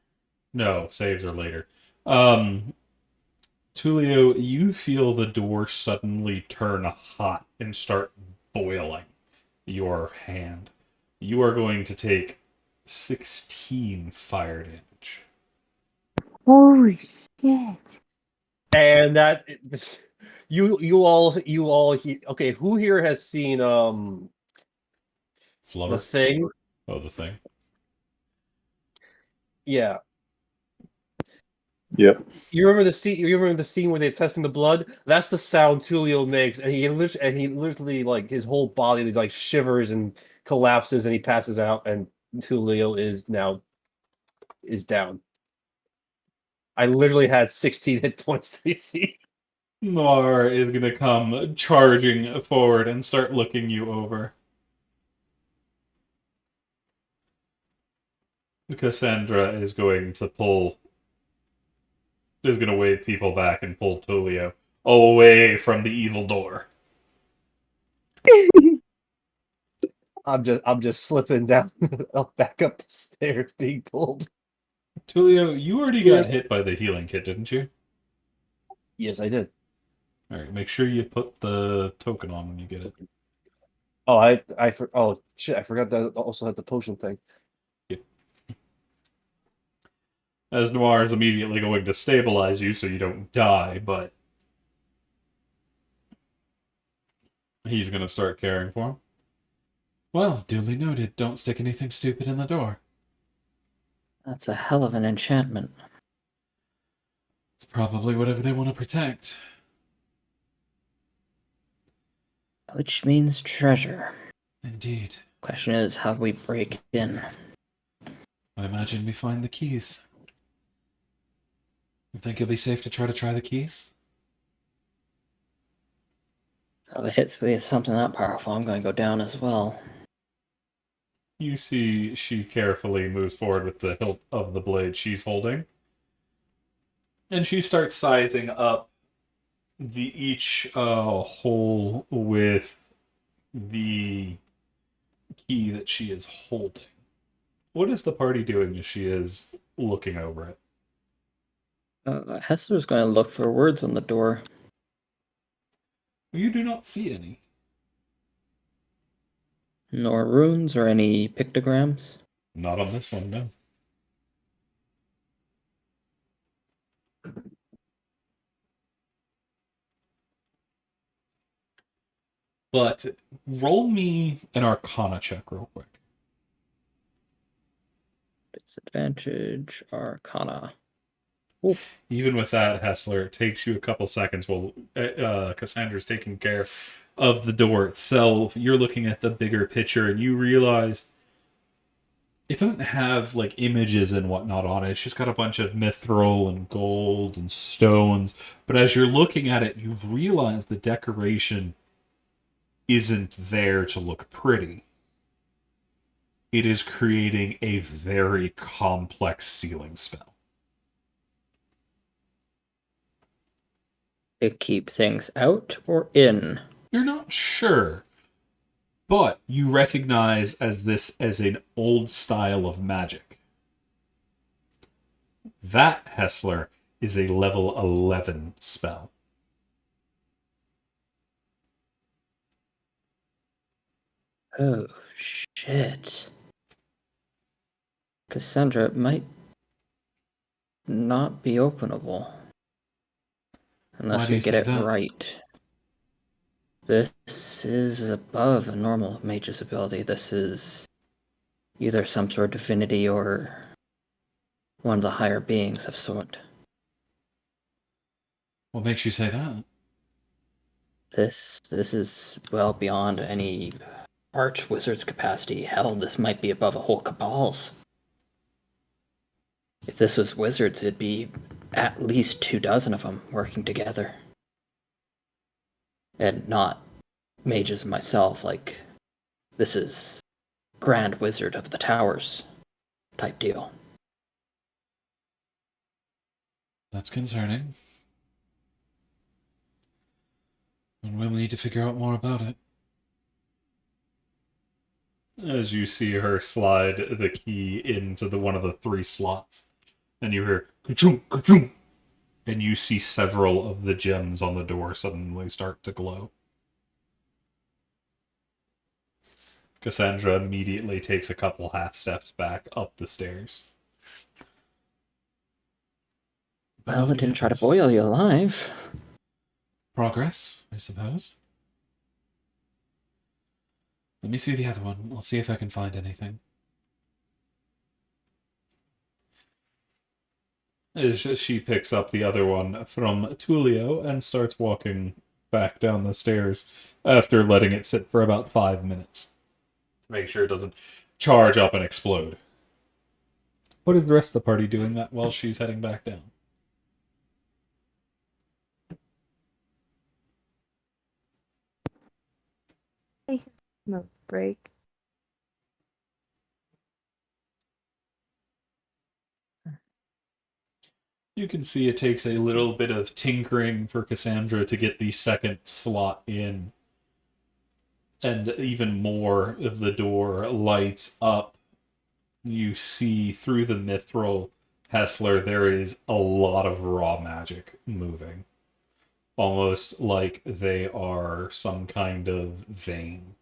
A: No, saves are later. Tulio, you feel the door suddenly turn hot and start boiling your hand. You are going to take 16 fire damage.
D: Holy shit.
B: And that you all okay, who here has seen the
A: Flubber?
B: Thing?
A: Oh, the thing.
B: Yeah.
E: Yep.
B: You remember the scene? You remember the scene where they're testing the blood? That's the sound Tulio makes, and he literally like his whole body like shivers and collapses, and he passes out, and Tulio is down. I literally had 16 hit points to see.
A: Noir is going to come charging forward and start looking you over. Cassandra is going to wave people back and pull Tulio away from the evil door.
B: I'm just slipping down back up the stairs being pulled.
A: Tulio, you already got hit by the healing kit, didn't you?
B: Yes, I did.
A: Alright, make sure you put the token on when you get it.
B: Oh, oh shit! I forgot that I also had the potion thing.
A: Yep. As Noir is immediately going to stabilize you so you don't die, but he's going to start caring for him. Well, duly noted. Don't stick anything stupid in the door.
C: That's a hell of an enchantment.
A: It's probably whatever they want to protect.
C: Which means treasure.
A: Indeed.
C: Question is, how do we break in?
A: I imagine we find the keys. You think it'll be safe to try the keys?
C: If it hits me with something that powerful, I'm going to go down as well.
A: You see she carefully moves forward with the hilt of the blade she's holding. And she starts sizing up each hole with the key that she is holding. What is the party doing as she is looking over it?
C: Hessler's going to look for words on the door.
A: You do not see any.
C: Nor runes or any pictograms.
A: Not on this one, no. But roll me an Arcana check real quick.
C: Disadvantage, Arcana.
A: Even with that, Hessler, it takes you a couple seconds while Cassandra's taking care of the door itself. You're looking at the bigger picture and you realize it doesn't have like images and whatnot on it. It's just got a bunch of mithril and gold and stones. But as you're looking at it, you realize the decoration isn't there to look pretty. It is creating a very complex sealing spell.
C: To keep things out or in?
A: You're not sure, but you recognize this as an old style of magic. That, Hessler, is a level 11 spell.
C: Oh, shit. Cassandra, it might not be openable. Unless
A: Why do
C: we
A: you
C: get
A: say
C: it
A: that?
C: right. This is above a normal mage's ability. This is either some sort of divinity or one of the higher beings of sort.
A: What makes you say that?
C: This is well beyond any arch wizard's capacity. Hell, this might be above a whole cabal's. If this was wizards, it'd be at least 24 of them working together. And not mages myself, like, this is Grand Wizard of the Towers type deal.
A: That's concerning. And we'll need to figure out more about it. As you see her slide the key into one of the 3 slots, and you hear ka-chunk, ka-chunk, and you see several of the gems on the door suddenly start to glow. Cassandra immediately takes a couple half steps back up the stairs. But
C: Well, it
A: nothing
C: didn't try to
A: happens.
C: boil you alive.
A: Progress, I suppose. Let me see the other one. I'll see if I can find anything. As she picks up the other one from Tulio and starts walking back down the stairs after letting it sit for about 5 minutes to make sure it doesn't charge up and explode. What is the rest of the party doing that while she's heading back down?
D: Smoke break.
A: You can see it takes a little bit of tinkering for Cassandra to get the second slot in. And even more of the door lights up. You see through the mithril, Hessler, there is a lot of raw magic moving. Almost like they are some kind of vein.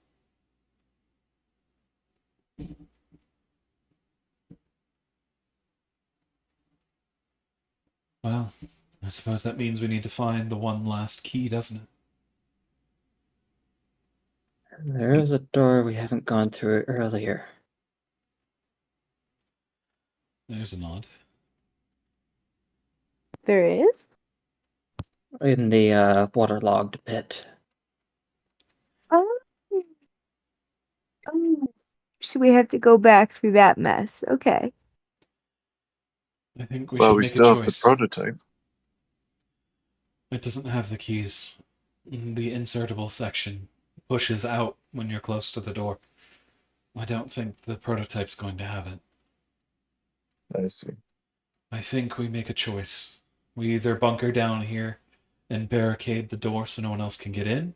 A: Well, I suppose that means we need to find the one last key, doesn't it?
C: There is a door we haven't gone through earlier.
A: There's a nod.
D: There is?
C: In the waterlogged pit.
D: Oh. So we have to go back through that mess. Okay.
A: I think we
E: Well,
A: should
E: we
A: make
E: still
A: a
E: have the
A: choice.
E: prototype.
A: It doesn't have the keys. The insertable section pushes out when you're close to the door. I don't think the prototype's going to have it.
E: I see.
A: I think we make a choice. We either bunker down here and barricade the door so no one else can get in,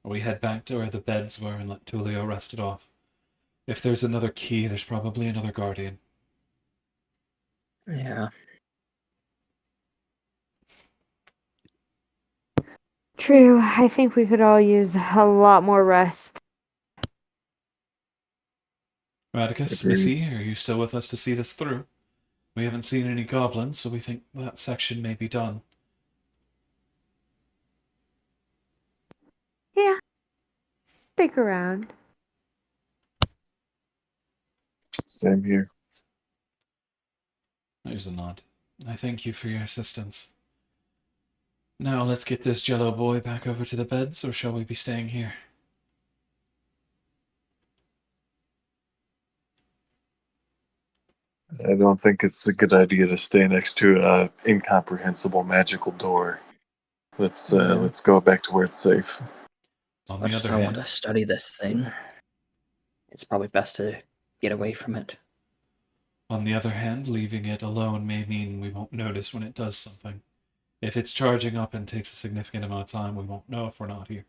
A: or we head back to where the beds were and let Tulio rest it off. If there's another key, there's probably another guardian.
C: Yeah.
D: True. I think we could all use a lot more rest.
A: Radicus,
E: Agreed.
A: Missy, are you still with us to see this through? We haven't seen any goblins, so we think that section may be done.
D: Yeah. Stick around.
E: Same here.
A: There's a nod. I thank you for your assistance. Now let's get this Jello boy back over to the beds, or shall we be staying here?
E: I don't think it's a good idea to stay next to a incomprehensible magical door. Let's go back to where it's safe.
A: On
C: Much
A: the
C: as
A: other
C: I want to
A: hand,
C: study this thing, it's probably best to get away from it.
A: leaving it alone may mean we won't notice when it does something. If it's charging up and takes a significant amount of time, we won't know if we're not here.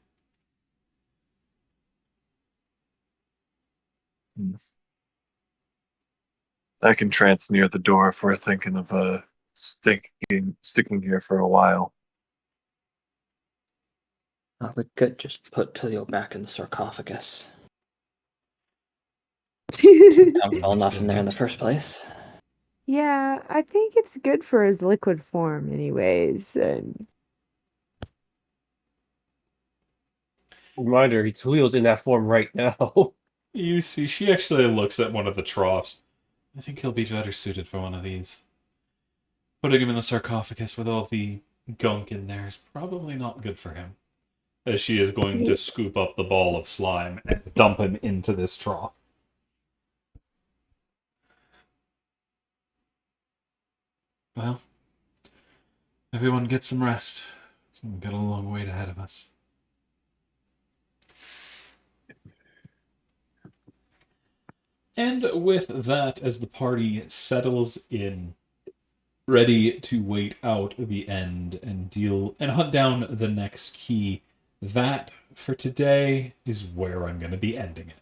E: I can trance near the door if we're thinking of sticking here for a while.
C: We could just put Tulio back in the sarcophagus. Comfortable enough in there in the first place.
D: Yeah, I think it's good for his liquid form, anyways. And
B: Reminder, Tulio's in that form right now.
A: You see, she actually looks at one of the troughs. I think he'll be better suited for one of these. Putting him in the sarcophagus with all the gunk in there is probably not good for him, as she is going to scoop up the ball of slime and dump him into this trough. Well, everyone get some rest. We've got a long wait ahead of us. And with that, as the party settles in, ready to wait out the end and deal and hunt down the next key, that for today is where I'm going to be ending it.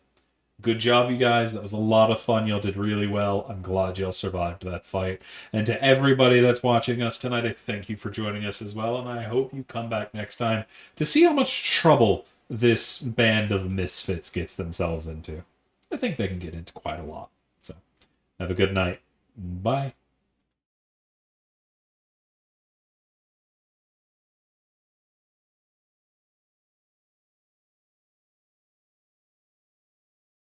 A: Good job, you guys. That was a lot of fun. Y'all did really well. I'm glad y'all survived that fight. And to everybody that's watching us tonight, I thank you for joining us as well. And I hope you come back next time to see how much trouble this band of misfits gets themselves into. I think they can get into quite a lot. So, have a good night. Bye.